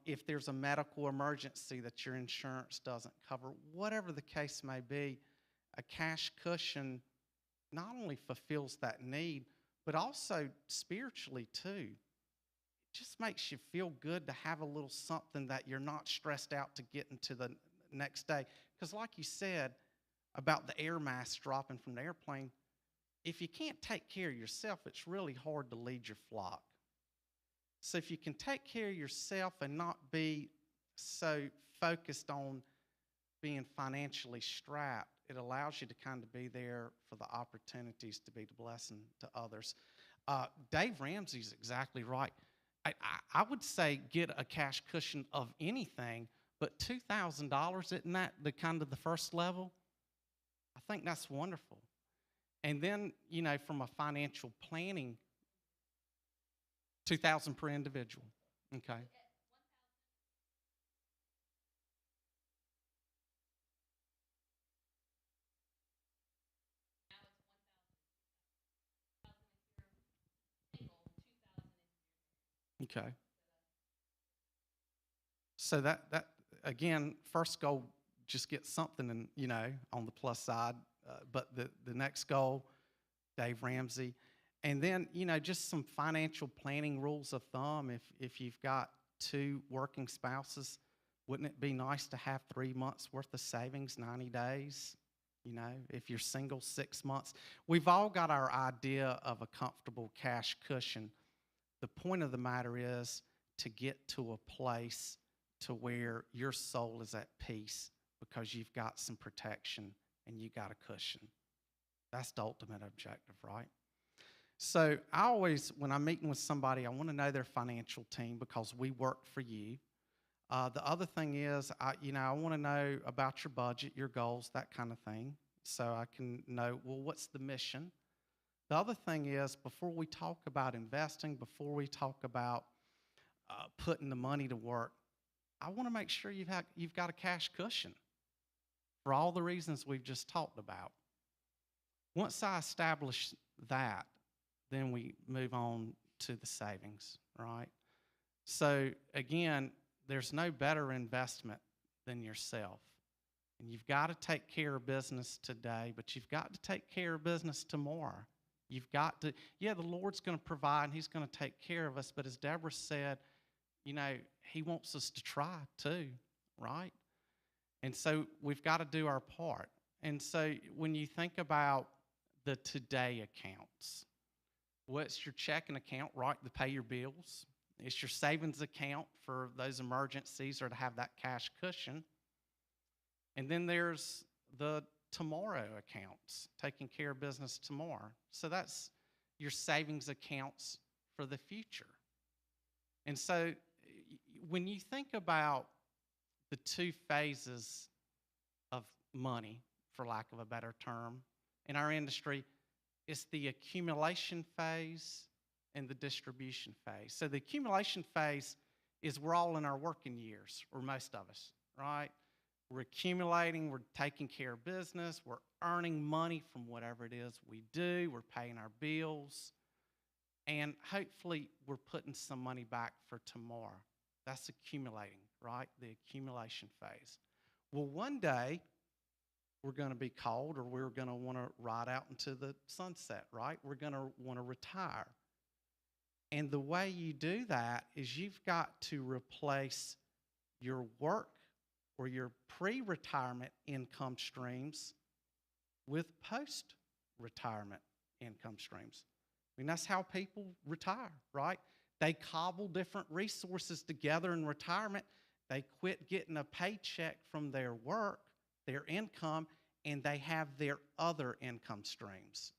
if there's a medical emergency that your insurance doesn't cover, whatever the case may be, a cash cushion not only fulfills that need, but also spiritually too. It just makes you feel good to have a little something that you're not stressed out to get into the next day. Because like you said about the air mask dropping from the airplane, if you can't take care of yourself, it's really hard to lead your flock. So if you can take care of yourself and not be so focused on being financially strapped, it allows you to kind of be there for the opportunities to be the blessing to others. Dave Ramsey's exactly right. I would say get a cash cushion of anything, but $2,000, isn't that the kind of the first level? I think that's wonderful. And then, you know, from a financial planning, $2,000 per individual. Okay. Okay. So that again, first goal, just get something, and you know, on the plus side. But the next goal, Dave Ramsey, and then you know, just some financial planning rules of thumb. If you've got 2 working spouses, wouldn't it be nice to have 3 months worth of savings, 90 days? You know, if you're single, 6 months. We've all got our idea of a comfortable cash cushion. The point of the matter is to get to a place to where your soul is at peace because you've got some protection and you got a cushion. That's the ultimate objective, right? So I always, when I'm meeting with somebody, I want to know their financial team because we work for you. The other thing is, I want to know about your budget, your goals, that kind of thing, so I can know, well, what's the mission? The other thing is, before we talk about investing, before we talk about putting the money to work, I want to make sure you've got a cash cushion for all the reasons we've just talked about. Once I establish that, then we move on to the savings, right? So again, there's no better investment than yourself. And you've got to take care of business today, but you've got to take care of business tomorrow. You've got to, yeah, the Lord's going to provide and He's going to take care of us, but as Deborah said, you know, He wants us to try too, right? And so we've got to do our part. And so when you think about the today accounts, what's your checking account, right, to pay your bills? It's your savings account for those emergencies or to have that cash cushion. And then there's the tomorrow accounts, taking care of business tomorrow. So that's your savings accounts for the future. And so when you think about the 2 phases of money, for lack of a better term, in our industry, it's the accumulation phase and the distribution phase. So the accumulation phase is we're all in our working years, or most of us, right? We're accumulating, we're taking care of business, we're earning money from whatever it is we do, we're paying our bills, and hopefully we're putting some money back for tomorrow. That's accumulating, right? The accumulation phase. Well, one day we're going to be called, or we're going to want to ride out into the sunset, right? We're going to want to retire. And the way you do that is you've got to replace your work or your pre-retirement income streams with post-retirement income streams. I mean, that's how people retire, right? They cobble different resources together in retirement. They quit getting a paycheck from their work, their income, and they have their other income streams.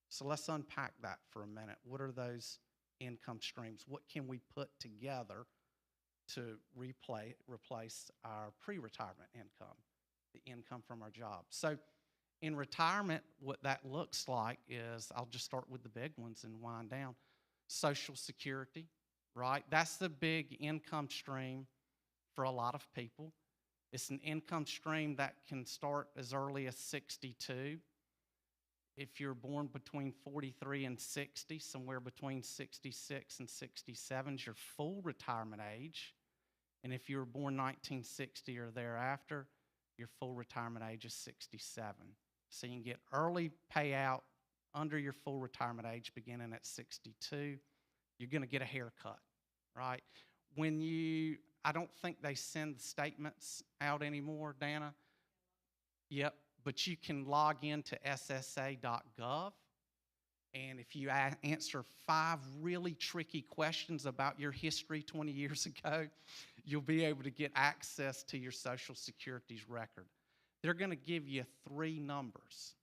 So let's unpack that for a minute. What are those income streams? What can we put together to replace our pre-retirement income, the income from our job? So in retirement, what that looks like is, I'll just start with the big ones and wind down. Social Security, right? That's the big income stream for a lot of people. It's an income stream that can start as early as 62. If you're born between 43 and 60, somewhere between 66 and 67 is your full retirement age. And if you were born 1960 or thereafter, your full retirement age is 67. So you can get early payout under your full retirement age beginning at 62. You're going to get a haircut, right? I don't think they send the statements out anymore, Dana. Yep, but you can log into ssa.gov, and if you answer 5 really tricky questions about your history 20 years ago, you'll be able to get access to your Social Security's record. They're going to give you 3 numbers.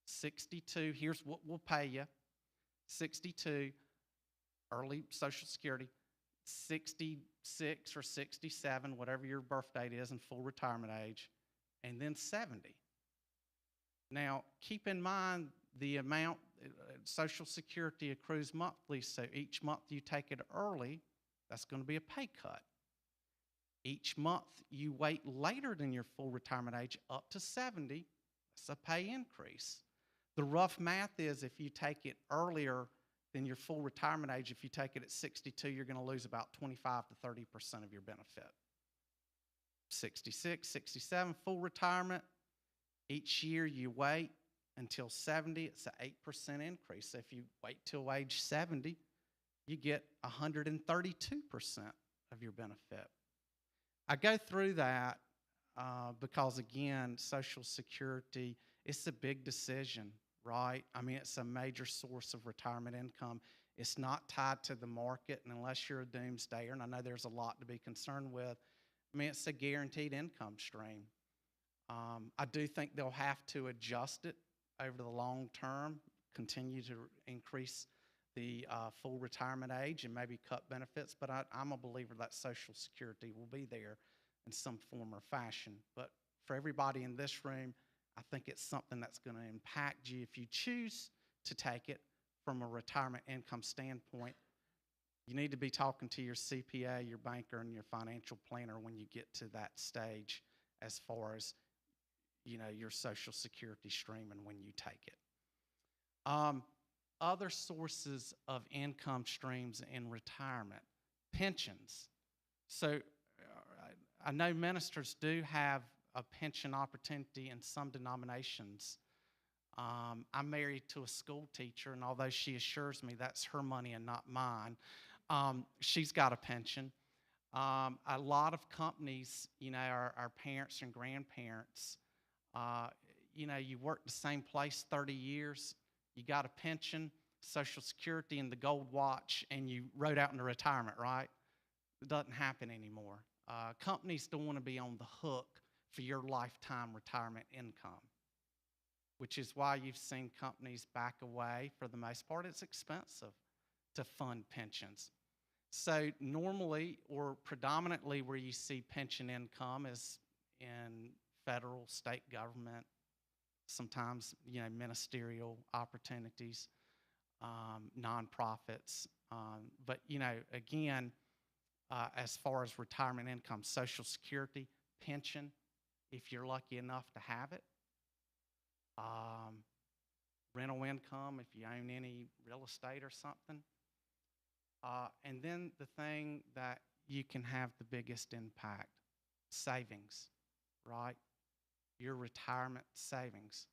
62, here's what we'll pay you. 62, early Social Security. 66 or 67, whatever your birth date is, and full retirement age, and then 70. Now, keep in mind the amount Social Security accrues monthly, so each month you take it early, that's going to be a pay cut. Each month you wait later than your full retirement age up to 70, that's a pay increase. The rough math is if you take it earlier than your full retirement age, if you take it at 62, you're going to lose about 25 to 30% of your benefit. 66, 67, full retirement. Each year you wait until 70, it's an 8% increase. So if you wait till age 70, you get 132% of your benefit. I go through that because, again, Social Security, it's a big decision, right? I mean, it's a major source of retirement income. It's not tied to the market, and unless you're a doomsdayer, and I know there's a lot to be concerned with, I mean, it's a guaranteed income stream. I do think they'll have to adjust it over the long term, continue to increase the full retirement age and maybe cut benefits, but I'm a believer that Social Security will be there in some form or fashion. But for everybody in this room, I think it's something that's going to impact you if you choose to take it from a retirement income standpoint. You need to be talking to your CPA, your banker, and your financial planner when you get to that stage as far as, you know, your Social Security stream and when you take it. Other sources of income streams in retirement, pensions. So I know ministers do have a pension opportunity in some denominations. I'm married to a school teacher, and although she assures me that's her money and not mine, she's got a pension. A lot of companies, you know, our parents and grandparents, you know, you worked the same place 30 years, you got a pension, Social Security, and the gold watch, and you rode out into retirement, right? It doesn't happen anymore. Companies don't want to be on the hook for your lifetime retirement income, which is why you've seen companies back away. For the most part, it's expensive to fund pensions. So normally or predominantly where you see pension income is in federal, state government, sometimes, you know, ministerial opportunities, nonprofits. But, you know, again, as far as retirement income, Social Security, pension, if you're lucky enough to have it, rental income if you own any real estate or something. And then the thing that you can have the biggest impact, savings, right? Your retirement savings.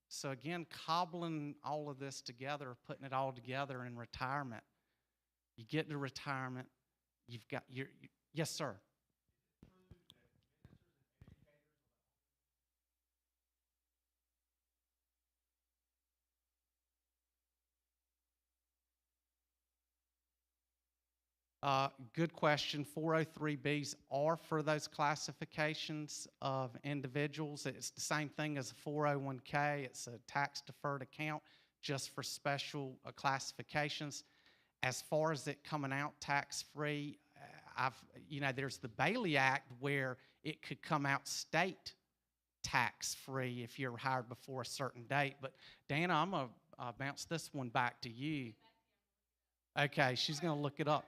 So again, cobbling all of this together, putting it all together in retirement, you get to retirement, you've got your yes, sir. Good question. 403Bs are for those classifications of individuals. It's the same thing as a 401k. It's a tax-deferred account just for special classifications. As far as it coming out tax-free, you know, there's the Bailey Act where it could come out state tax-free if you're hired before a certain date. But Dana, I'm going to bounce this one back to you. Okay, she's going to look it up.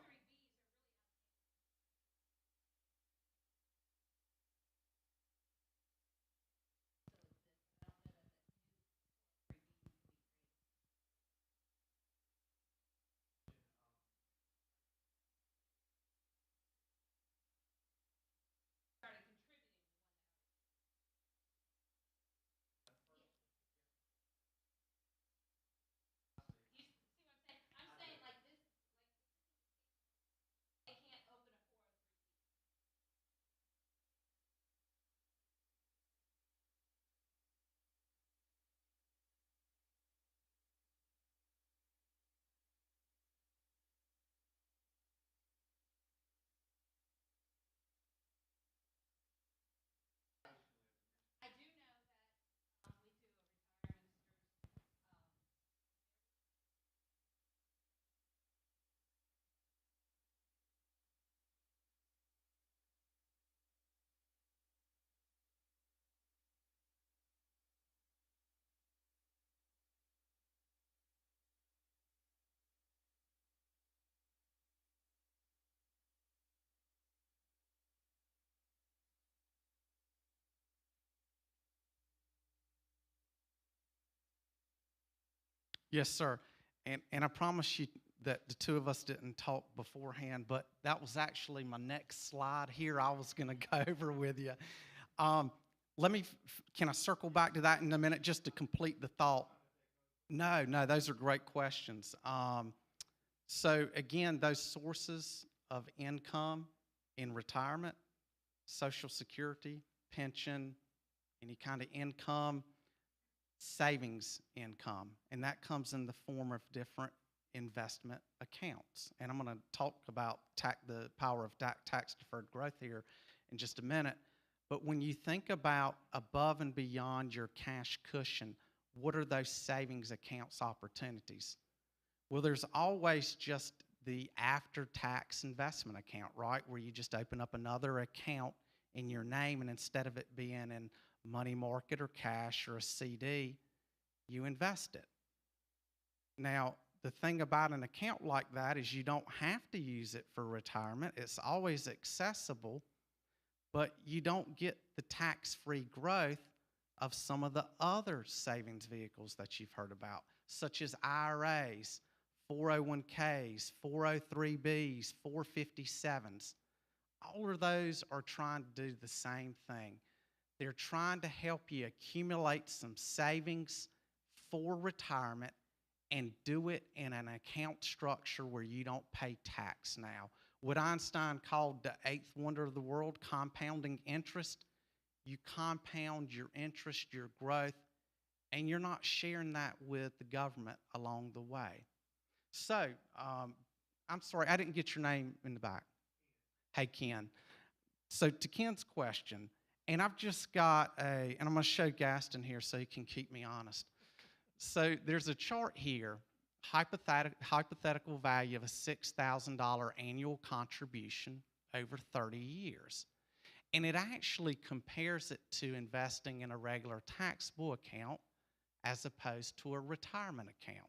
Yes, sir. And I promise you that the two of us didn't talk beforehand, but that was actually my next slide here I was going to go over with you. Can I circle back to that in a minute just to complete the thought? No, those are great questions. So again, those sources of income in retirement, Social Security, pension, any kind of income, savings income, and that comes in the form of different investment accounts. And I'm going to talk about the power of tax-deferred growth here in just a minute. But when you think about above and beyond your cash cushion, what are those savings accounts opportunities? Well, there's always just the after-tax investment account, right, where you just open up another account in your name, and instead of it being in money market or cash or a CD, you invest it. Now, the thing about an account like that is you don't have to use it for retirement. It's always accessible, but you don't get the tax-free growth of some of the other savings vehicles that you've heard about, such as IRAs, 401ks, 403bs, 457s. All of those are trying to do the same thing. They're trying to help you accumulate some savings for retirement and do it in an account structure where you don't pay tax now. What Einstein called the eighth wonder of the world, compounding interest. You compound your interest, your growth, and you're not sharing that with the government along the way. So, I'm sorry, I didn't get your name in the back. Hey, Ken. So to Ken's question, and I've just got and I'm going to show Gaston here so he can keep me honest. So there's a chart here, hypothetical value of a $6,000 annual contribution over 30 years. And it actually compares it to investing in a regular taxable account as opposed to a retirement account.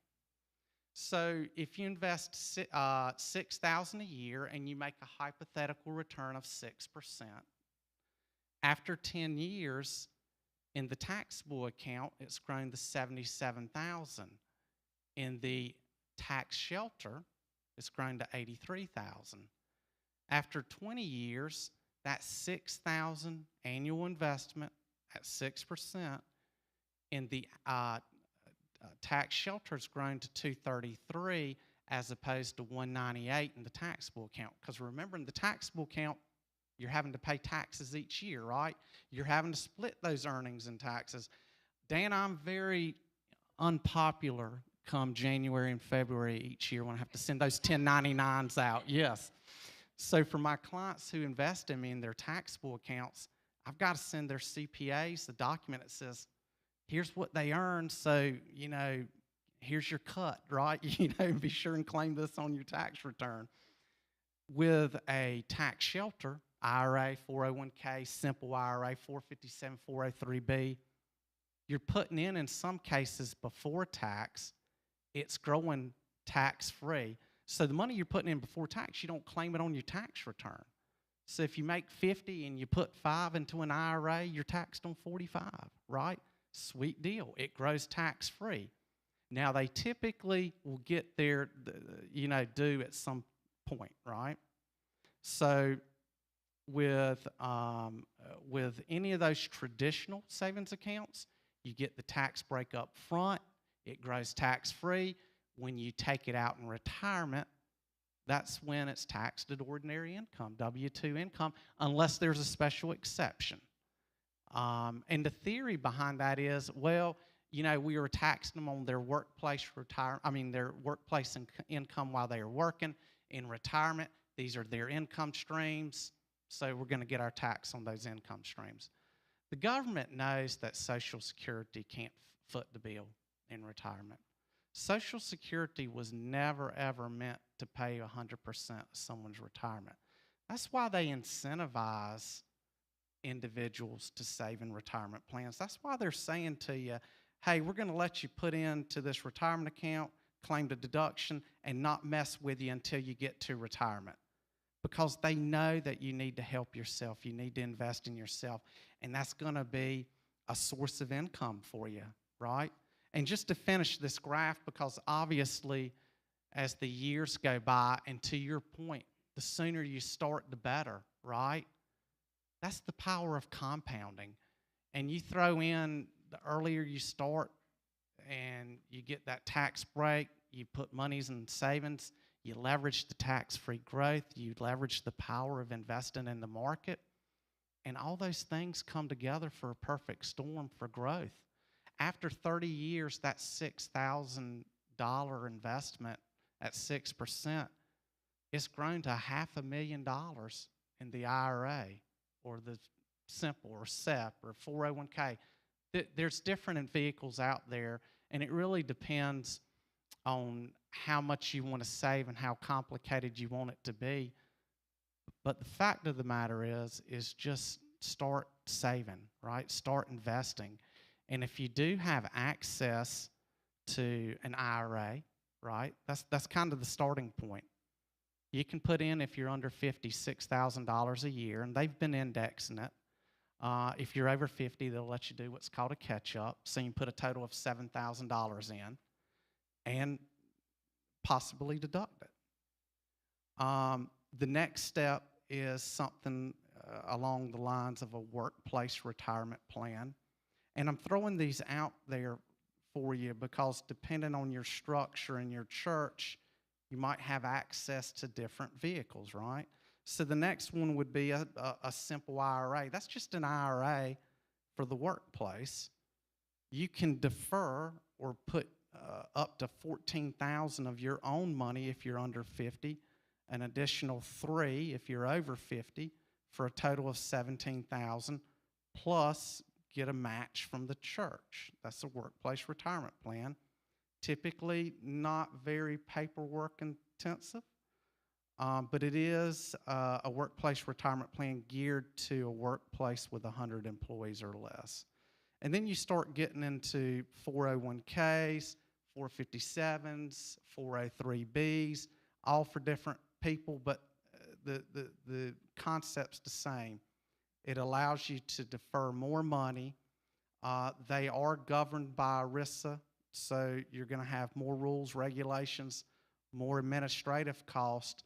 So if you invest $6,000 a year and you make a hypothetical return of 6%, after 10 years in the taxable account, it's grown to $77,000. In the tax shelter, it's grown to $83,000. After 20 years, that $6,000 annual investment at 6% in the tax shelter has grown to $233 as opposed to $198 in the taxable account. Because remember, in the taxable account, you're having to pay taxes each year, right? You're having to split those earnings and taxes. Dan, I'm very unpopular come January and February each year when I have to send those 1099s out, yes. So for my clients who invest in me in their taxable accounts, I've got to send their CPAs the document that says, here's what they earned, so, here's your cut, right? Be sure and claim this on your tax return. With a tax shelter, IRA, 401k, simple IRA, 457, 403b, you're putting in some cases before tax, it's growing tax-free. So the money you're putting in before tax, you don't claim it on your tax return. So if you make 50 and you put 5 into an IRA, you're taxed on 45, right? Sweet deal. It grows tax-free. Now, they typically will get their, due at some point, right? So with any of those traditional savings accounts, you get the tax break up front. It grows tax-free. When you take it out in retirement, that's when it's taxed at ordinary income, W-2 income, unless there's a special exception. And the theory behind that is, well, we were taxing them on their workplace their workplace income while they were working. In retirement, these are their income streams, so we're going to get our tax on those income streams. The government knows that Social Security can't foot the bill in retirement. Social Security was never, ever meant to pay 100% of someone's retirement. That's why they incentivize individuals to save in retirement plans. That's why they're saying to you, hey, we're going to let you put into this retirement account, claim the deduction, and not mess with you until you get to retirement. Because they know that you need to help yourself. You need to invest in yourself. And that's going to be a source of income for you, right? And just to finish this graph, because obviously as the years go by, and to your point, the sooner you start, the better, right? That's the power of compounding. And you throw in the earlier you start and you get that tax break, you put monies in savings, you leverage the tax-free growth, you leverage the power of investing in the market, and all those things come together for a perfect storm for growth. After 30 years, that $6,000 investment at 6%, it's grown to $500,000 in the IRA or the simple or SEP or 401k. There's different vehicles out there, and it really depends on how much you want to save and how complicated you want it to be. But the fact of the matter is just start saving, right? Start investing. And if you do have access to an IRA, right, that's kind of the starting point. You can put in, if you're under 50, $6,000 a year, and they've been indexing it. If you're over 50, they'll let you do what's called a catch-up. So you can put a total of $7,000 in and possibly deduct it. The next step is something along the lines of a workplace retirement plan. And I'm throwing these out there for you because depending on your structure in your church, you might have access to different vehicles, right? So the next one would be a simple IRA. That's just an IRA for the workplace. You can defer or put up to $14,000 of your own money if you're under 50, an additional $3,000 if you're over 50, for a total of $17,000, plus get a match from the church. That's a workplace retirement plan. Typically not very paperwork intensive, but it is a workplace retirement plan geared to a workplace with 100 employees or less. And then you start getting into 401ks, 457s, 403bs, all for different people, but the concept's the same. It allows you to defer more money. They are governed by ERISA, so you're going to have more rules, regulations, more administrative cost,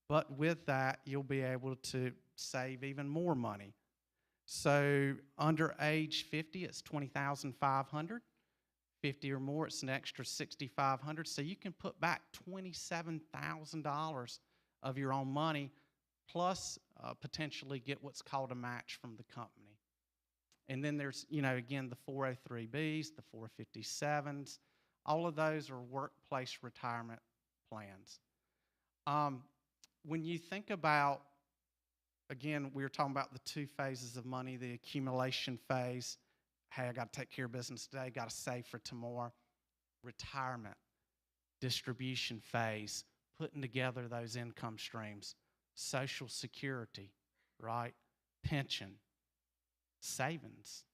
but with that, you'll be able to save even more money. So under age 50, it's $20,500. 50 or more, it's an extra $6,500. So you can put back $27,000 of your own money, plus potentially get what's called a match from the company. And then there's, again, the 403bs, the 457s. All of those are workplace retirement plans. When you think about, again, we were talking about the two phases of money, the accumulation phase. Hey, I got to take care of business today, got to save for tomorrow. Retirement, distribution phase, putting together those income streams. Social Security, right? Pension, savings.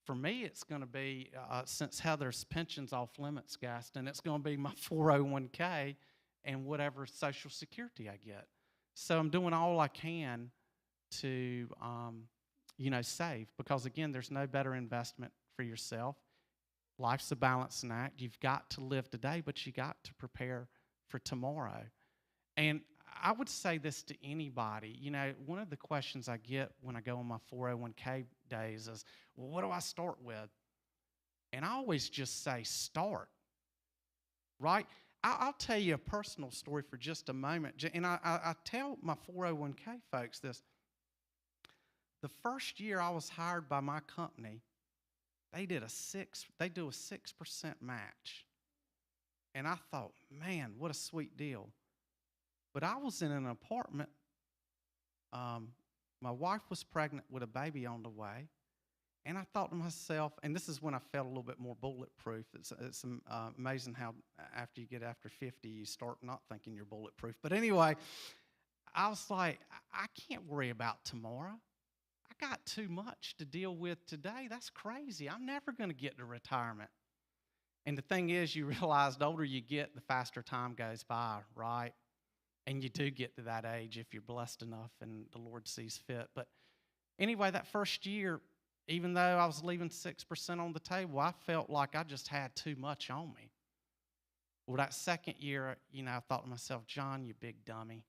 For me, it's going to be, since Heather's pension's off limits, Gaston, it's going to be my 401k and whatever Social Security I get. So I'm doing all I can to, save, because again, there's no better investment for yourself. Life's a balancing act. You've got to live today, but you got to prepare for tomorrow. And I would say this to anybody. One of the questions I get when I go on my 401k days is, well, what do I start with? And I always just say start, right? I'll tell you a personal story for just a moment. And I tell my 401k folks this. The first year I was hired by my company, they do a 6% match. And I thought, man, what a sweet deal. But I was in an apartment. My wife was pregnant with a baby on the way. And I thought to myself, and this is when I felt a little bit more bulletproof. It's amazing how after you get after 50, you start not thinking you're bulletproof. But anyway, I was like, I can't worry about tomorrow. I got too much to deal with today. That's crazy. I'm never going to get to retirement. And the thing is, you realize the older you get, the faster time goes by, right? And you do get to that age if you're blessed enough and the Lord sees fit. But anyway, that first year, even though I was leaving 6% on the table, I felt like I just had too much on me. Well, that second year, I thought to myself, John, you big dummy.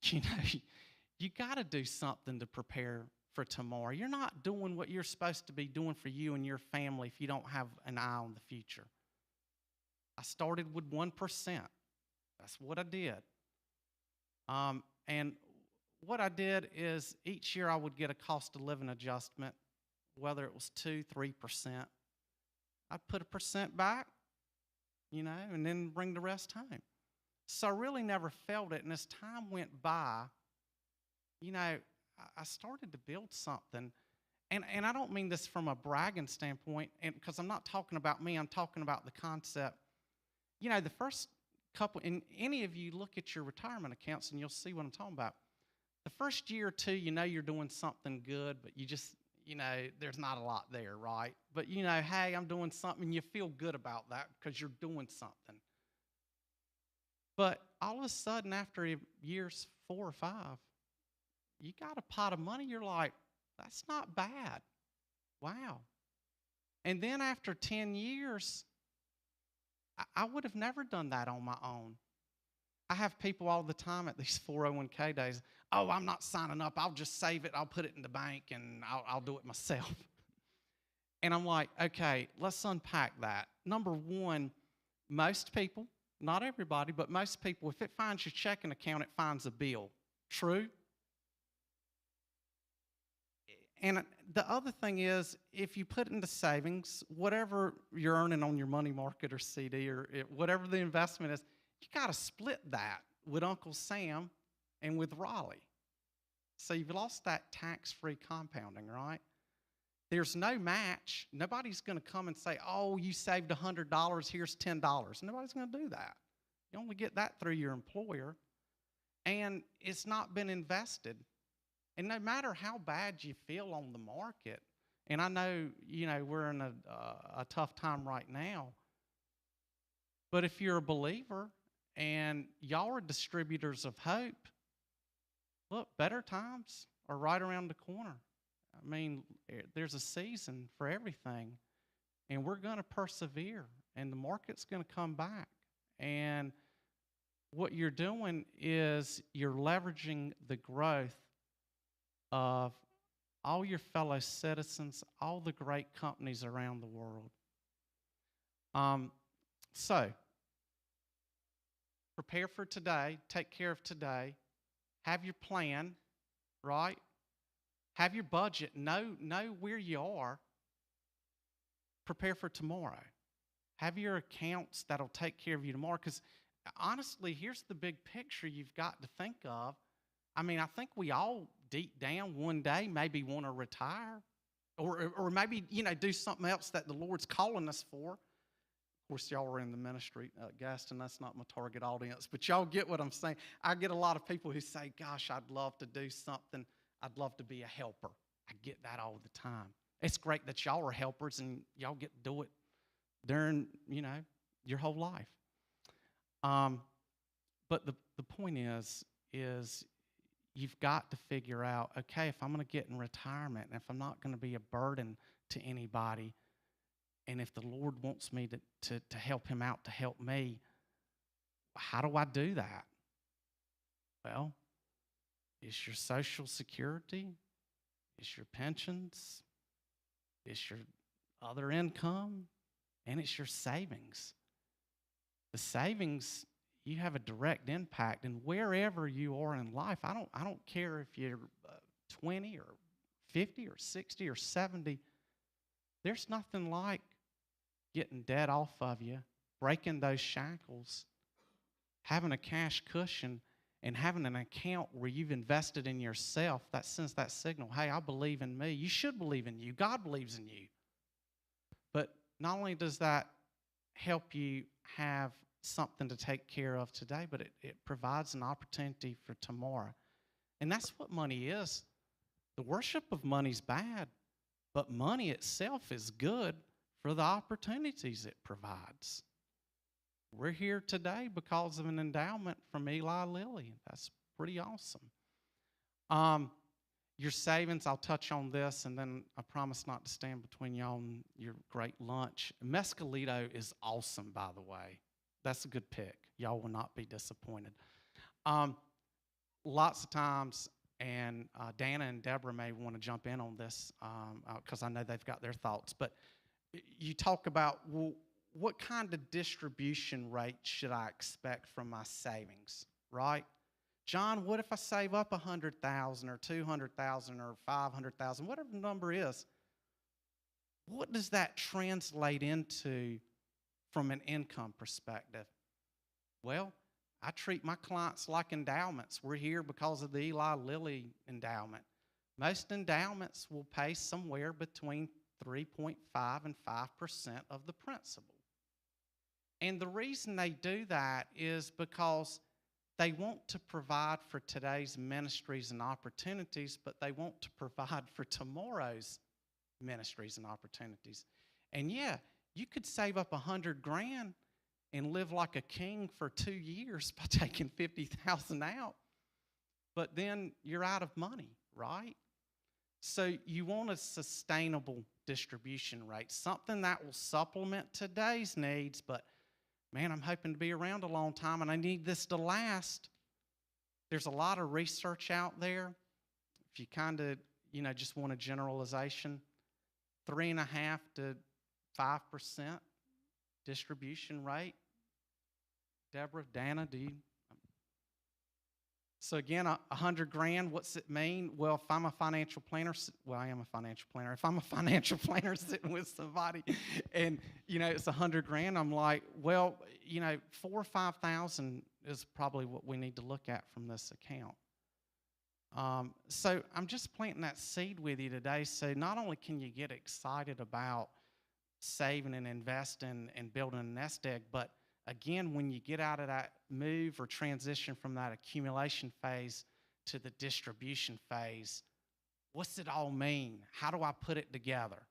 You got to do something to prepare for tomorrow. You're not doing what you're supposed to be doing for you and your family if you don't have an eye on the future. I started with 1%. That's what I did. And what I did is each year I would get a cost of living adjustment, whether it was 2%, 3%. I'd put 1% back, and then bring the rest home. So I really never felt it. And as time went by, I started to build something. And I don't mean this from a bragging standpoint, and because I'm not talking about me, I'm talking about the concept. The first couple, and any of you look at your retirement accounts and you'll see what I'm talking about. The first year or two, you're doing something good, but you just, there's not a lot there, right? But hey, I'm doing something, and you feel good about that because you're doing something. But all of a sudden, after years 4 or 5, you got a pot of money, you're like, that's not bad. Wow. And then after 10 years, I would have never done that on my own. I have people all the time at these 401k days, oh, I'm not signing up. I'll just save it. I'll put it in the bank, and I'll do it myself. And I'm like, okay, let's unpack that. Number one, most people, not everybody, but most people, if it finds your checking account, it finds a bill. True? And the other thing is, if you put into savings, whatever you're earning on your money market or CD or whatever the investment is, you got to split that with Uncle Sam and with Raleigh. So you've lost that tax-free compounding, right? There's no match. Nobody's going to come and say, oh, you saved $100, here's $10. Nobody's going to do that. You only get that through your employer. And it's not been invested. And no matter how bad you feel on the market, and I know, we're in a tough time right now, but if you're a believer and y'all are distributors of hope, look, better times are right around the corner. I mean, there's a season for everything, and we're going to persevere, and the market's going to come back. And what you're doing is you're leveraging the growth of all your fellow citizens, all the great companies around the world. So, prepare for today, take care of today, have your plan, right? Have your budget, know where you are, prepare for tomorrow. Have your accounts that'll take care of you tomorrow, because honestly, here's the big picture you've got to think of. I mean, I think we all deep down one day maybe want to retire or maybe, do something else that the Lord's calling us for. Of course, y'all are in the ministry, Gaston, that's not my target audience, but y'all get what I'm saying. I get a lot of people who say, gosh, I'd love to do something. I'd love to be a helper. I get that all the time. It's great that y'all are helpers and y'all get to do it during, your whole life. But the point is you've got to figure out, okay, if I'm going to get in retirement and if I'm not going to be a burden to anybody, and if the Lord wants me to help him out, to help me, how do I do that? Well, it's your Social Security, it's your pensions, it's your other income, and it's your savings. The savings, you have a direct impact, and wherever you are in life, I don't care if you're 20 or 50 or 60 or 70, there's nothing like getting debt off of you, breaking those shackles, having a cash cushion, and having an account where you've invested in yourself that sends that signal, hey, I believe in me. You should believe in you. God believes in you. But not only does that help you have something to take care of today, but it provides an opportunity for tomorrow. And that's what money is. The worship of money's bad, but money itself is good for the opportunities it provides. We're here today because of an endowment from Eli Lilly. That's pretty awesome. your savings, I'll touch on this, and then I promise not to stand between y'all and your great lunch. Mescalito is awesome, by the way. That's a good pick. Y'all will not be disappointed. Lots of times, and Dana and Deborah may want to jump in on this because I know they've got their thoughts, but you talk about, well, what kind of distribution rate should I expect from my savings, right? John, what if I save up 100,000 or 200,000 or 500,000, whatever the number is? What does that translate into from an income perspective? Well, I treat my clients like endowments. We're here because of the Eli Lilly endowment. Most endowments will pay somewhere between 3.5 and 5% of the principal. And the reason they do that is because they want to provide for today's ministries and opportunities, but they want to provide for tomorrow's ministries and opportunities. And yeah, you could save up 100 grand and live like a king for 2 years by taking 50,000 out, but then you're out of money, right? So you want a sustainable distribution rate, something that will supplement today's needs, but man, I'm hoping to be around a long time and I need this to last. There's a lot of research out there. If you kind of, just want a generalization, 3.5 to 5% distribution rate. Deborah, Dana, do you? So again, 100 grand, what's it mean? Well, if I'm a financial planner, well, I am a financial planner. If I'm a financial planner sitting with somebody and, it's 100 grand, I'm like, well, 4,000 or 5,000 is probably what we need to look at from this account. So I'm just planting that seed with you today. So not only can you get excited about saving and investing and building a nest egg, but again, when you get out of that move or transition from that accumulation phase to the distribution phase, what's it all mean? How do I put it together?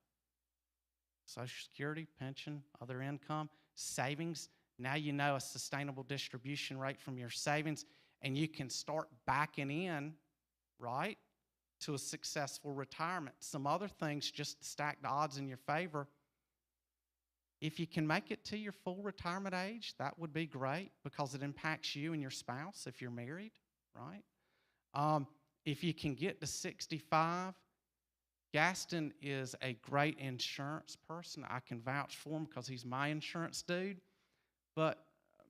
Social Security, pension, other income, savings. Now you know a sustainable distribution rate from your savings, and you can start backing in, right, to a successful retirement. Some other things just to stack the odds in your favor. If you can make it to your full retirement age, that would be great because it impacts you and your spouse if you're married, right? If you can get to 65, Gaston is a great insurance person. I can vouch for him because he's my insurance dude. But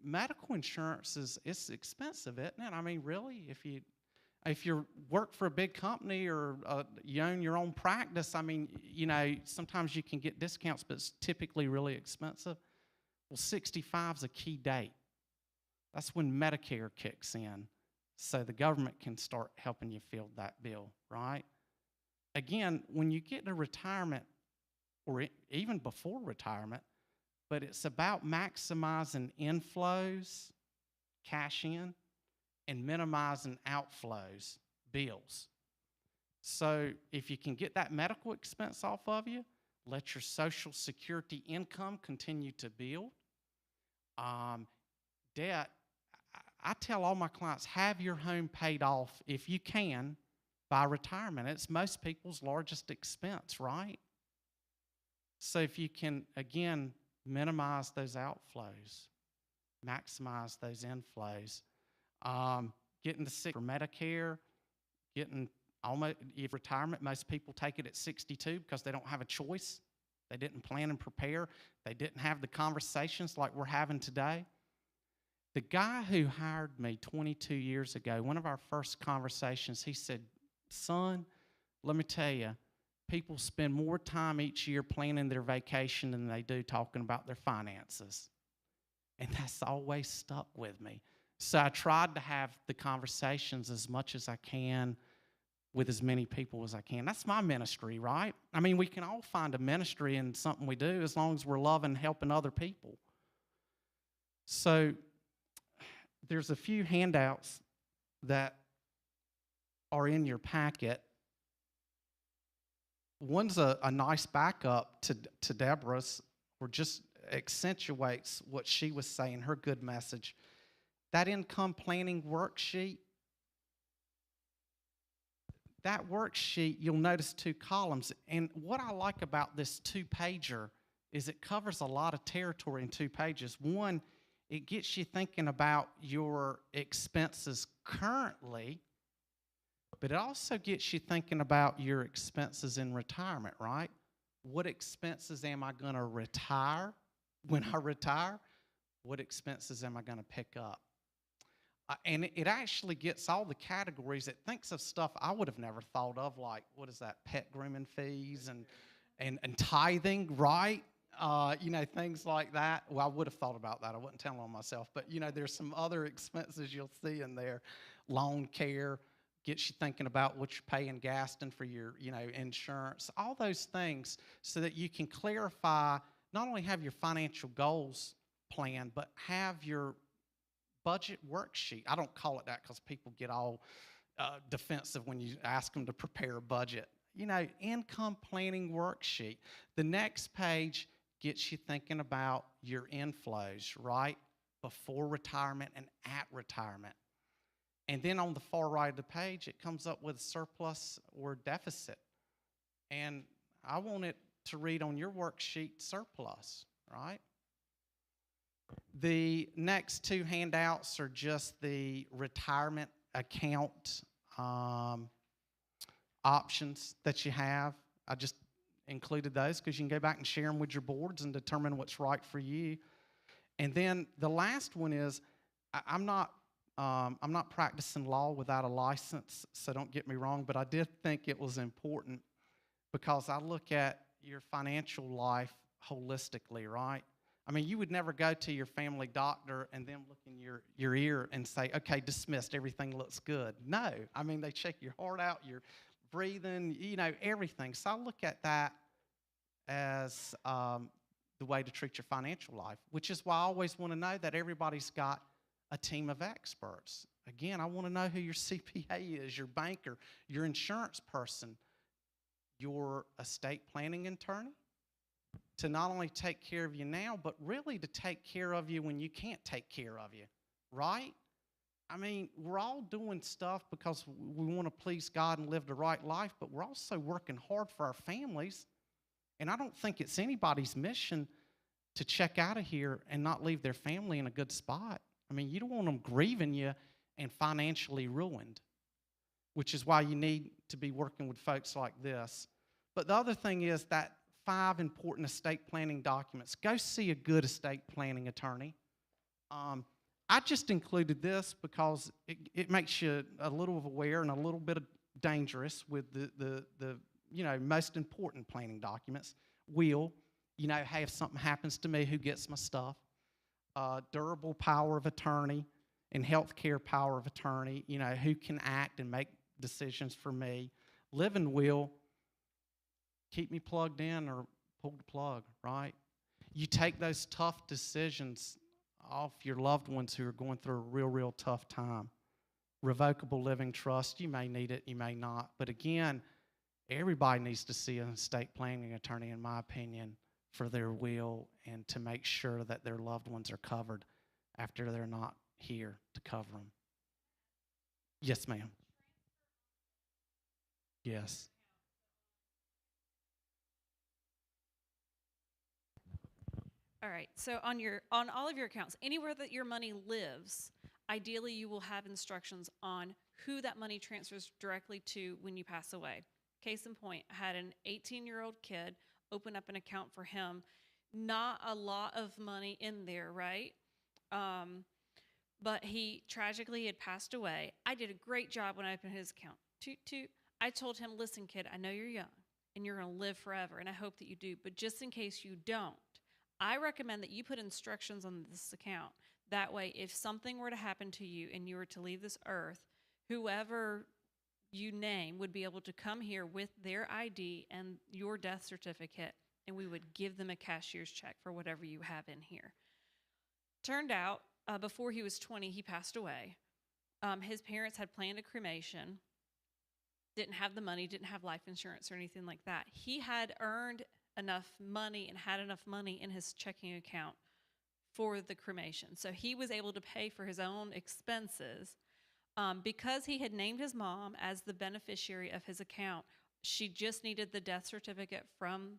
medical insurance it's expensive, isn't it? I mean, really, if you work for a big company or you own your own practice, I mean, sometimes you can get discounts, but it's typically really expensive. Well, 65 is a key date. That's when Medicare kicks in. So the government can start helping you fill that bill, right? Again, when you get to retirement, or even before retirement, but it's about maximizing inflows, cash in, and minimizing outflows, bills. So if you can get that medical expense off of you, let your Social Security income continue to build. Debt, I tell all my clients, have your home paid off if you can by retirement. It's most people's largest expense, right? So if you can, again, minimize those outflows, maximize those inflows, getting the sick for Medicare, getting almost retirement. Most people take it at 62 because they don't have a choice. They didn't plan and prepare. They didn't have the conversations like we're having today. The guy who hired me 22 years ago, one of our first conversations, he said, son, let me tell you, people spend more time each year planning their vacation than they do talking about their finances. And that's always stuck with me. So I tried to have the conversations as much as I can with as many people as I can. That's my ministry, right? I mean, we can all find a ministry in something we do as long as we're loving, helping other people. So there's a few handouts that are in your packet. One's a nice backup to Deborah's, or just accentuates what she was saying, her good message. That income planning worksheet, that worksheet, you'll notice 2 columns. And what I like about this 2-pager is it covers a lot of territory in 2 pages. One, it gets you thinking about your expenses currently, but it also gets you thinking about your expenses in retirement, right? What expenses am I going to retire when I retire? What expenses am I going to pick up? And it actually gets all the categories. It thinks of stuff I would have never thought of, like, what is that, pet grooming fees and tithing, right? You know, things like that. Well, I would have thought about that. I wasn't telling on myself. But, you know, there's some other expenses you'll see in there. Lawn care gets you thinking about what you're paying Gaston for your, you know, insurance. All those things so that you can clarify, not only have your financial goals planned, but have your budget worksheet. I don't call it that because people get all defensive when you ask them to prepare a budget. You know, income planning worksheet. The next page gets you thinking about your inflows, right? Before retirement and at retirement. And then on the far right of the page, it comes up with surplus or deficit. And I want it to read on your worksheet surplus, right? The next 2 handouts are just the retirement account options that you have. I just included those because you can go back and share them with your boards and determine what's right for you. And then the last one is, I'm not practicing law without a license, so don't get me wrong, but I did think it was important because I look at your financial life holistically, right? I mean, you would never go to your family doctor and then look in your ear and say, okay, dismissed, everything looks good. No, I mean, they check your heart out, your breathing, you know, everything. So I look at that as the way to treat your financial life, which is why I always want to know that everybody's got a team of experts. Again, I want to know who your CPA is, your banker, your insurance person, your estate planning attorney, to not only take care of you now, but really to take care of you when you can't take care of you, right? I mean, we're all doing stuff because we want to please God and live the right life, but we're also working hard for our families. And I don't think it's anybody's mission to check out of here and not leave their family in a good spot. I mean, you don't want them grieving you and financially ruined, which is why you need to be working with folks like this. But the other thing is that 5 important estate planning documents. Go see a good estate planning attorney. I just included this because it makes you a little aware and a little bit dangerous with the you know, most important planning documents. Will, you know, hey, if something happens to me, who gets my stuff? Durable power of attorney and healthcare power of attorney, you know, who can act and make decisions for me. Living will, keep me plugged in or pull the plug, right? You take those tough decisions off your loved ones who are going through a real tough time. Revocable living trust, you may need it, you may not. But again, everybody needs to see an estate planning attorney, in my opinion, for their will and to make sure that their loved ones are covered after they're not here to cover them. Yes, ma'am. Yes. All right, so on all of your accounts, anywhere that your money lives, ideally you will have instructions on who that money transfers directly to when you pass away. Case in point, I had an 18-year-old kid open up an account for him. Not a lot of money in there, right? But he tragically had passed away. I did a great job when I opened his account. Toot, toot. I told him, listen, kid, I know you're young and you're going to live forever, and I hope that you do, but just in case you don't, I recommend that you put instructions on this account. That way, if something were to happen to you and you were to leave this earth, whoever you name would be able to come here with their ID and your death certificate, and we would give them a cashier's check for whatever you have in here. Turned out, before he was 20, he passed away. His parents had planned a cremation, didn't have the money, didn't have life insurance or anything like that. He had earned enough money and had enough money in his checking account for the cremation. So he was able to pay for his own expenses Because he had named his mom as the beneficiary of his account, she just needed the death certificate from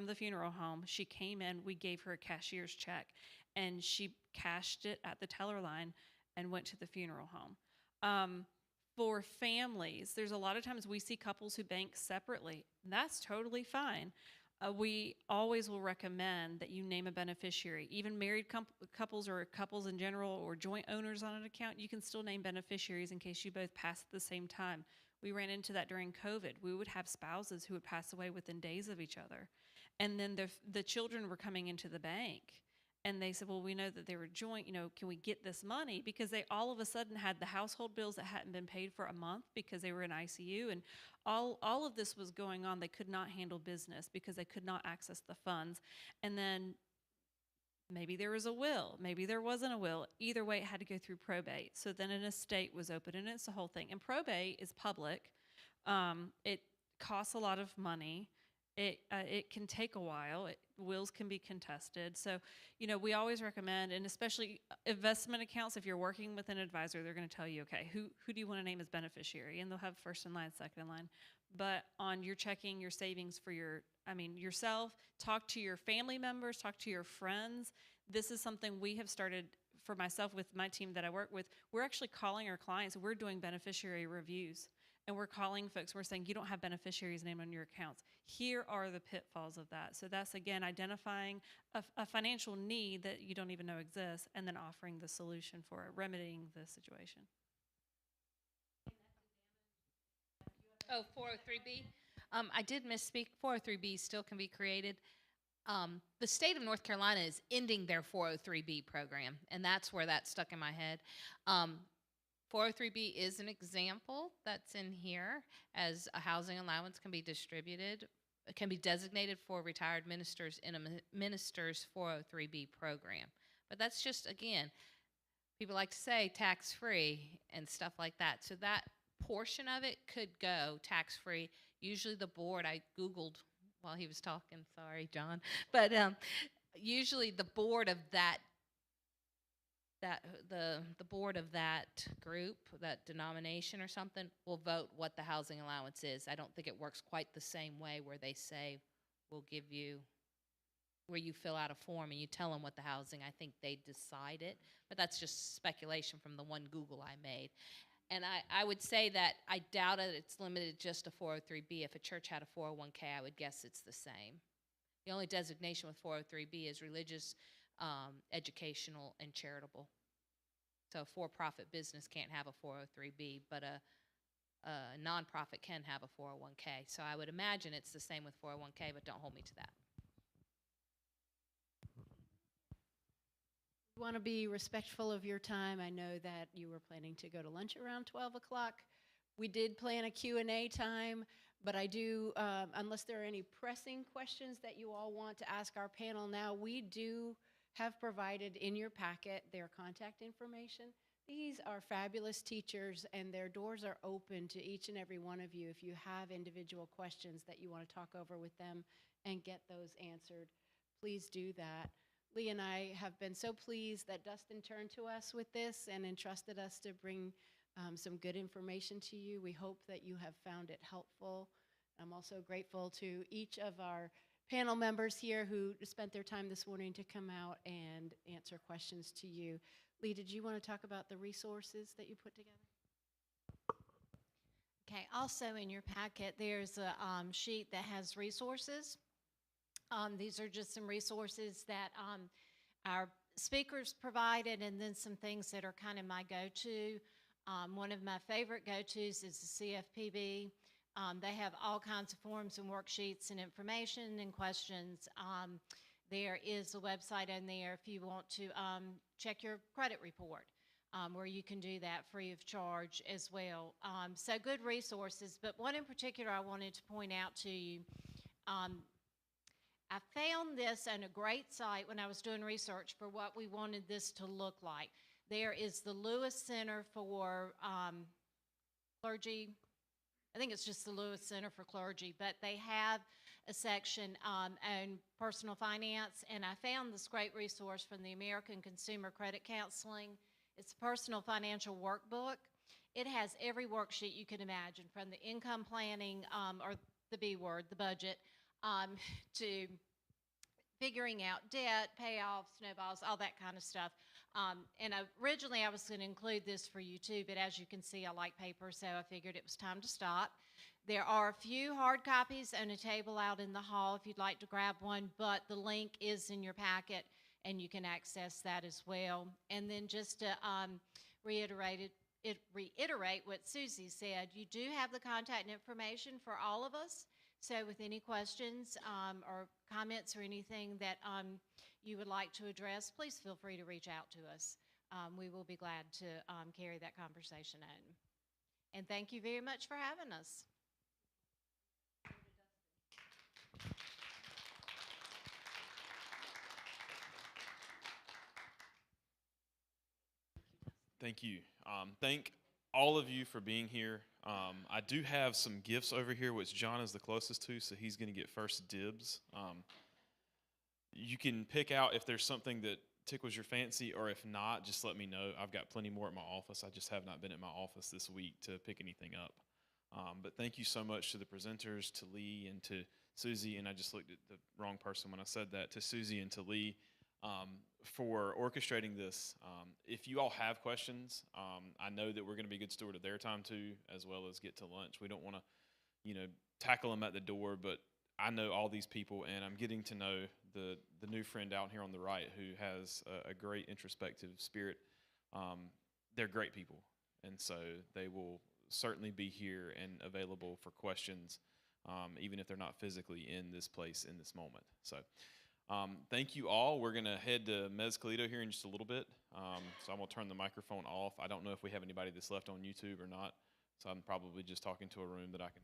the funeral home. She came in, we gave her a cashier's check, and she cashed it at the teller line and went to the funeral home. For families, there's a lot of times we see couples who bank separately. That's totally fine. We always will recommend that you name a beneficiary. Even married couples or couples in general or joint owners on an account, you can still name beneficiaries in case you both pass at the same time. We ran into that during COVID. We would have spouses who would pass away within days of each other. And then the children were coming into the bank. And they said, well, we know that they were joint, can we get this money? Because they all of a sudden had the household bills that hadn't been paid for a month because they were in ICU. And all of this was going on. They could not handle business because they could not access the funds. And then maybe there was a will. Maybe there wasn't a will. Either way, it had to go through probate. So then an estate was open, and it's the whole thing. And probate is public. It costs a lot of money. It can take a while. Wills can be contested. So, we always recommend, and especially investment accounts, if you're working with an advisor, they're going to tell you, okay, who do you want to name as beneficiary? And they'll have first in line, second in line. But on your checking, your savings for yourself, talk to your family members, talk to your friends. This is something we have started for myself with my team that I work with. We're actually calling our clients. We're doing beneficiary reviews. And we're calling folks, we're saying, you don't have beneficiaries named on your accounts. Here are the pitfalls of that. So that's, again, identifying a financial need that you don't even know exists, and then offering the solution for it, remedying the situation. Oh, 403B. I did misspeak. 403B still can be created. The state of North Carolina is ending their 403B program, and that's where that stuck in my head. 403B is an example that's in here, as a housing allowance can be distributed, can be designated for retired ministers in a minister's 403B program. But that's just, again, people like to say tax-free and stuff like that. So that portion of it could go tax-free. Usually the board, I Googled while he was talking, sorry, John, but usually the board of the board of that group, that denomination or something, will vote what the housing allowance is. I don't think it works quite the same way where they say, we'll give you, where you fill out a form and you tell them what the housing, I think they decide it. But that's just speculation from the one Google I made. And I would say that I doubt it, it's limited just to 403B. If a church had a 401k, I would guess it's the same. The only designation with 403B is religious, educational, and charitable. So a for-profit business can't have a 403B, but a nonprofit can have a 401k. So I would imagine it's the same with 401k, but don't hold me to that. We want to be respectful of your time. I know that you were planning to go to lunch around 12 o'clock. We did plan a Q&A time, but I do, unless there are any pressing questions that you all want to ask our panel now, we do have provided in your packet their contact information. These are fabulous teachers, and their doors are open to each and every one of you if you have individual questions that you want to talk over with them and get those answered. Please do that. Lee and I have been so pleased that Dustin turned to us with this and entrusted us to bring some good information to you. We hope that you have found it helpful. I'm also grateful to each of our panel members here who spent their time this morning to come out and answer questions to you. Lee, did you want to talk about the resources that you put together? Okay, also in your packet, there's a sheet that has resources. These are just some resources that our speakers provided, and then some things that are kind of my go-to. One of my favorite go-tos is the CFPB. They have all kinds of forms and worksheets and information and questions. There is a website in there if you want to check your credit report, where you can do that free of charge as well. So good resources, but one in particular I wanted to point out to you. I found this on a great site when I was doing research for what we wanted this to look like. There is the Lewis Center for Clergy. I think it's just the Lewis Center for Clergy, but they have a section on personal finance, and I found this great resource from the American Consumer Credit Counseling. It's a personal financial workbook. It has every worksheet you can imagine, from the income planning, or the B word, the budget, to figuring out debt, payoffs, snowballs, all that kind of stuff. And originally I was going to include this for you too, but as you can see, I like paper, so I figured it was time to stop. There are a few hard copies on a table out in the hall if you'd like to grab one, but the link is in your packet and you can access that as well. And then just to reiterate what Susie said, you do have the contact information for all of us. So with any questions or comments or anything that you would like to address, please feel free to reach out to us. We will be glad to carry that conversation on. And thank you very much for having us. Thank you. Thank all of you for being here. I do have some gifts over here, which John is the closest to, so he's going to get first dibs. You can pick out if there's something that tickles your fancy, or if not, just let me know. I've got plenty more at my office. I just have not been at my office this week to pick anything up. But thank you so much to the presenters, to Lee and to Susie, and I just looked at the wrong person when I said that, to Susie and to Lee, for orchestrating this. If you all have questions, I know that we're going to be a good steward of their time too, as well as get to lunch. We don't want to, tackle them at the door, but I know all these people, and I'm getting to know the new friend out here on the right who has a great introspective spirit. They're great people, and so they will certainly be here and available for questions, even if they're not physically in this place in this moment. So thank you all. We're going to head to Mezcalito here in just a little bit. So I'm going to turn the microphone off. I don't know if we have anybody that's left on YouTube or not, so I'm probably just talking to a room that I can